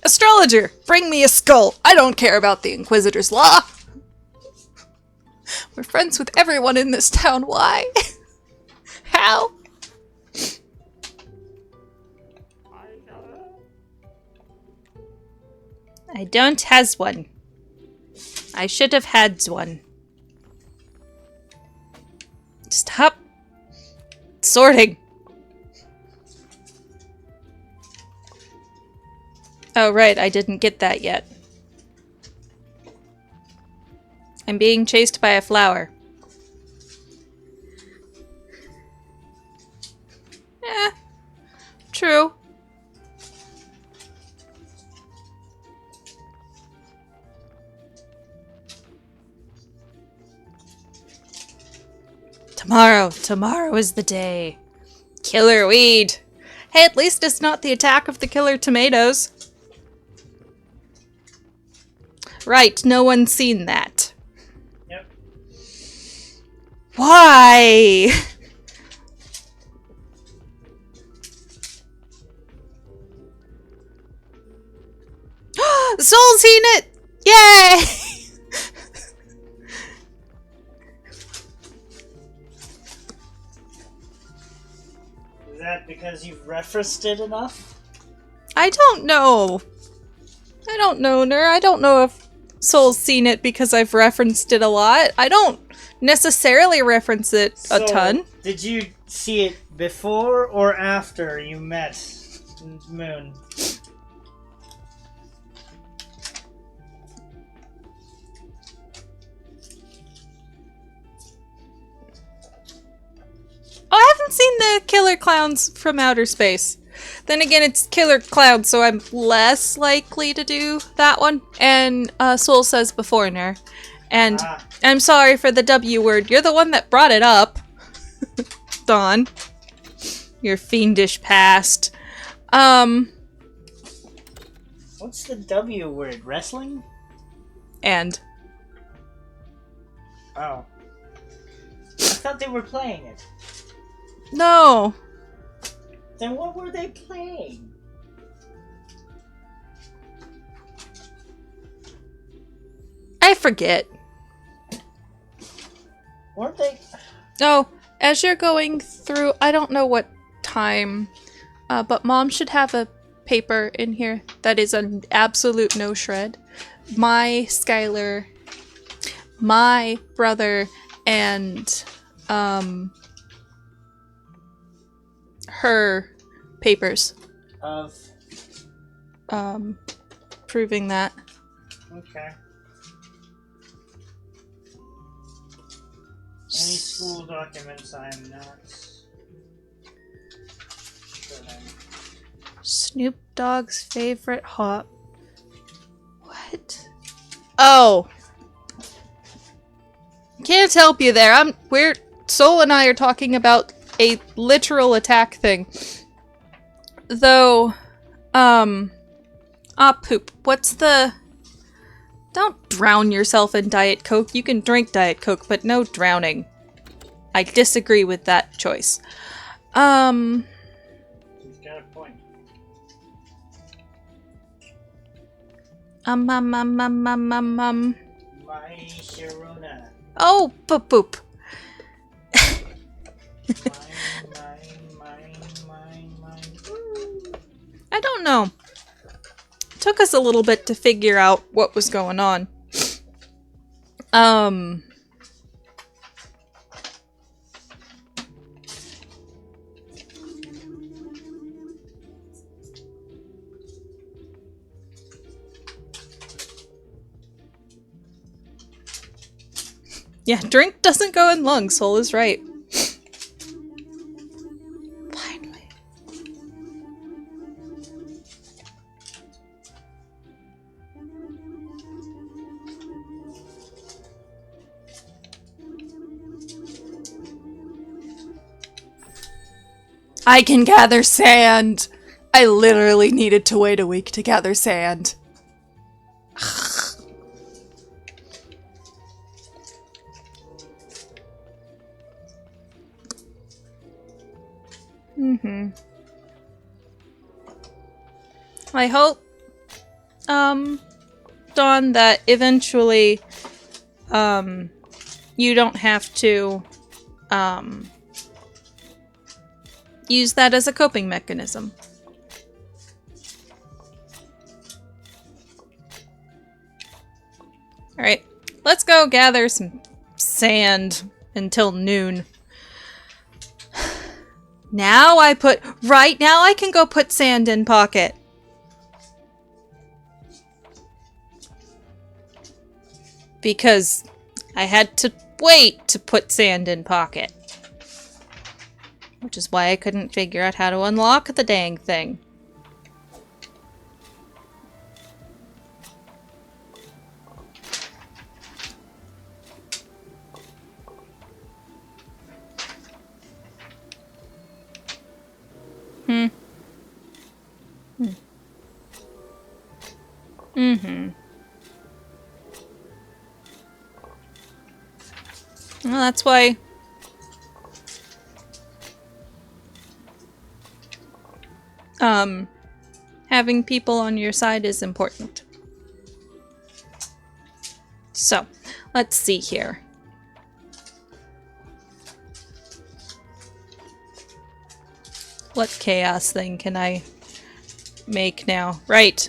Astrologer, bring me a skull. I don't care about the Inquisitor's law. We're friends with everyone in this town. Why? How? I don't has one. I should have had one. Stop sorting. Oh, right, I didn't get that yet. I'm being chased by a flower. True. Tomorrow is the day. Killer weed. Hey, at least it's not the attack of the killer tomatoes. Right, no one's seen that. Yep. Why? Soul's seen it! Yay! Is that because you've referenced it enough? I don't know. I don't know, Ner. I don't know if Soul's seen it because I've referenced it a lot. I don't necessarily reference it a ton. Did you see it before or after you met Moon? Oh, I haven't seen the Killer Clowns from Outer Space. Then again, it's Killer Clowns, so I'm less likely to do that one. And Soul says before, Ner. And I'm sorry for the W word. You're the one that brought it up. Dawn. Your fiendish past. What's the W word? Wrestling? And. Oh. I thought they were playing it. No. Then what were they playing? I forget. Weren't they? No, as you're going through, I don't know what time, but Mom should have a paper in here that is an absolute no shred. My Skylar, my brother, and her papers. Of. Proving that. Okay. Any school documents I'm not sure I'm... Snoop Dogg's favorite hop. What? Oh. Can't help you there. Soul and I are talking about a literal attack thing. Though, poop. What's the... Don't drown yourself in Diet Coke. You can drink Diet Coke, but no drowning. I disagree with that choice. He's got a point. My Sharona. Oh, boop boop. Mine. I don't know. Took us a little bit to figure out what was going on. Yeah, drink doesn't go in lungs. Soul is right. Finally. I can gather sand. I literally needed to wait a week to gather sand. I hope, Dawn, that eventually, you don't have to, use that as a coping mechanism. Alright, let's go gather some sand until noon. Now I can go put sand in pocket. Because I had to wait to put sand in pocket. Which is why I couldn't figure out how to unlock the dang thing. Mm-hmm. Well, that's why... having people on your side is important. So, let's see here. What chaos thing can I make now? Right.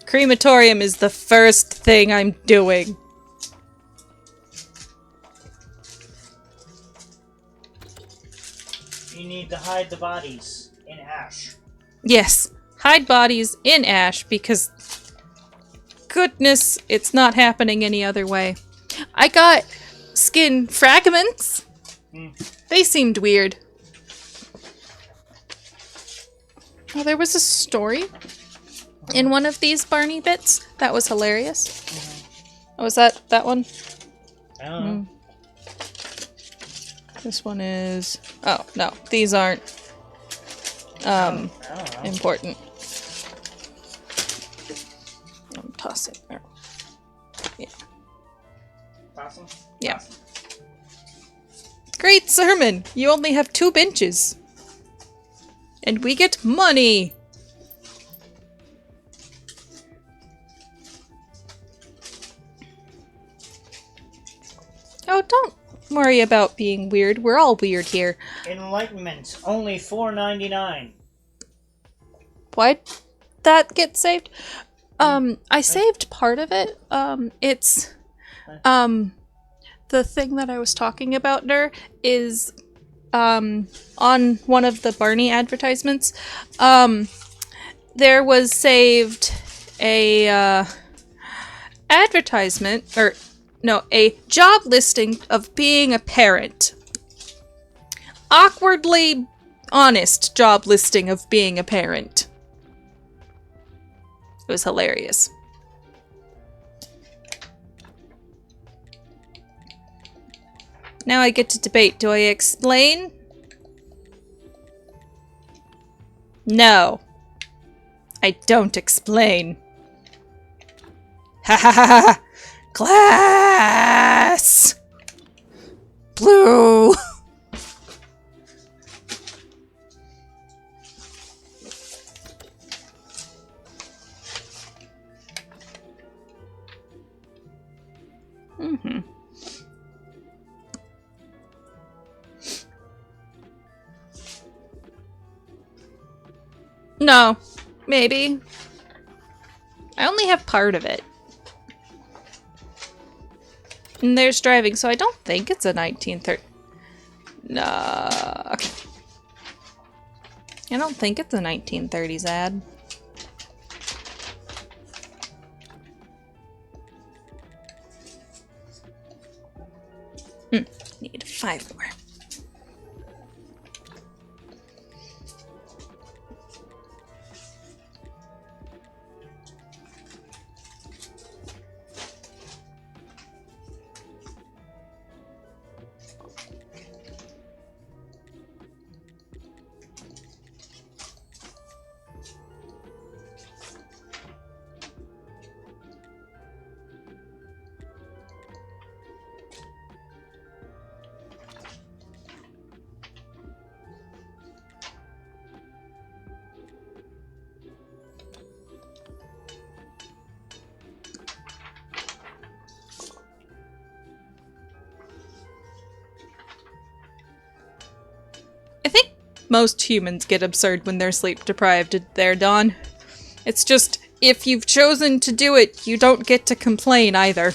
Crematorium is the first thing I'm doing. You need to hide the bodies in ash. Yes. Hide bodies in ash because... goodness, it's not happening any other way. I got skin fragments. They seemed weird. Oh, there was a story in one of these Barney bits. That was hilarious. Oh, was that one? I don't know. This one is... oh, no. These aren't I don't know. important. I'm tossing. Yeah. Awesome. Yeah. Awesome. Great sermon! You only have 2 benches. And we get money! Oh, don't worry about being weird. We're all weird here. Enlightenment, only $4.99. Why'd that get saved? I saved part of it. It's... the thing that I was talking about there is... on one of the Barney advertisements, there was saved a advertisement, or no, a job listing of being a parent. Awkwardly honest job listing of being a parent. It was hilarious. Now I get to debate. Do I explain? No. I don't explain. Ha ha ha ha! Class! Blue! Mm-hmm. No, maybe. I only have part of it. And there's driving, so I don't think it's a 1930. No. I don't think it's a 1930s ad. Need 5 more. I think most humans get absurd when they're sleep deprived there, Dawn. It's just, if you've chosen to do it, you don't get to complain either.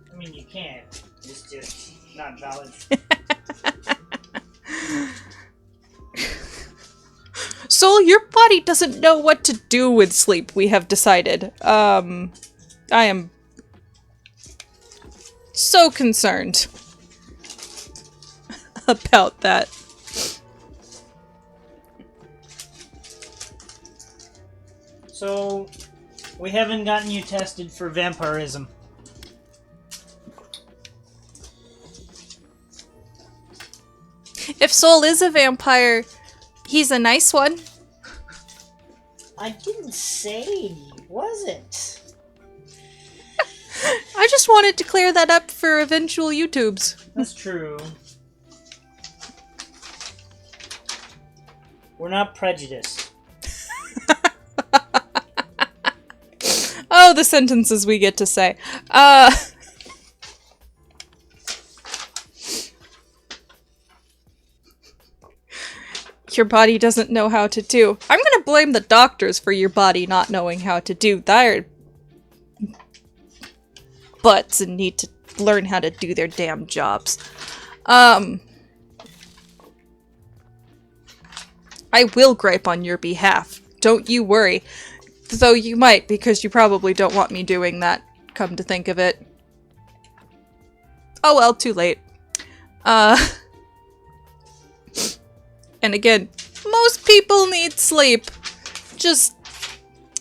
I mean, you can. It's just not valid. Soul, your body doesn't know what to do with sleep, we have decided. I am so concerned about that. So, we haven't gotten you tested for vampirism. If Soul is a vampire, he's a nice one. I didn't say he wasn't. I just wanted to clear that up for eventual YouTubes. That's true. We're not prejudiced. Oh, the sentences we get to say. Your body doesn't know how to do. I'm gonna blame the doctors for your body not knowing how to do. They're butts and need to learn how to do their damn jobs. I will gripe on your behalf. Don't you worry. Though you might, because you probably don't want me doing that, come to think of it. Oh well, too late. And again, most people need sleep. Just,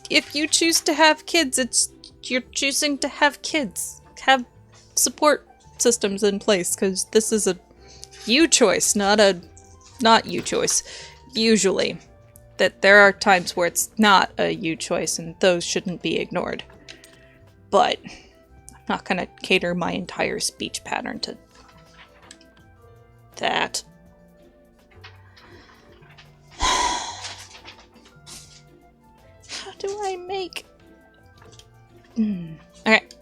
if you choose to have kids, you're choosing to have kids. Have support systems in place, because this is a you choice, not you choice. Usually. That there are times where it's not a you choice, and those shouldn't be ignored. But I'm not gonna cater my entire speech pattern to that. How do I make... Alright.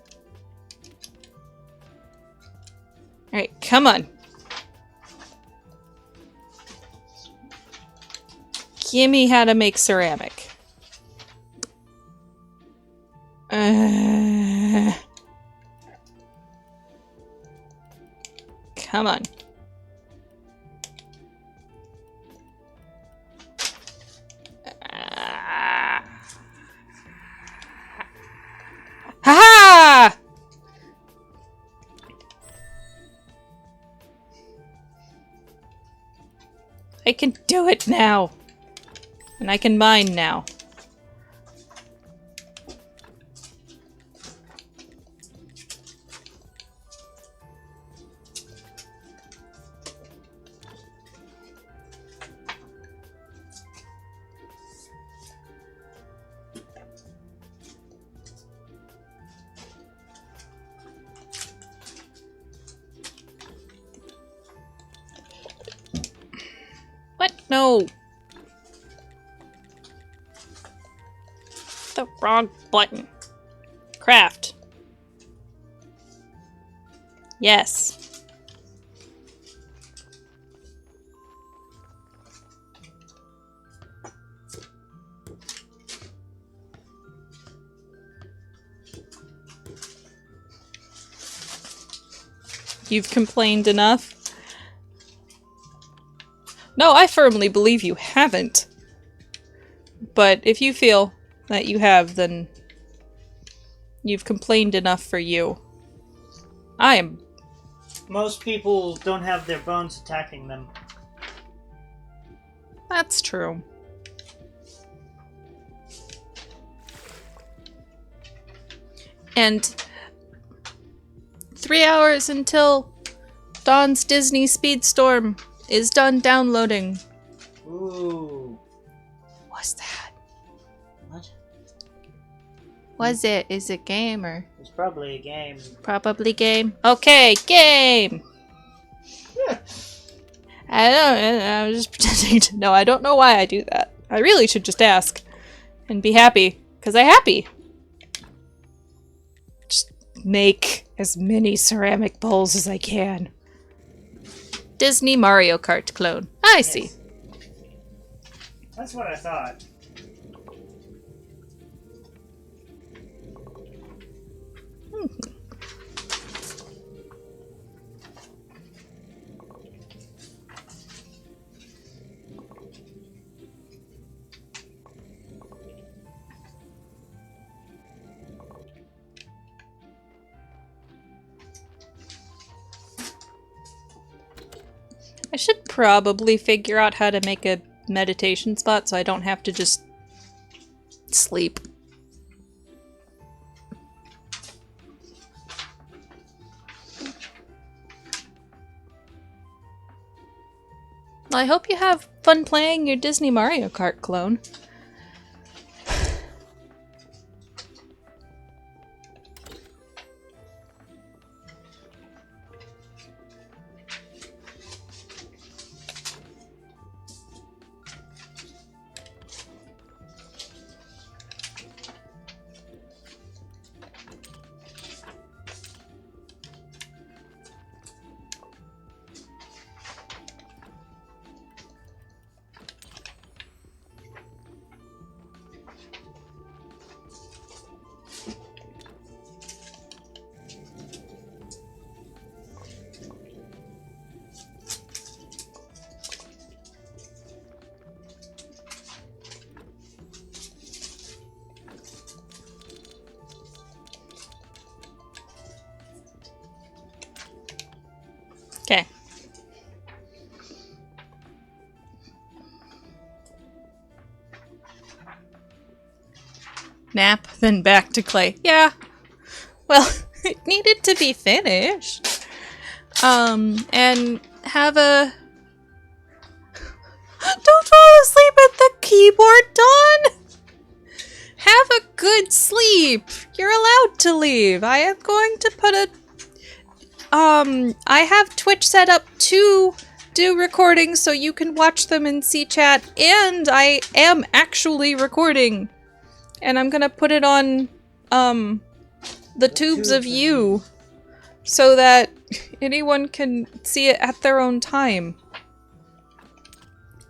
Alright, come on. Gimme how to make ceramic. Come on. Ha-ha! I can do it now. And I can mine now. What? No. The wrong button. Craft. Yes. You've complained enough? No, I firmly believe you haven't. But if you feel that you have, then you've complained enough for you. I am... Most people don't have their bones attacking them. That's true. And 3 hours until Dawn's Disney Speedstorm is done downloading. Ooh. What's that? What? Was it? Is it game or? It's probably a game. Probably game. Okay, game! I was just pretending to know. I don't know why I do that. I really should just ask. And be happy. Because I'm happy. Just make as many ceramic bowls as I can. Disney Mario Kart clone. I see. That's what I thought. I should probably figure out how to make a meditation spot so I don't have to just sleep. Well, I hope you have fun playing your Disney Mario Kart clone. Okay. Nap, then back to Clay. Yeah. Well, it needed to be finished. And have a... Don't fall asleep at the keyboard, Dawn! Have a good sleep. You're allowed to leave. I am going to put a... I have Twitch set up to do recordings so you can watch them and see chat, and I am actually recording. And I'm gonna put it on, the tubes of you so that anyone can see it at their own time.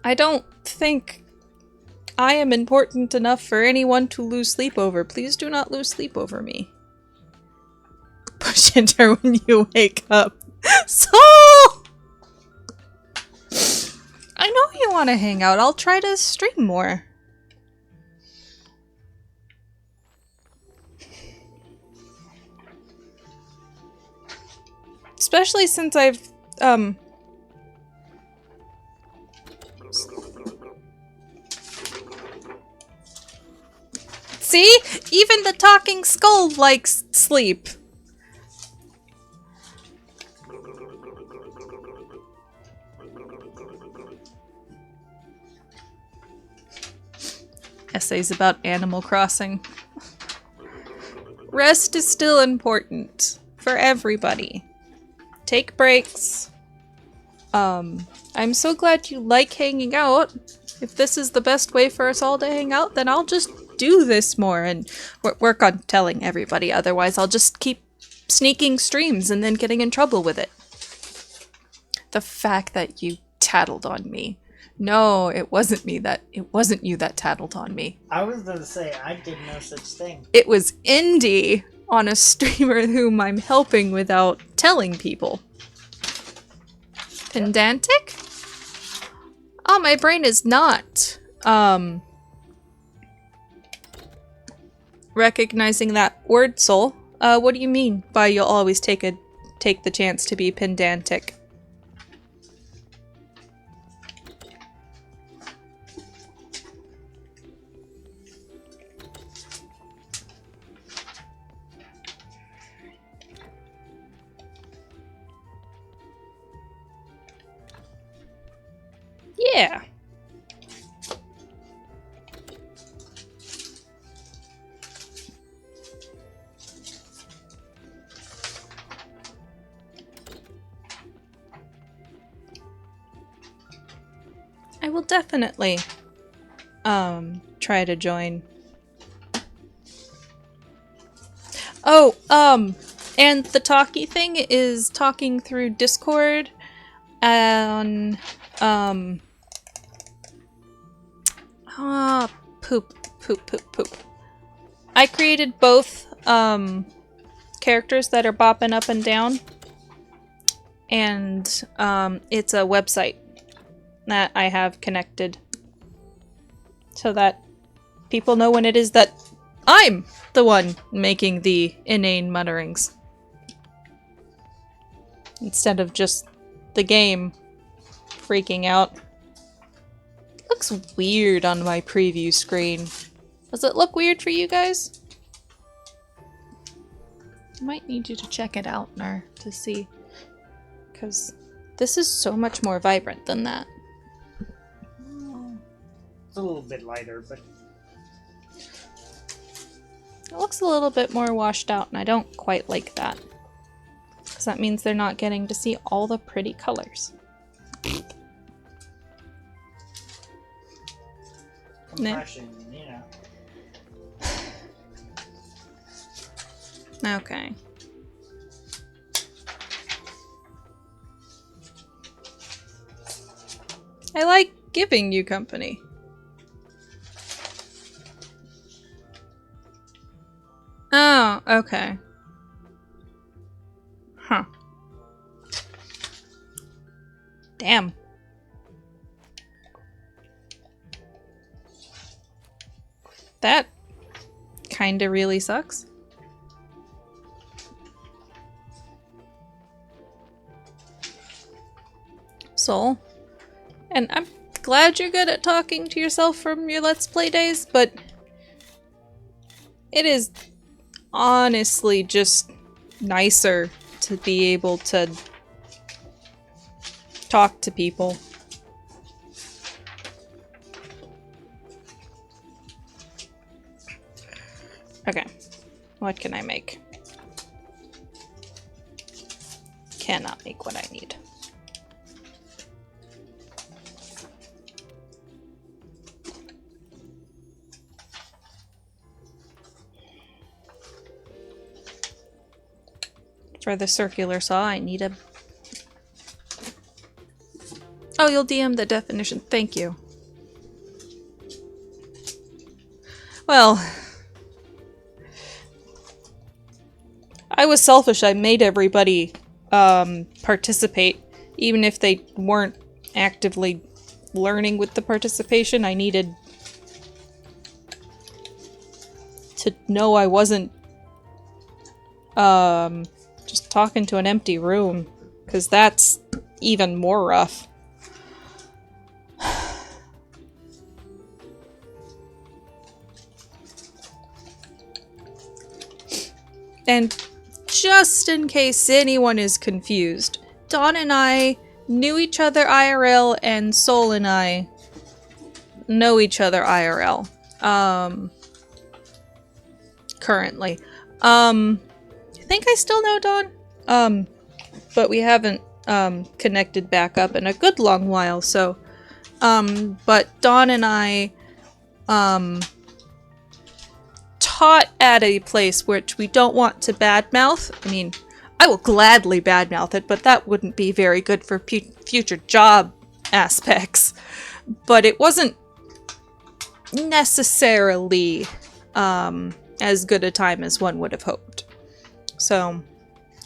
I don't think I am important enough for anyone to lose sleep over. Please do not lose sleep over me. Push enter when you wake up. So I know you want to hang out. I'll try to stream more. Especially since I've see? Even the talking skull likes sleep. Essays about Animal Crossing. Rest is still important for everybody. Take breaks. I'm so glad you like hanging out. If this is the best way for us all to hang out, then I'll just do this more and work on telling everybody. Otherwise, I'll just keep sneaking streams and then getting in trouble with it. The fact that you tattled on me. No, it wasn't me that- it wasn't you that tattled on me. I was gonna say, I did no such thing. It was Indy on a streamer whom I'm helping without telling people. Pedantic? Oh, my brain is not, recognizing that word, Soul. What do you mean by you'll always take the chance to be pedantic? Yeah. I will definitely try to join. Oh, and the talkie thing is talking through Discord and poop. I created both characters that are bopping up and down, and it's a website that I have connected so that people know when it is that I'm the one making the inane mutterings instead of just the game freaking out. Looks weird on my preview screen. Does it look weird for you guys? I might need you to check it out, Nar, to see. Because this is so much more vibrant than that. a little bit lighter, but It looks a little bit more washed out, and I don't quite like that. Because that means they're not getting to see all the pretty colors. compression, you know. Okay. I like giving you company. Oh, okay. Huh. Damn. That kinda really sucks. Soul. And I'm glad you're good at talking to yourself from your Let's Play days, but it is honestly just nicer to be able to talk to people. Okay, what can I make? Cannot make what I need. For the circular saw, I need a... Oh, you'll DM the definition. Thank you. Well... I was selfish. I made everybody participate. Even if they weren't actively learning with the participation, I needed to know I wasn't just talking to an empty room, because that's even more rough. And just in case anyone is confused, Dawn and I knew each other IRL, and Soul and I know each other IRL. Currently. I think I still know Dawn. But we haven't connected back up in a good long while, so but Dawn and I taught at a place which we don't want to badmouth. I mean, I will gladly badmouth it, but that wouldn't be very good for future job aspects. But it wasn't necessarily as good a time as one would have hoped. So,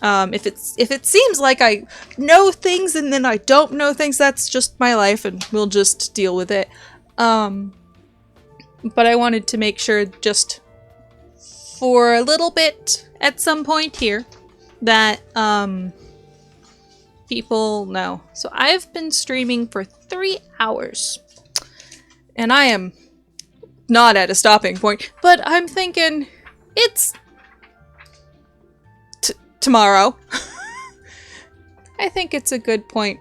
if it seems like I know things and then I don't know things, that's just my life, and we'll just deal with it. But I wanted to make sure, just for a little bit at some point here, that people know. So I've been streaming for 3 hours, and I am not at a stopping point, but I'm thinking it's tomorrow. I think it's a good point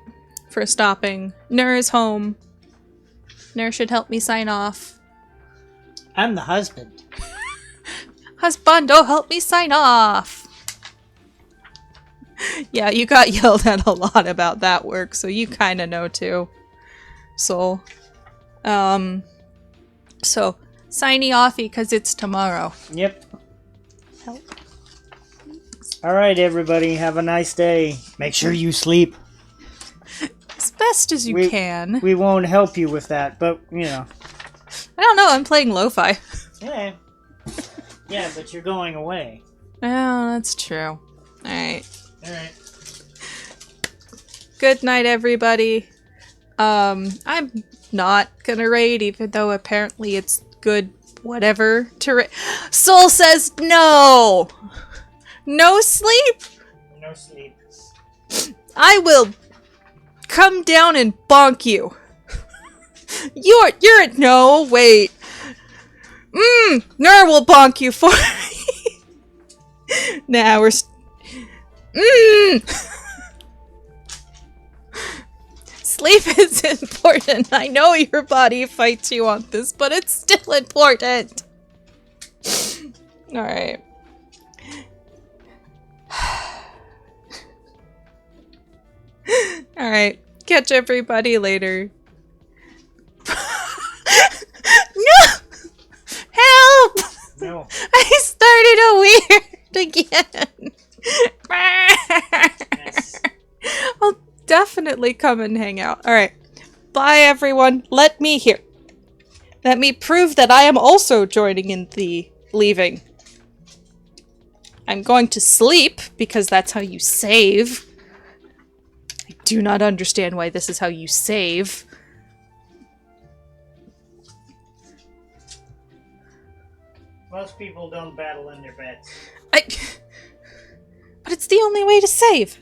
for stopping. Nur is home. Nur should help me sign off. I'm the husband. Husbando, help me sign off. Yeah, you got yelled at a lot about that work, so you kind of know too. So, so signy offy because it's tomorrow. Yep. Help. All right, everybody, have a nice day. Make sure you sleep. As best as you can. We won't help you with that, but you know. I don't know. I'm playing lo-fi. Yeah. Yeah, but you're going away. Oh, that's true. Alright. Alright. Good night, everybody. I'm not gonna raid, even though apparently it's good whatever to raid. Soul says no! No sleep? No sleep. I will come down and bonk you. You're no, wait. Nur will bonk you for me. Nah, we're Sleep is important. I know your body fights you on this, but it's still important. Alright. Alright. Catch everybody later. No! Help! No. I started a weird again. Yes. I'll definitely come and hang out. Alright. Bye, everyone. Let me here. Let me prove that I am also joining in the leaving. I'm going to sleep, because that's how you save. I do not understand why this is how you save. Most people don't battle in their beds. But it's the only way to save.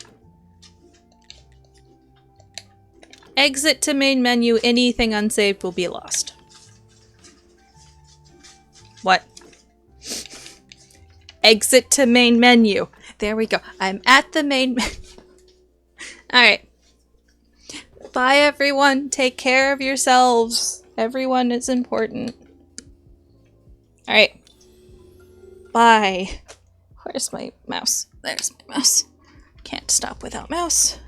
Exit to main menu. Anything unsaved will be lost. What? Exit to main menu. There we go. I'm at the main menu. Alright. Bye, everyone. Take care of yourselves. Everyone is important. Alright. Bye. Where's my mouse? There's my mouse. Can't stop without mouse.